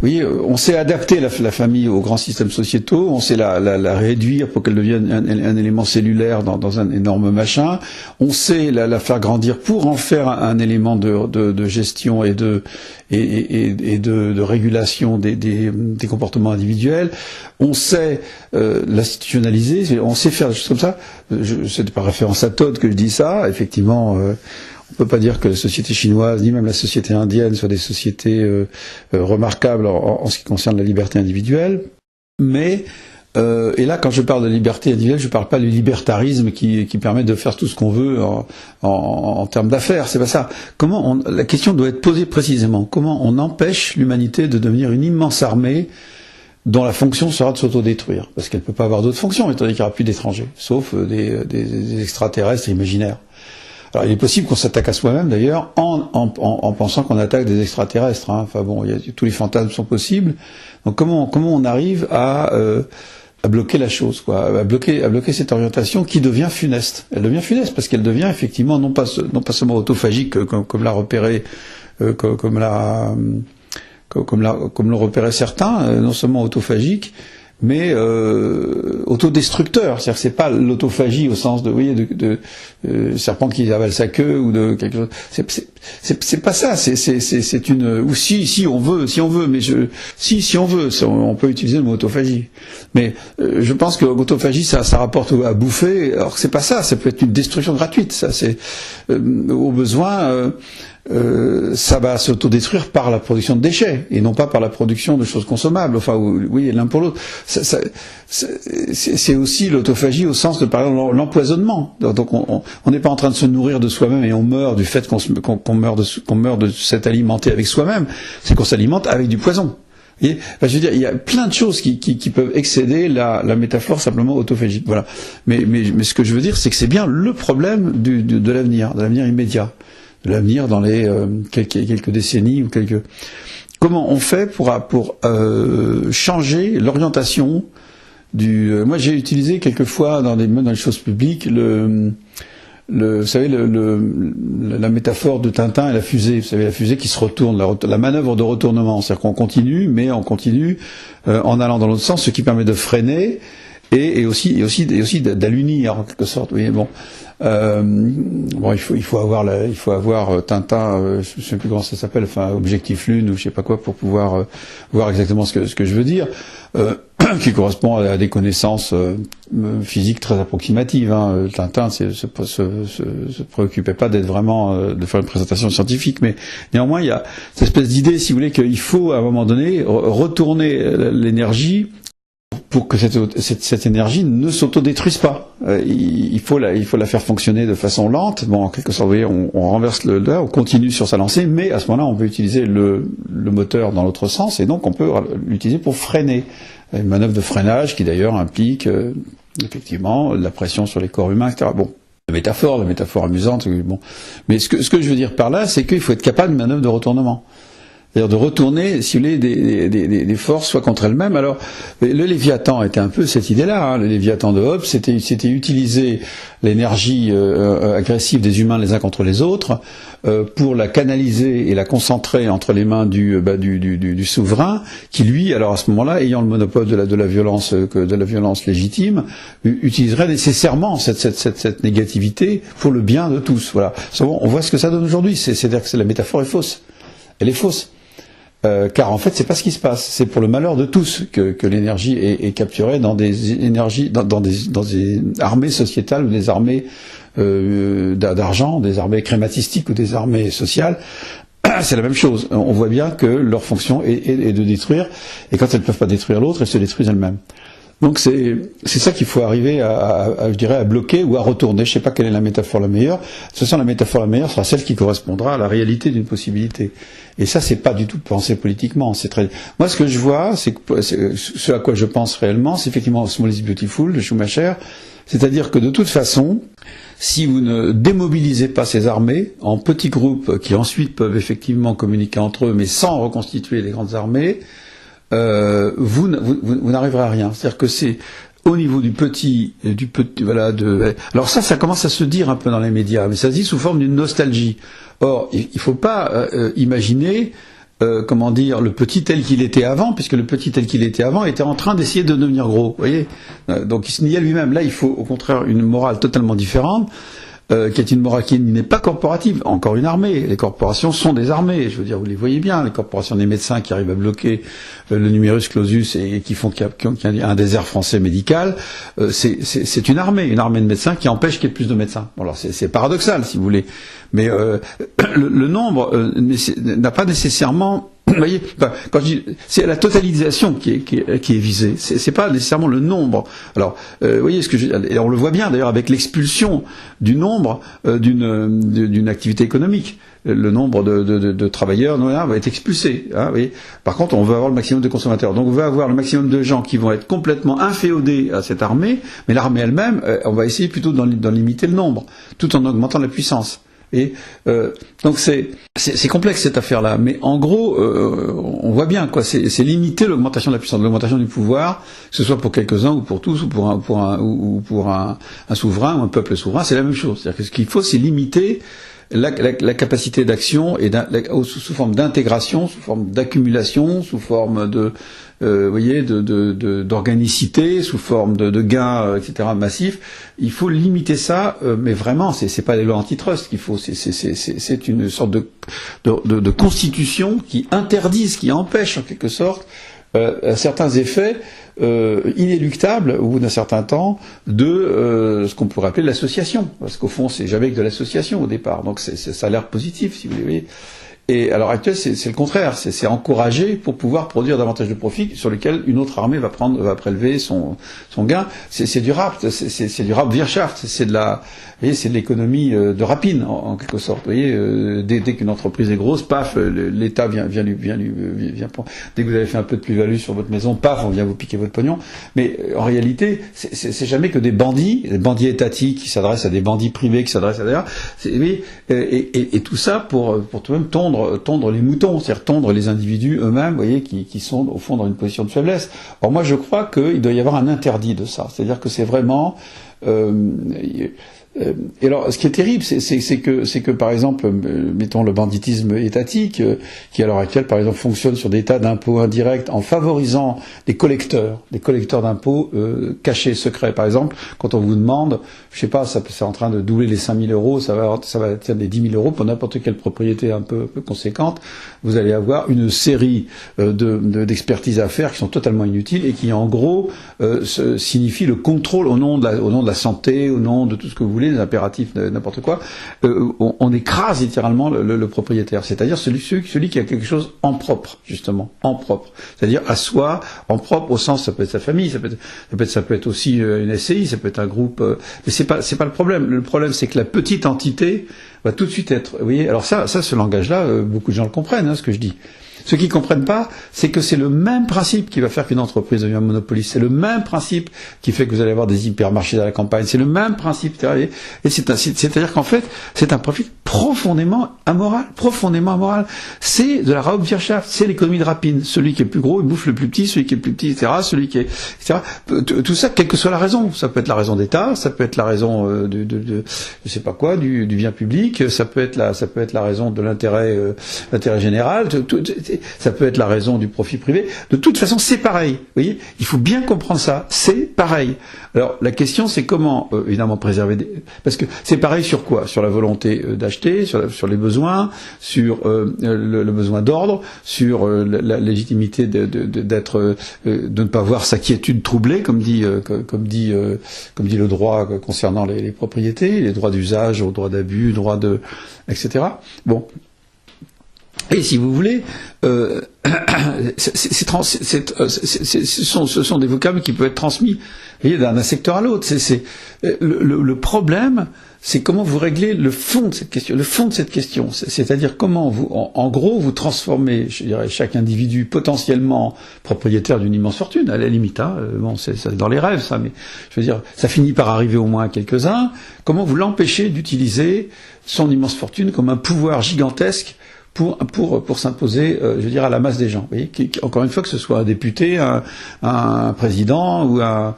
oui, on sait adapter la famille aux grands systèmes sociétaux, on sait la réduire pour qu'elle devienne un élément cellulaire dans un énorme machin, on sait la faire grandir pour en faire un élément de gestion et de régulation des comportements individuels, on sait l'institutionnaliser, on sait faire des choses comme ça. C'est par référence à Todd que je dis ça, effectivement. On peut pas dire que la société chinoise, ni même la société indienne, soient des sociétés remarquables en ce qui concerne la liberté individuelle. Mais, et là, quand je parle de liberté individuelle, je parle pas du libertarisme qui permet de faire tout ce qu'on veut en termes d'affaires. C'est pas ça. La question doit être posée précisément. Comment on empêche l'humanité de devenir une immense armée dont la fonction sera de s'autodétruire, parce qu'elle peut pas avoir d'autre fonction, étant donné qu'il n'y aura plus d'étrangers, sauf des extraterrestres imaginaires. Alors il est possible qu'on s'attaque à soi-même d'ailleurs en pensant qu'on attaque des extraterrestres. Hein. Enfin bon, tous les fantasmes sont possibles. Donc comment on arrive à bloquer la chose, quoi, à bloquer cette orientation qui devient funeste. Elle devient funeste parce qu'elle devient effectivement non pas seulement autophagique comme l'a repéré comme l'ont repéré certains, non seulement autophagique, mais autodestructeur. C'est-à-dire que c'est pas l'autophagie au sens de serpent qui avale sa queue ou de quelque chose. C'est pas ça. C'est une ou si on veut, mais si on veut, on peut utiliser le mot autophagie. Mais je pense que l'autophagie ça rapporte à bouffer. Alors que c'est pas ça. Ça peut être une destruction gratuite. Ça c'est au besoin. Ça va s'autodétruire par la production de déchets et non pas par la production de choses consommables. Enfin, oui, l'un pour l'autre. C'est aussi l'autophagie au sens de, par exemple, l'empoisonnement. Donc, on n'est pas en train de se nourrir de soi-même et on meurt du fait qu'on meurt de s'être alimenté avec soi-même. C'est qu'on s'alimente avec du poison. Et, je veux dire, il y a plein de choses qui peuvent excéder la métaphore simplement autophagique. Voilà. Mais ce que je veux dire, c'est que c'est bien le problème de l'avenir immédiat. De l'avenir dans les quelques décennies ou quelques. Comment on fait pour changer l'orientation du. Moi, j'ai utilisé quelquefois dans les choses publiques vous savez la métaphore de Tintin et la fusée. Vous savez la fusée qui se retourne, la manœuvre de retournement, c'est-à-dire qu'on continue, mais on continue en allant dans l'autre sens, ce qui permet de freiner et aussi d'allunir en quelque sorte. Oui, bon. Bon, il faut avoir Tintin, je sais plus comment ça s'appelle, enfin Objectif Lune ou je sais pas quoi pour pouvoir voir exactement ce que je veux dire, qui correspond à des connaissances physiques très approximatives. Hein. Tintin se préoccupait pas d'être vraiment de faire une présentation scientifique, mais néanmoins il y a cette espèce d'idée, si vous voulez, qu'il faut à un moment donné retourner l'énergie pour que cette énergie ne s'autodétruise pas. Il faut la faire fonctionner de façon lente. Bon, en quelque sorte, vous voyez, on renverse on continue sur sa lancée, mais à ce moment-là, on peut utiliser le moteur dans l'autre sens, et donc on peut l'utiliser pour freiner. Une manœuvre de freinage qui d'ailleurs implique effectivement la pression sur les corps humains, etc. Bon, la métaphore amusante. Bon, mais ce que je veux dire par là, c'est qu'il faut être capable d'une manœuvre de retournement. C'est-à-dire de retourner, si vous voulez, des forces soit contre elles-mêmes. Alors, le Léviathan était un peu cette idée-là. Hein. Le Léviathan de Hobbes, c'était utiliser l'énergie agressive des humains les uns contre les autres pour la canaliser et la concentrer entre les mains du souverain, qui lui, alors à ce moment-là, ayant le monopole de la violence légitime, utiliserait nécessairement cette négativité pour le bien de tous. Voilà. On voit ce que ça donne aujourd'hui. C'est-à-dire que la métaphore est fausse. Elle est fausse. Car en fait, c'est pas ce qui se passe. C'est pour le malheur de tous que l'énergie est capturée dans des énergies, dans des armées sociétales ou des armées d'argent, des armées crématistiques ou des armées sociales. C'est la même chose. On voit bien que leur fonction est de détruire, et quand elles peuvent pas détruire l'autre, elles se détruisent elles-mêmes. Donc c'est ça qu'il faut arriver je dirais, à bloquer ou à retourner. Je sais pas quelle est la métaphore la meilleure. De toute façon, la métaphore la meilleure sera celle qui correspondra à la réalité d'une possibilité. Et ça, c'est pas du tout pensé politiquement. Moi, ce que je vois, c'est ce à quoi je pense réellement, c'est effectivement Small is Beautiful de Schumacher. C'est-à-dire que de toute façon, si vous ne démobilisez pas ces armées en petits groupes qui ensuite peuvent effectivement communiquer entre eux, mais sans reconstituer les grandes armées, vous n'arriverez à rien. C'est-à-dire que c'est au niveau du petit, voilà, alors ça commence à se dire un peu dans les médias, mais ça se dit sous forme d'une nostalgie. Or, il faut pas imaginer comment dire, le petit tel qu'il était avant, puisque le petit tel qu'il était avant était en train d'essayer de devenir gros, vous voyez. Donc il se nie à lui-même. Là, il faut au contraire une morale totalement différente, qui est une morale qui n'est pas corporative. Encore une armée. Les corporations sont des armées. Je veux dire, vous les voyez bien, les corporations des médecins qui arrivent à bloquer le numerus clausus et qui font qu'il y a un désert français médical. C'est une armée de médecins qui empêche qu'il y ait plus de médecins. Bon, alors c'est paradoxal, si vous voulez. Mais le nombre n'a pas nécessairement... Vous voyez, quand je dis, c'est la totalisation qui est visée. C'est pas nécessairement le nombre. Alors, vous voyez et on le voit bien d'ailleurs avec l'expulsion du nombre d'une activité économique. Le nombre de travailleurs va être expulsé. Hein, vous voyez. Par contre, on veut avoir le maximum de consommateurs. Donc, on veut avoir le maximum de gens qui vont être complètement inféodés à cette armée. Mais l'armée elle-même, on va essayer plutôt d'en limiter le nombre, tout en augmentant la puissance. Et donc c'est complexe cette affaire-là, mais en gros, on voit bien quoi. C'est limiter l'augmentation de la puissance, l'augmentation du pouvoir, que ce soit pour quelques-uns ou pour tous, ou pour un souverain ou un peuple souverain, c'est la même chose. C'est-à-dire que ce qu'il faut, c'est limiter la capacité d'action et sous forme d'intégration, sous forme d'accumulation, sous forme d'organicité, sous forme de gains, etc. massifs. Il faut limiter ça, mais vraiment, c'est pas les lois antitrust qu'il faut, c'est une sorte de constitution qui interdise, qui empêche en quelque sorte certains effets inéluctables au bout d'un certain temps de ce qu'on pourrait appeler l'association, parce qu'au fond c'est jamais que de l'association au départ, donc ça a l'air positif si vous voulez. Et à l'heure actuelle, c'est le contraire, c'est encouragé pour pouvoir produire davantage de profits sur lesquels une autre armée va prélever son gain. C'est du rapt, c'est du Raubwirtschaft, c'est de l'économie de rapine en quelque sorte. Vous voyez, dès qu'une entreprise est grosse, paf, l'État vient dès que vous avez fait un peu de plus-value sur votre maison, paf, on vient vous piquer votre pognon. Mais en réalité, c'est jamais que des bandits étatiques qui s'adressent à des bandits privés qui s'adressent à d'ailleurs. Et tout ça pour tout de même tondre les moutons, c'est-à-dire tondre les individus eux-mêmes, vous voyez, qui sont au fond dans une position de faiblesse. Or moi je crois qu'il doit y avoir un interdit de ça, c'est-à-dire que c'est vraiment et alors, ce qui est terrible, c'est que par exemple, mettons le banditisme étatique, qui à l'heure actuelle, par exemple, fonctionne sur des tas d'impôts indirects en favorisant des collecteurs d'impôts cachés, secrets. Par exemple, quand on vous demande, je sais pas, c'est en train de doubler les 5 000 euros, ça va atteindre les 10 000 euros pour n'importe quelle propriété un peu conséquente. Vous allez avoir une série d'expertises à faire qui sont totalement inutiles et qui, en gros, signifient le contrôle au nom de la santé, au nom de tout ce que vous voulez, les impératifs, n'importe quoi, on écrase littéralement le propriétaire, c'est-à-dire celui qui a quelque chose en propre, justement, en propre, c'est-à-dire à soi, en propre au sens, ça peut être sa famille, ça peut être aussi une SCI, ça peut être un groupe, mais c'est pas le problème. Le problème, c'est que la petite entité va tout de suite être, vous voyez, alors ça ce langage-là, beaucoup de gens le comprennent, hein, ce que je dis. Ceux qui ne comprennent pas, c'est que c'est le même principe qui va faire qu'une entreprise devient monopoliste. C'est le même principe qui fait que vous allez avoir des hypermarchés à la campagne. C'est le même principe. Et c'est-à-dire qu'en fait, c'est un profit profondément amoral. C'est de la Raubwirtschaft. C'est l'économie de rapine. Celui qui est plus gros, il bouffe le plus petit. Celui qui est plus petit, etc. Celui qui est, etc. Tout ça, quelle que soit la raison. Ça peut être la raison d'État. Ça peut être la raison je sais pas quoi, du bien public. Ça peut être la raison de l'intérêt général. Ça peut être la raison du profit privé. De toute façon, c'est pareil. Vous voyez, il faut bien comprendre ça. C'est pareil. Alors, la question, c'est comment, évidemment, préserver parce que c'est pareil sur quoi? Sur la volonté d'acheter, sur les besoins, sur le besoin d'ordre, sur la légitimité de ne pas voir sa quiétude troublée, comme dit le droit concernant les propriétés, les droits d'usage, droits d'abus, etc. Bon. Et si vous voulez, ce sont des vocables qui peuvent être transmis, vous voyez, d'un secteur à l'autre. Le problème, c'est comment vous réglez le fond de cette question. C'est-à-dire comment vous, en gros, vous transformez, je dirais, chaque individu potentiellement propriétaire d'une immense fortune, à la limite. Hein, bon, c'est dans les rêves, ça, mais je veux dire, ça finit par arriver au moins à quelques-uns. Comment vous l'empêchez d'utiliser son immense fortune comme un pouvoir gigantesque pour s'imposer, je veux dire, à la masse des gens. Vous voyez, encore une fois, que ce soit un député, un président ou un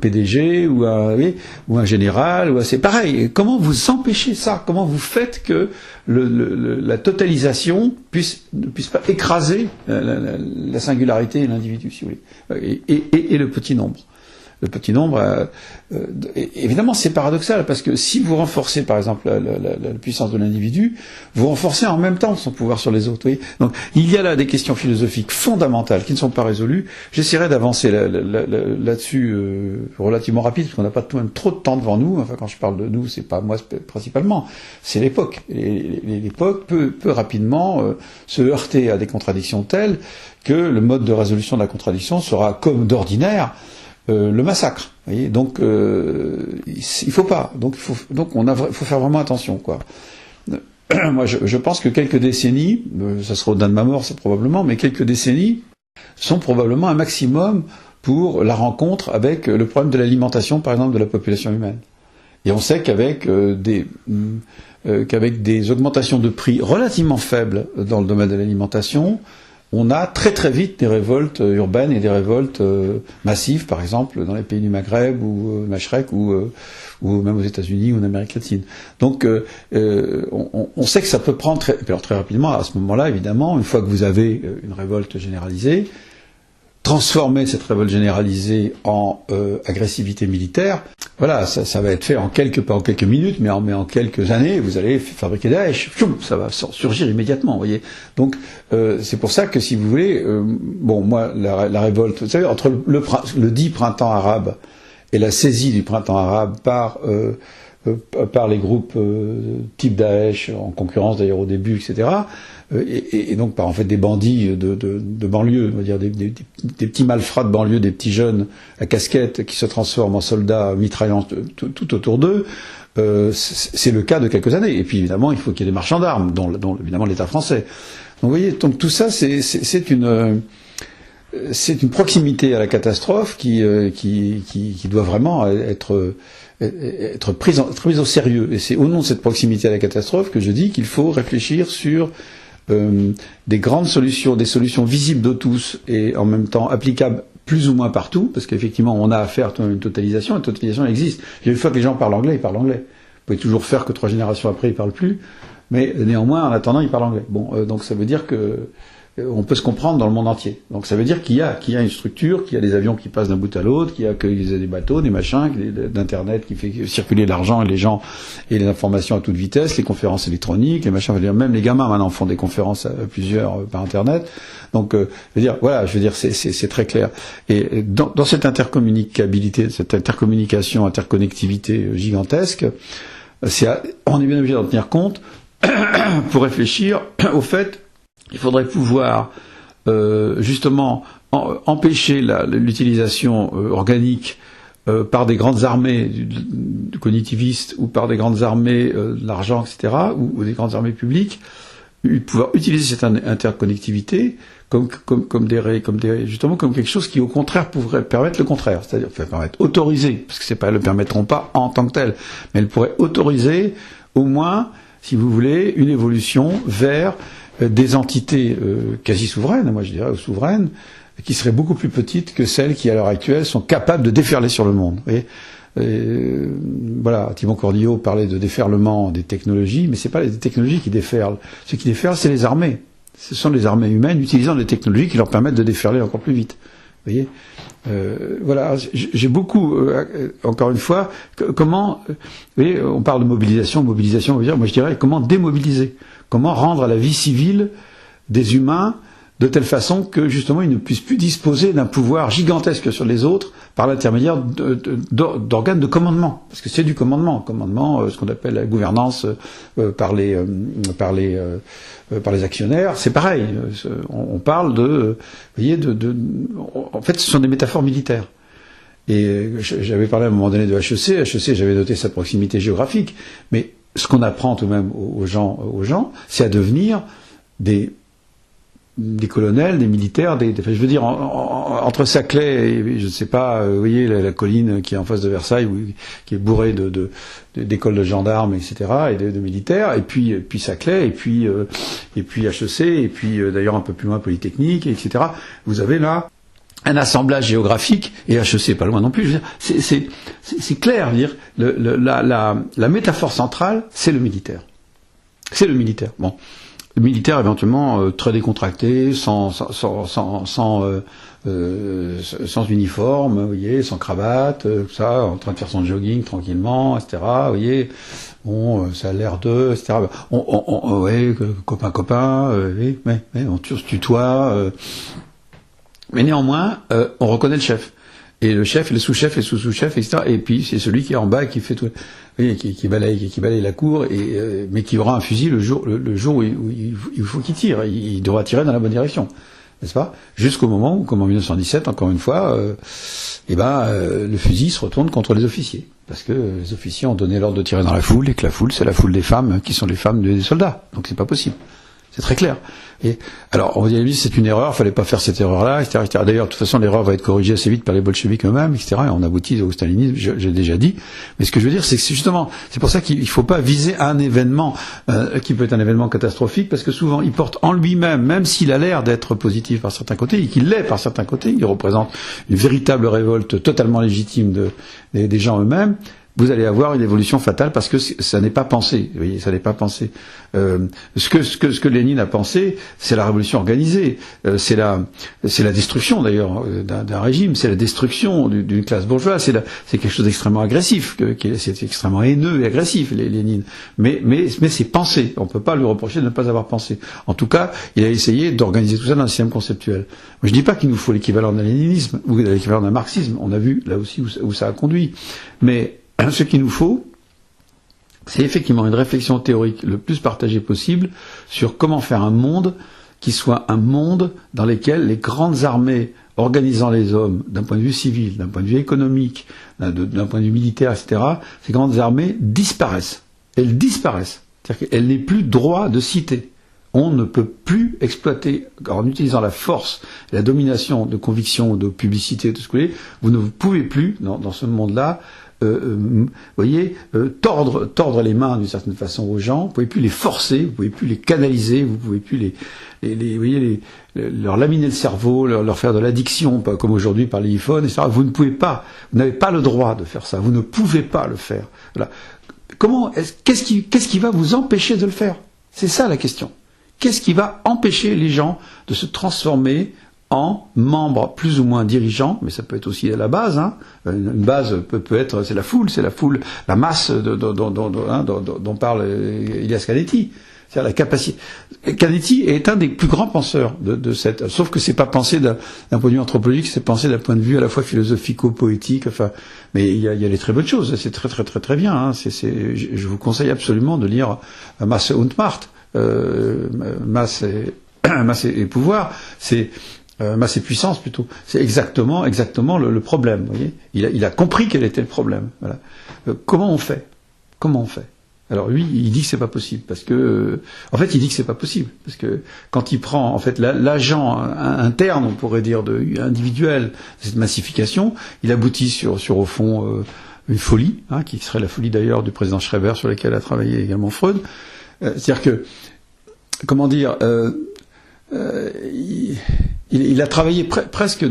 PDG ou un général, c'est pareil. Comment vous empêchez ça? Comment vous faites que la totalisation ne puisse pas écraser la singularité et l'individu, si vous voulez, et le petit nombre? Le petit nombre, évidemment, c'est paradoxal, parce que si vous renforcez, par exemple, la puissance de l'individu, vous renforcez en même temps son pouvoir sur les autres. Vous voyez. Donc, il y a là des questions philosophiques fondamentales qui ne sont pas résolues. J'essaierai d'avancer là-dessus relativement rapide, parce qu'on n'a pas tout de même trop de temps devant nous. Enfin, quand je parle de nous, c'est pas moi principalement, c'est l'époque. L'époque peut rapidement se heurter à des contradictions telles que le mode de résolution de la contradiction sera, comme d'ordinaire, le massacre. Vous voyez. Donc il faut pas. Donc faut faire vraiment attention, quoi. Moi, je pense que quelques décennies, ça sera au-delà de ma mort, c'est probablement, mais quelques décennies sont probablement un maximum pour la rencontre avec le problème de l'alimentation, par exemple, de la population humaine. Et on sait qu'avec des augmentations de prix relativement faibles dans le domaine de l'alimentation, on a très très vite des révoltes urbaines et des révoltes massives, par exemple dans les pays du Maghreb ou Machrek ou même aux États-Unis ou en Amérique latine. Donc on sait que ça peut prendre très rapidement. À ce moment-là, évidemment, une fois que vous avez une révolte généralisée, transformer cette révolte généralisée en agressivité militaire, voilà, ça va être fait pas en quelques minutes, mais en quelques années, vous allez fabriquer Daesh, ça va surgir immédiatement, vous voyez. Donc c'est pour ça que, si vous voulez, moi, la révolte, vous savez, entre le dit printemps arabe et la saisie du printemps arabe par les groupes type Daesh, en concurrence d'ailleurs au début, etc., et donc par en fait des bandits de banlieue, on va dire des petits malfrats de banlieue, des petits jeunes à casquette qui se transforment en soldats mitraillant tout autour d'eux, c'est le cas de quelques années. Et puis évidemment, il faut qu'il y ait des marchands d'armes, dont évidemment l'État français. Donc vous voyez, donc tout ça, c'est une proximité à la catastrophe qui doit vraiment être prise au sérieux. Et c'est au nom de cette proximité à la catastrophe que je dis qu'il faut réfléchir sur des grandes solutions, des solutions visibles de tous et en même temps applicables plus ou moins partout, parce qu'effectivement on a affaire à une totalisation, la totalisation existe. Une fois que les gens parlent anglais, ils parlent anglais. Vous pouvez toujours faire que 3 générations après ils parlent plus, mais néanmoins en attendant ils parlent anglais. Donc ça veut dire que on peut se comprendre dans le monde entier. Donc ça veut dire qu'il y a une structure, qu'il y a des avions qui passent d'un bout à l'autre, qu'il y a des bateaux, des machins, d'internet qui fait circuler l'argent et les gens et les informations à toute vitesse, les conférences électroniques, les machins. Même les gamins maintenant font des conférences à plusieurs par internet. Donc je veux dire c'est très clair. Et dans cette intercommunicabilité, cette interconnectivité gigantesque, on est bien obligé d'en tenir compte pour réfléchir au fait. Il faudrait pouvoir justement empêcher l'utilisation organique par des grandes armées cognitivistes ou par des grandes armées de l'argent, etc., ou des grandes armées publiques, pouvoir utiliser cette interconnectivité comme quelque chose qui au contraire pourrait permettre le contraire, c'est-à-dire permettre autoriser, parce que elles ne le permettront pas en tant que telles, mais elles pourraient autoriser au moins, si vous voulez, une évolution vers des entités quasi souveraines, moi je dirais, ou souveraines, qui seraient beaucoup plus petites que celles qui, à l'heure actuelle, sont capables de déferler sur le monde. Vous voyez, voilà, Thibaut Cordillaud parlait de déferlement des technologies, mais c'est pas les technologies qui déferlent. Ce qui déferle, c'est les armées. Ce sont les armées humaines utilisant des technologies qui leur permettent de déferler encore plus vite. Vous voyez, voilà, j'ai beaucoup, encore une fois, comment, vous voyez, on parle de mobilisation, moi je dirais, comment démobiliser, comment rendre la vie civile des humains de telle façon que justement ils ne puissent plus disposer d'un pouvoir gigantesque sur les autres par l'intermédiaire d'organes de commandement, parce que c'est du commandement, ce qu'on appelle la gouvernance par les actionnaires, c'est pareil. On parle vous voyez, en fait, ce sont des métaphores militaires. Et j'avais parlé à un moment donné de HEC, j'avais noté sa proximité géographique, mais ce qu'on apprend tout de même aux gens, c'est à devenir des des colonels, des militaires, enfin, je veux dire, entre Saclay et, je ne sais pas, vous voyez, la colline qui est en face de Versailles, qui est bourrée d'écoles de gendarmes, etc., et de militaires, et puis Saclay, et puis HEC, et puis d'ailleurs un peu plus loin Polytechnique, etc. Vous avez là un assemblage géographique, et HEC pas loin non plus. Je veux dire, c'est clair, je veux dire, la métaphore centrale, c'est le militaire. C'est le militaire. Bon. Le militaire éventuellement très décontracté, sans uniforme, vous voyez, sans cravate, tout ça, en train de faire son jogging tranquillement, etc. Vous voyez, bon, ça a l'air d'eux, etc. Ouais, copain, oui, mais on se tutoie. Mais néanmoins, on reconnaît le chef. Et le chef, le sous-chef, les sous-sous-chefs, etc. Et puis c'est celui qui est en bas et qui fait tout, oui, qui balaye la cour, mais qui aura un fusil le jour où il faut qu'il tire. Il devra tirer dans la bonne direction, n'est-ce pas? Jusqu'au moment où, comme en 1917, encore une fois, le fusil se retourne contre les officiers, parce que les officiers ont donné l'ordre de tirer dans la foule, et que la foule, c'est la foule des femmes, qui sont les femmes des soldats. Donc c'est pas possible. C'est très clair. Et alors, on dit, c'est une erreur, fallait pas faire cette erreur-là, etc., etc. D'ailleurs, de toute façon, l'erreur va être corrigée assez vite par les bolcheviks eux-mêmes, etc., et on aboutit au stalinisme, j'ai déjà dit. Mais ce que je veux dire, c'est que justement, c'est pour ça qu'il faut pas viser un événement, qui peut être un événement catastrophique, parce que souvent, il porte en lui-même, même s'il a l'air d'être positif par certains côtés, et qu'il l'est par certains côtés, il représente une véritable révolte totalement légitime des gens eux-mêmes, vous allez avoir une évolution fatale parce que ça n'est pas pensé. Vous voyez, ça n'est pas pensé. Ce que Lénine a pensé, c'est la révolution organisée. C'est la destruction d'ailleurs d'un régime. C'est la destruction d'une classe bourgeoise. C'est quelque chose d'extrêmement agressif. C'est extrêmement haineux et agressif, Lénine. Mais c'est pensé. On peut pas lui reprocher de ne pas avoir pensé. En tout cas, il a essayé d'organiser tout ça dans un système conceptuel. Moi, je dis pas qu'il nous faut l'équivalent d'un léninisme ou l'équivalent d'un marxisme. On a vu là aussi où ça a conduit. Mais ce qu'il nous faut, c'est effectivement une réflexion théorique le plus partagée possible sur comment faire un monde qui soit un monde dans lequel les grandes armées organisant les hommes d'un point de vue civil, d'un point de vue économique, d'un point de vue militaire, etc., ces grandes armées disparaissent. Elles disparaissent. C'est-à-dire qu'elles n'aient plus droit de cité. On ne peut plus exploiter, en utilisant la force, la domination de conviction, de publicité, de ce que vous ne pouvez plus, dans ce monde-là, tordre les mains d'une certaine façon aux gens, vous pouvez plus les forcer, vous pouvez plus les canaliser, vous pouvez plus leur laminer le cerveau, leur faire de l'addiction, comme aujourd'hui par les iPhones, etc. Vous ne pouvez pas, vous n'avez pas le droit de faire ça, vous ne pouvez pas le faire. Voilà. Qu'est-ce qui va vous empêcher de le faire? C'est ça la question. Qu'est-ce qui va empêcher les gens de se transformer en membres plus ou moins dirigeants, mais ça peut être aussi à la base, hein. Une base peut être, c'est la foule, la masse dont parle Elias Canetti. C'est-à-dire la capacité. Canetti est un des plus grands penseurs de cette, sauf que c'est pas pensé d'un point de vue anthropologique, c'est pensé d'un point de vue à la fois philosophico-poétique, enfin, mais il y a des très bonnes choses, c'est très très très très bien, hein. Je vous conseille absolument de lire Masse und Macht, Masse et pouvoir, Masse et puissance plutôt. C'est exactement le problème. Vous voyez, il a compris quel était le problème. Voilà. Comment on fait? Alors lui, il dit que c'est pas possible parce que, en fait, il dit que c'est pas possible parce que quand il prend en fait l'agent interne, on pourrait dire individuel, cette massification, il aboutit sur au fond une folie, hein, qui serait la folie d'ailleurs du président Schreiber sur laquelle a travaillé également Freud. C'est-à-dire que, comment dire. Il a travaillé presque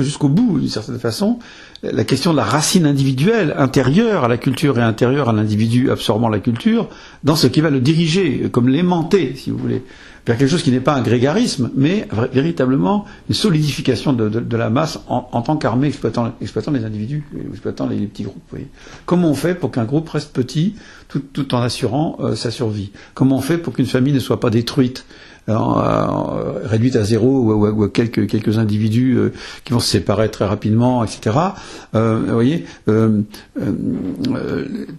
jusqu'au bout, d'une certaine façon, la question de la racine individuelle, intérieure à la culture et intérieure à l'individu absorbant la culture, dans ce qui va le diriger, comme l'aimanter, si vous voulez, vers quelque chose qui n'est pas un grégarisme, mais véritablement une solidification de la masse en tant qu'armée exploitant les individus, exploitant les petits groupes. Vous voyez. Comment on fait pour qu'un groupe reste petit, tout en assurant sa survie? Comment on fait pour qu'une famille ne soit pas détruite, réduite à zéro ou à quelques individus qui vont se séparer très rapidement, etc. Vous voyez,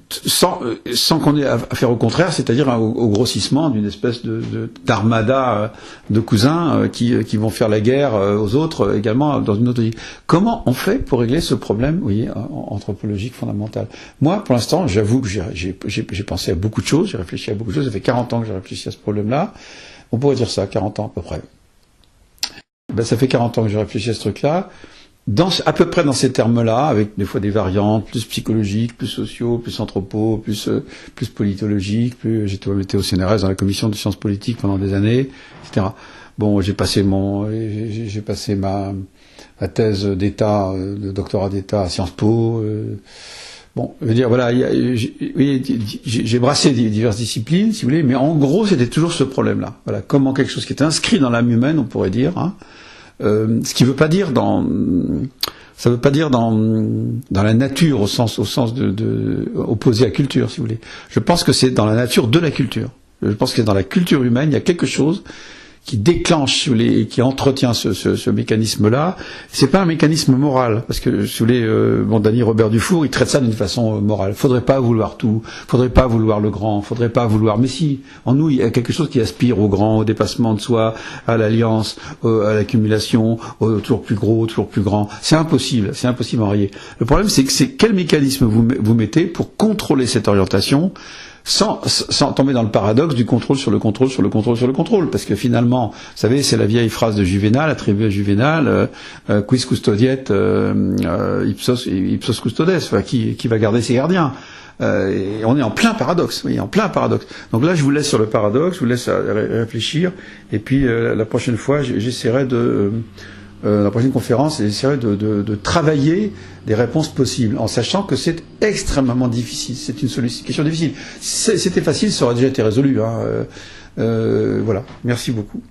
sans qu'on ait à faire au contraire, c'est-à-dire au grossissement d'une espèce d'armada de cousins qui vont faire la guerre aux autres également dans une autre vie. Comment on fait pour régler ce problème, vous voyez, anthropologique fondamental? Moi, pour l'instant, j'avoue que j'ai pensé à beaucoup de choses, j'ai réfléchi à beaucoup de choses. Ça fait 40 ans que j'ai réfléchi à ce problème-là. On pourrait dire ça, 40 ans à peu près. Ben, ça fait 40 ans que je réfléchis à ce truc-là, à peu près dans ces termes-là, avec des fois des variantes, plus psychologiques, plus sociaux, plus anthropo, plus politologiques, j'étais au CNRS dans la commission de sciences politiques pendant des années, etc. Bon, j'ai passé ma thèse d'État, de doctorat d'État à Sciences Po. Bon, je veux dire, voilà, j'ai brassé diverses disciplines, si vous voulez, mais en gros, c'était toujours ce problème-là. Voilà, comment quelque chose qui est inscrit dans l'âme humaine, on pourrait dire, hein, ce qui veut pas dire ça veut pas dire dans la nature au sens opposé à culture, si vous voulez. Je pense que c'est dans la nature de la culture. Je pense que dans la culture humaine, il y a quelque chose qui déclenche, si vous voulez, et qui entretient ce mécanisme-là. C'est pas un mécanisme moral, parce que, si vous voulez, Dany Robert Dufour, il traite ça d'une façon morale. Faudrait pas vouloir tout, faudrait pas vouloir le grand, faudrait pas vouloir. Mais si, en nous, il y a quelque chose qui aspire au grand, au dépassement de soi, à l'alliance, à l'accumulation, au toujours plus gros, toujours plus grand. C'est impossible en rier. Le problème, c'est quel mécanisme vous mettez pour contrôler cette orientation, sans tomber dans le paradoxe du contrôle sur le contrôle sur le contrôle sur le contrôle, parce que finalement, vous savez, c'est la vieille phrase de Juvénal, attribuée à Juvénal, quis custodiet ipsos custodes, enfin, qui va garder ses gardiens. Et on est en plein paradoxe, oui, en plein paradoxe. Donc là, je vous laisse sur le paradoxe, je vous laisse réfléchir, et puis la prochaine fois, j'essaierai la prochaine conférence, j'essaierai de travailler des réponses possibles, en sachant que c'est extrêmement difficile. C'est une question difficile. Si c'était facile, ça aurait déjà été résolu. Hein. Voilà. Merci beaucoup.